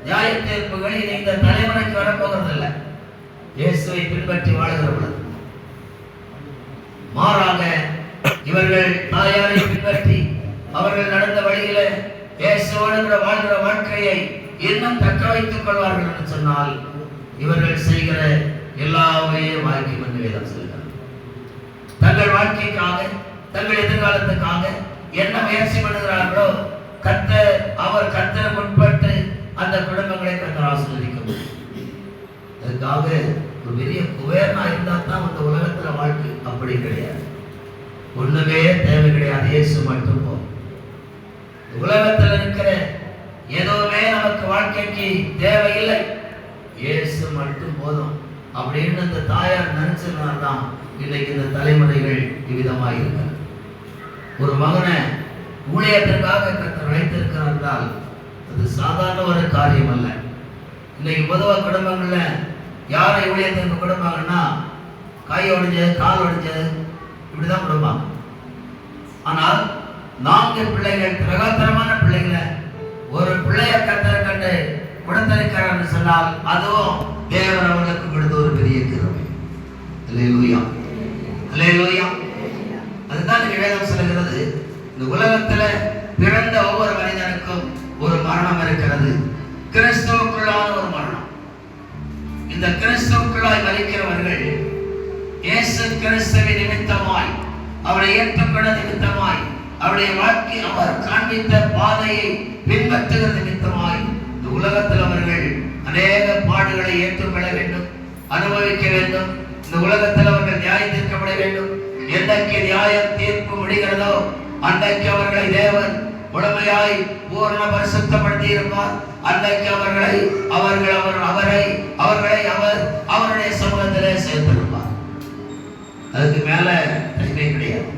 Speaker 13: நியாய தீர்ப்புகள் இனி இந்த தலைமுறைக்கு வரப்போகிறது இல்லை. இயேசுவை பின்பற்றி வாழ்கிறவர்கள் மாறாக இவர்கள் தாயாரை பின்பற்றி அவர்கள் நடந்த வழியில இயேசுவோடு வாழ்கிற வாழ்க்கையை இன்னும் தக்க வைத்துக் கொள்வார்கள் என்று சொன்னால் இவர்கள் செய்கிற எல்லாமே வாழ்க்கை என்று வேதம் சொல்கிறார். தங்கள் வாழ்க்கைக்காக தங்கள் எதிர்காலத்துக்காக என்ன முயற்சி பண்ணுகிறார்களோ கர்த்தர் முன்பட்டு அந்த குடும்பங்களை கர்த்தர் ஆசீர்வதிக்க முடியும். அதுக்காக ஒரு பெரிய குபேரனா இருந்தா தான் அந்த உலகத்துல வாழ்க்கை. அப்படி கிடையாது, ஒண்ணுமே தேவை கிடையாது. இயேசு மட்டும் போதும். உலகத்தில் இருக்கிற எதுவுமே நமக்கு வாழ்க்கைக்கு தேவையில்லை, இயேசு மட்டும் போதும் அப்படின்னு இந்த தாயார் நினைச்சதுனால்தான் இன்னைக்கு இந்த தலைமுறைகள் இவ்விதமாக இருக்கிறது. ஒரு மகனை ஊழியத்திற்காக கர்த்தர் அழைத்திருக்கிறார் என்றால் அது சாதாரண ஒரு காரியம் அல்ல. இன்னைக்கு பொதுவாக குடும்பங்கள்ல யாரை ஊழியத்திற்கு கொடுப்பாங்கன்னா கை ஒடிஞ்சது, கால் ஒடிஞ்சது, இப்படிதான் கொடுப்பாங்க. ஆனால் 4 பிள்ளைகள், பிரகாத்தரமான பிள்ளைகளை ஒரு பிள்ளைய கர்த்தர் கண்டு கொடுத்திருக்கிறார் சொன்னால் அதுவும் தேவன் அவர்களுக்கு கொடுத்த ஒரு பெரிய கிருபை. அல்லேலூயா, அல்லேலூயா. அதுதான் வேதம் சொல்லுகிறது, இந்த உலகத்துல பிறந்த ஒவ்வொரு மனிதனுக்கும் ஒரு மரணம் மரணம் இருக்கிறது, கிறிஸ்துவுக்குள்ளான ஒரு மரணம். இந்த கிறிஸ்துவுக்குள்ளாய் மரிக்கிறவர்கள் இயேசு கிறிஸ்துவின் நிமித்தமாய், அவரை ஏற்றுக்கொண்ட நிமித்தமாய், அவருடைய வாழ்க்கை அவர் காண்பித்த பாதையை பின்பற்றுகிற நிமித்தமாய் இந்த உலகத்தில் அவர்கள் அநேக பாடுகளை ஏற்றுக்கொள்ள வேண்டும், அனுபவிக்க வேண்டும். இந்த உலகத்தில் அவர்கள் நியாயம் தீர்க்கப்பட வேண்டும். என்றைக்கு நியாயம் தீர்ப்பு முடிகிறதோ அன்றைக்கு அவர்களை தேவன் முழுமையாய் பூர்ண பரிசுத்தப்படுத்தி இருப்பார். அன்றைக்கு அவர்களை அவருடைய சமூகத்திலே சேர்த்திருப்பார். அதுக்கு மேல தனிமை கிடையாது.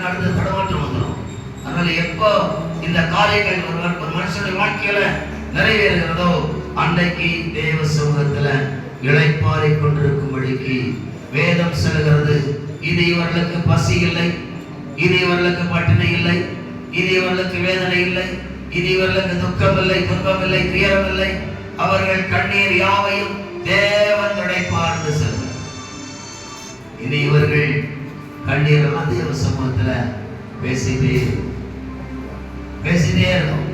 Speaker 13: அடுத்த தடமாற்றம் வந்துடும். அதனால எப்போ இந்த காரியங்கள் ஒரு மனுஷனுடைய வாழ்க்கையில நிறைவேறுகிறதோ அன்றைக்கு தேவ சமூகத்துல இளைப்பாறை கொண்டிருக்கும்படிக்கு வேதம் சொல்கிறது. இது இவர்களுக்கு பசி இல்லை, இது இவர்களுக்கு பட்டினி இல்லை, இது இவர்களுக்கு வேதனை இல்லை, இது இவர்களுக்கு துக்கம் இல்லை, துன்பம் இல்லை, துயரம் இல்லை. அவர்கள் கண்ணீர் யாவையும் தேவன் துடைப்பார் என்று சொல்கிறார். இனி இவர்கள் கண்ணீர் எல்லாம் தேவ சமூகத்துல பேசிட்டே இருக்கும்,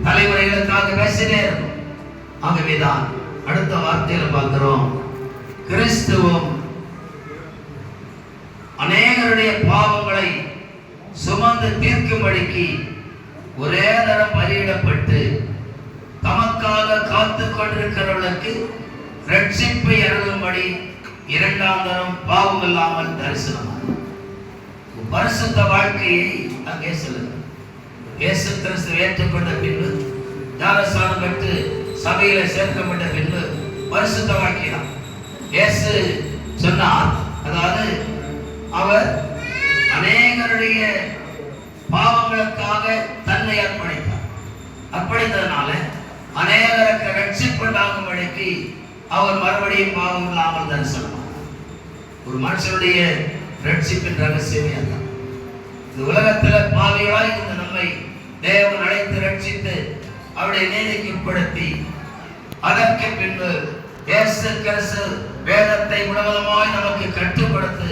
Speaker 13: தலைமுறைகளுக்காக பேசிட்டே இருக்கும். ஆகவேதான் அடுத்த வார்த்தையில பார்க்கிறோம், கிறிஸ்துவும் அநேகருடைய பாவங்களை சுமந்து தீர்க்கும்படிக்கு ஒரே தரம் பலியிடப்பட்டு தமக்காக காத்து கொண்டிருக்கிறவர்களுக்கு ரட்சிப்பை அருளும்படி இரண்டாம் தரம் பாவம் இல்லாமல் தரிசனமாக பரிசுத்த வாழ்க்கையை அங்கே சொல்லுங்க. இயேசு கிறிஸ்து ஏற்றுக்கொண்ட பின்பு, ஞானஸ்நானம் பெற்று சபையில சேர்க்கப்பட்ட பின்பு பரிசுத்த வாழ்க்கை தான். இயேசு சொன்னார், அதாவது அவர் அநேகருடைய பாவங்களுக்காக தன்னை அர்ப்பணித்தார். அர்ப்பணித்ததுனால அநேகருக்கு ரட்சிப்புண்டாகும்படிக்கு அவர் மறுபடியும் பாவம் இல்லாமல் தரிசனமானார். ஒரு மனுஷனுடைய ரட்சிப்பின் ரகசியமே அதான். இந்த உலகத்துல பாவிகளாய் இருந்த நம்மை தேவன் அழைத்து ரட்சித்து அவருடைய நீதிக்கு உட்படுத்தி அதற்கு பின்பு இயேசு கிறிஸ்து வேதத்தை முழுவதுமாய் நமக்கு கட்டுப்படுத்து,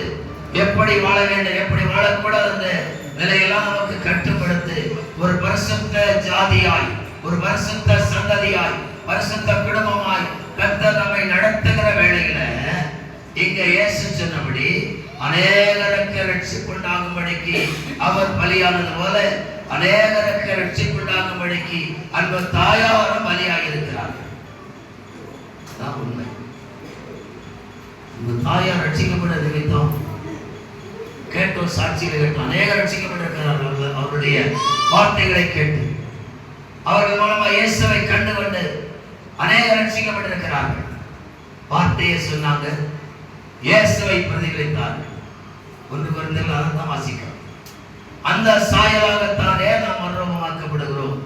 Speaker 13: எப்படி வாழ வேண்டும், எப்படி வாழக்கூடாது என்ற நிலையெல்லாம் நமக்கு கட்டுப்படுத்து ஒரு பரிசுத்த ஜாதியாய், ஒரு பரிசுத்த சந்ததியாய், பரிசுத்த குடும்பமாய் கர்த்தர் நம்மை நடத்துகிற வேளையில இங்க இயேசு சொன்னபடி அநேகருக்கு ரட்சிப்புண்டாகும்படிக்கு அவர் பலியானது போல அநேகருக்கு ரட்சிப்புண்டாகும்படிக்கு அன்பு தாயாரும் பலியாக இருக்கிறார்கள். உண்மை. தாயார் ரட்சிக்கப்பட நிமித்தம் கேட்டோம், சாட்சிகளை கேட்டோம். அநேக ரட்சிக்கப்பட்டிருக்கிறார்கள் அவருடைய வார்த்தைகளை கேட்டு. அவர்கள் மூலமா இயேசுவை கண்டு கொண்டு அநேக ரட்சிக்கப்பட்டிருக்கிறார்கள். வார்த்தையை சொன்னாங்க, இயேசுவை பிரதிபலித்தார்கள். ஒன்று குறைந்தல் அதான் வாசிக்கிறோம். அந்த சாயலாகத்தானே நாம் மர்மமாக்கப்படுகிறோம்.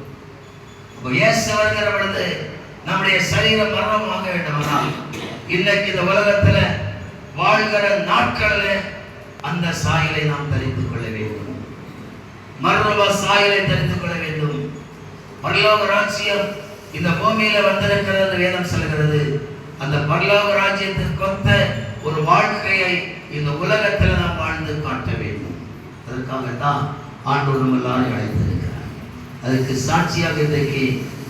Speaker 13: இயேசு வருகிற பொழுது நம்முடைய சரீரம் மர்மமாக வேண்டுமானால் இன்னைக்கு இந்த உலகத்துல வாழ்கிற நாட்களில் அந்த சாயலை நாம் தெரிந்து கொள்ள வேண்டும். மர்ம சாயலை தெரிந்து கொள்ள வேண்டும். பரலோக ராஜ்யம் இந்த பூமியில வந்திருக்கிறது வேதம் சொல்கிறது. அந்த பரலோக ராஜ்யத்திற்கொத்த ஒரு வாழ்க்கையை இந்த உலகத்தில் நாம் வாழ்ந்து காட்ட வேண்டும். அதற்காகத்தான் ஆண்டவர் நம்ம எல்லாரையும் அழைத்திருக்கிறார். அதுக்கு சாட்சியாக இன்றைக்கு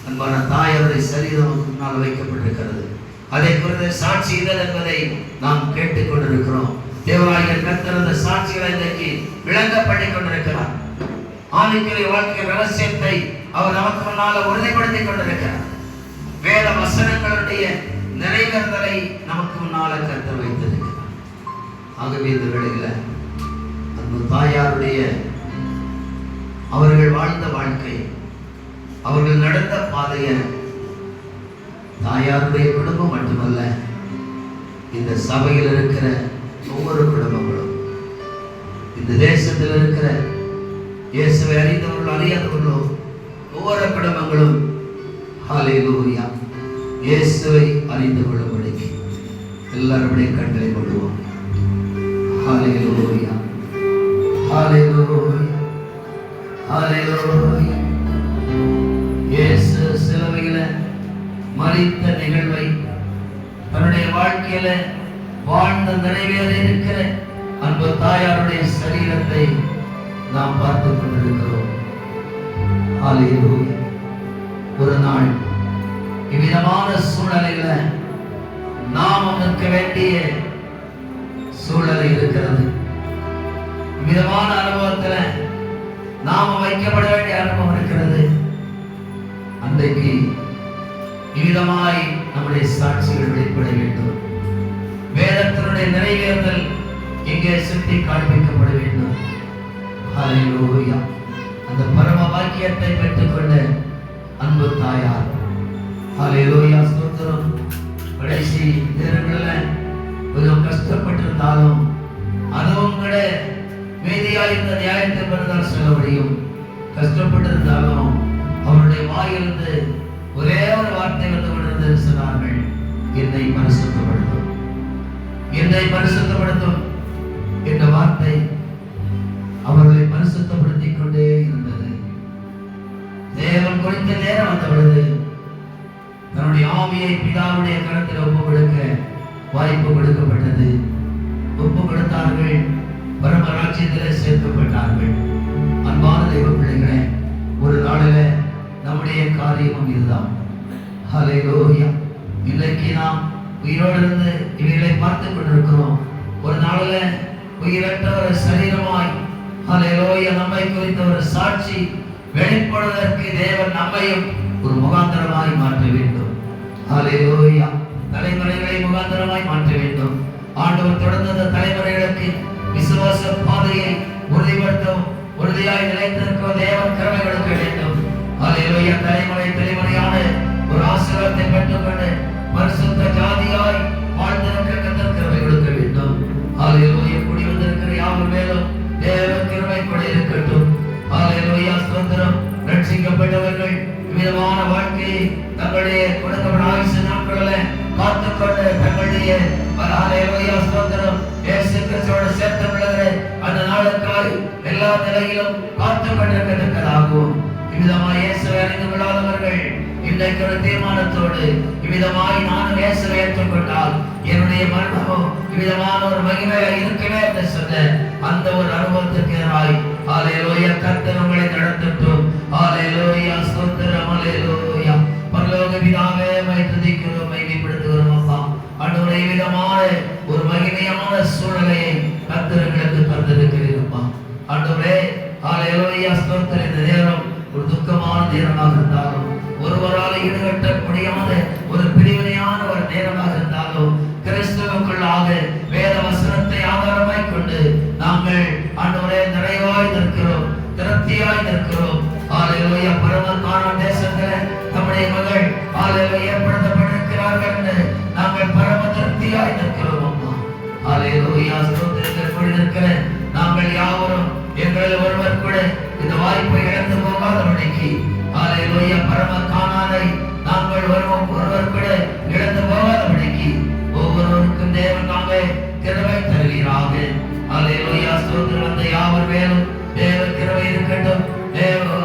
Speaker 13: அன்பான தாயாருடைய சரீரம் முன்னால் வைக்கப்பட்டிருக்கிறது. அதை குறித்த சாட்சி இதழ் என்பதை நாம் கேட்டுக்கொண்டிருக்கிறோம். தேவராயர் கர்த்தர் அந்த சாட்சிகளை இன்றைக்கு விளங்கப்பட்டுக் கொண்டிருக்கிறார். ஆவிக்குரிய வாழ்க்கை ரகசியத்தை அவர் நமக்கு முன்னால் உறுதிப்படுத்திக் கொண்டிருக்கிறார். வேத வசனங்களுடைய நிறைவேறுதலை நமக்கு முன்னால கர்த்தர் வைத்திருக்கிறார். ஆகவே இந்த வேளையில அந்த தாயாருடைய அவர்கள் வாழ்ந்த வாழ்க்கை, அவர்கள் நடந்த பாதைய தாயாருடைய குடும்பம் மட்டுமல்ல, இந்த சபையில் இருக்கிற ஒவ்வொரு குடும்பங்களும், இந்த தேசத்தில் இருக்கிற இயேசுவை அறிந்தவர்கள் அறியாதவர்களோ ஒவ்வொரு குடும்பங்களும் ஹல்லேலூயா இயேசுவை அறிந்து கொள்ளும்படிக்கு எல்லாருடைய கண்களை கொள்வோம். ஹல்லேலூயா ஹல்லேலூயா ஹல்லேலூயா. இயேசு சிலுவையில மரித்த நிகழ்வை தன்னுடைய வாழ்க்கையில வாழ்ந்த நிறைவேற இருக்கிற அன்பு தாயாருடைய சரீரத்தை நாம் பார்த்துக் கொண்டிருக்கிறோம். ஹல்லேலூயா ஒரு நாள் இவ்விதமான சூழ்நிலையில நாம் நிற்க வேண்டிய சூழ்நிலை இருக்கிறது. இவ்விதமான அனுபவத்துல நாம வைக்கப்பட வேண்டிய அனுபவம் இருக்கிறது. அன்றைக்கு இவ்விதமாய் நம்முடைய சாட்சிகள் வெளிப்பட வேண்டும். வேதத்தினுடைய நிறைவேறுதல் இங்கே சுட்டி காண்பிக்கப்பட வேண்டும். ஹல்லேலூயா. அந்த பரம வாக்கியத்தை பெற்றுக்கொண்ட அன்பு தாயார், ஹல்லேலூயா, ஸ்தோத்திரம். கடைசி நேரங்களில் கொஞ்சம் கஷ்டப்பட்டிருந்தாலும் அதுவும் கூட மீதியாக இருந்த நியாயத்தை பெறுதால் சொல்ல முடியும். கஷ்டப்பட்டிருந்தாலும் அவருடைய வாயிலிருந்து ஒரே ஒரு வார்த்தை வந்து கொண்டிருந்தது. சொன்னார்கள், என்னை பரிசுத்தப்படுத்தும், என்னை பரிசுத்தப்படுத்தும் என்ற வார்த்தை அவர்களை பரிசுத்தப்படுத்திக் கொண்டே இருந்தது. தேவன் குறித்த நேரம் வந்த பொழுது தன்னுடைய ஆவியை பிதாவுடைய கரத்தில் ஒப்பு கொடுக்க வாய்ப்பு கொடுக்கப்பட்டது. ஒப்பு கொடுத்தார்கள், பரம ராஜ்யத்தில் சேர்க்கப்பட்டார்கள். அன்பான தெய்வ பிள்ளைகளே, ஒரு நாளில நம்முடைய காரியமும் இதுதான். ஹல்லேலூயா. இன்றைக்கு நாம் உயிரோடு இருந்து இவைகளை பார்த்து கொண்டிருக்கிறோம். ஒரு நாளில உயிரற்ற ஒரு சரீரமாய், ஹல்லேலூயா, நம்மை குறித்த ஒரு சாட்சி வெளிப்படுவதற்கு தேவன் நம்மையும் ஒரு முகாந்தரமாய் மாற்ற வேண்டும். ஹல்லேலூயா. தலைமுறைகளை முகாந்தரமாய் மாற்ற வேண்டும். ஆண்டவர் தொடர்ந்து அந்த தலைமுறைகளுக்கு விசுவாச பாதையை உறுதிப்படுத்தும், உறுதியாய் நிலைத்திருக்க தேவன் கிருபை கொடுக்க வேண்டும். ஹல்லேலூயா. தலைமுறையான ஒரு ஆசீர்வாதத்தை பெற்றுக்கொண்டு பரிசுத்த ஜாதியாய் வாழ்ந்திருக்க கர்த்தர் கிருபை கொடுக்க வேண்டும். ஹல்லேலூயா. கூடி வந்திருக்கிற யாவர் மேலும் தேவ கிருபை கூட இருக்கட்டும். ஹல்லேலூயா. ஸ்தோத்திரம். ரட்சிக்கப்பட்டவர்கள் விதமான வாழ்க்கையை தங்களுடைய கொடுக்கப்பட்ட ஆயுசு நாட்களில் காத்துக்கொண்டு தங்களுடைய ஹல்லேலூயா ஸ்தோத்திரம் இயேசு கிறிஸ்துவோடு சேர்த்து விடுகிற அந்த நாளுக்காய் எல்லா நிலையிலும் காத்துக் கொண்டிருக்கத்தக்கதாகும். இவ்விதமாய் இயேசுவை அறிந்து கொள்ளாதவர்கள் இன்றைக்கு ஒரு தீர்மானத்தோடு இவ்விதமாய் நானும் இயேசுவை ஏற்றுக்கொண்டால் என்னுடைய மரணமும் இவ்விதமான ஒரு மகிமையாக இருக்கவே என்று சொன்ன அந்த ஒரு அனுபவத்திற்கு எதிராய் ஹல்லேலூயா கர்த்தர் உங்களை நடத்தட்டும். ஹல்லேலூயா ஸ்தோத்திரம். ஹல்லேலூயா. பரலோக பிதாவே, உம்மை துதிக்கிறோம், மகிமைப்படுத்துகிறோம். அப்பா ஆண்டவரே, விதமான ஒரு மகிமையான சூழ்நிலையை கர்த்தர் எங்களுக்கு தந்திருக்கிறீரப்பா. ஆண்டவரே, ஹல்லேலூயா ஸ்தோத்திரம். இந்த நேரம் ஒரு துக்கமான நேரமாக இருந்தாலும், ஒருவரால் ஈடுகட்ட முடியாத ஒரு பிரிவினையான ஒரு நேரமாக இருந்தாலும், கிறிஸ்துவுக்குள்ளாக வேத வசனத்தை ஆதாரமாய் கொண்டு நாங்கள் ஆண்டவரே நிறைவாய் நிற்கிறோம், திருப்தியாய் நிற்கிறோம். ஹல்லேலூயா. பரம கானான் தேசத்தில் நம்முடைய மகள் ஹல்லேலூயா ஏற்படுத்தப்பட்டிருக்கிறார்கள் என்று நாங்கள் பரம திருப்தியாய் நிற்கிறோம். அம்மா ஹல்லேலூயா ஸ்தோத்திரங்கள் இருக்கிற நாங்கள் யாவரும் எங்களில் ஒருவர் கூட இந்த வாய்ப்பை இழந்து போகாதபடிக்கு ஹல்லேலூயா பரம கானானை நாங்கள் ஒருவர் கூட இழந்து போகாதபடிக்கு ஒவ்வொருவருக்கும் தேவன் நாமே கிருபை தருவீராக. ஹல்லேலூயா ஸ்தோத்திரம். அந்த யாவர் மேலும் தேவ கிருபை இருக்கட்டும்.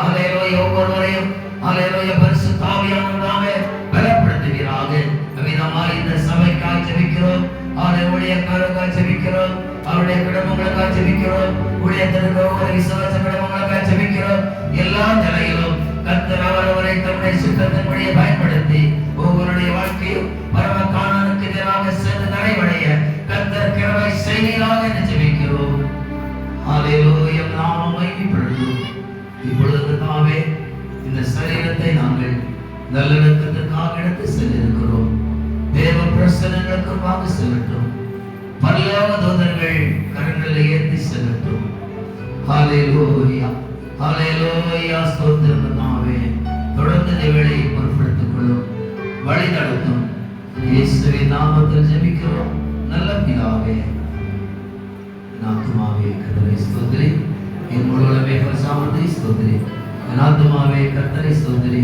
Speaker 13: ஹல்லேலூயா ஒவ்வொருவரையும் ஹல்லேலூயா பரிசுத்த ஆவியானவர் நாமே பலப்படுத்துவீராக. அவ்விதமாய் இந்த சபைக்காய் ஜெபிக்கிறோம், ஊழியக்காரருக்காய் ஜெபிக்கிறோம், அவருடைய குடும்பங்களுக்காய் ஜெபிக்கிறோம், ஊழியத்திற்கு ஒவ்வொரு விசுவாச குடும்பங்களுக்காய் ஜெபிக்கிறோம். எல்லா நிலையிலும் கர்த்தர் அவரவரை தம்முடைய சித்தத்தின்படியே பயன்படுத்தி ஒவ்வொருடைய வாழ்க்கையும் பரம கானானுக்கு எதிராக சென்று நிறைவடைய கர்த்தர் கிருபை செய்வீராக என்று ஜெபிக்கிறோம். ஹல்லேலூயா. நாமம் மகிமைப்படுத்தும். இப்பொழுது தாவே இந்த சரீரத்தை நாங்கள் நல்லடக்கத்திற்காக எடுத்து செல்லிருக்கிறோம். தேவ பிரசன்னங்களுக்கு வாங்க செல்லட்டும். பரலோக தூதர்கள் கரங்களில் ஏற்றி செல்லட்டும். ஹல்லேலூயா. ஹல்லேலூயா ஸ்தோத்திரம். தாவே தொடர்ந்து இந்த வேளையை பொறுப்படுத்திக் கொள்ளும், வழி நடத்தும். இயேசுவின் நாமத்தில் ஜெபிக்கிறோம் நல்ல பிதாவே. ஆத்துமாவே கர்த்தரை ஸ்தோத்திரி, என் முழுவதுமே பரிசுத்தரை ஸ்தோத்திரி. என் ஆத்துமாவே கர்த்தரை ஸ்தோத்திரி,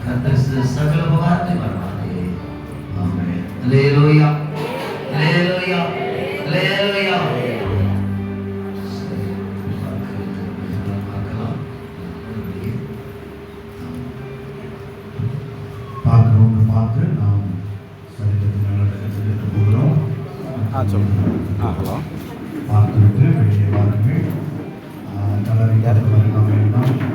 Speaker 13: கர்த்தர் சகல உபகாரத்தை மறவாதே. ஆமென். ஹல்லேலூயா. ஹல்லேலூயா. ஹல்லேலூயா.
Speaker 10: பார்க்கிறவங்க பார்த்து நாம் சரீரத்தின் நல்லடக்கத்திற்கு போகிறோம்.
Speaker 7: ஹலோ.
Speaker 10: பார்த்துவிட்டு வெளியே வாருங்கள். கலரை யாரும் வேண்டாம்.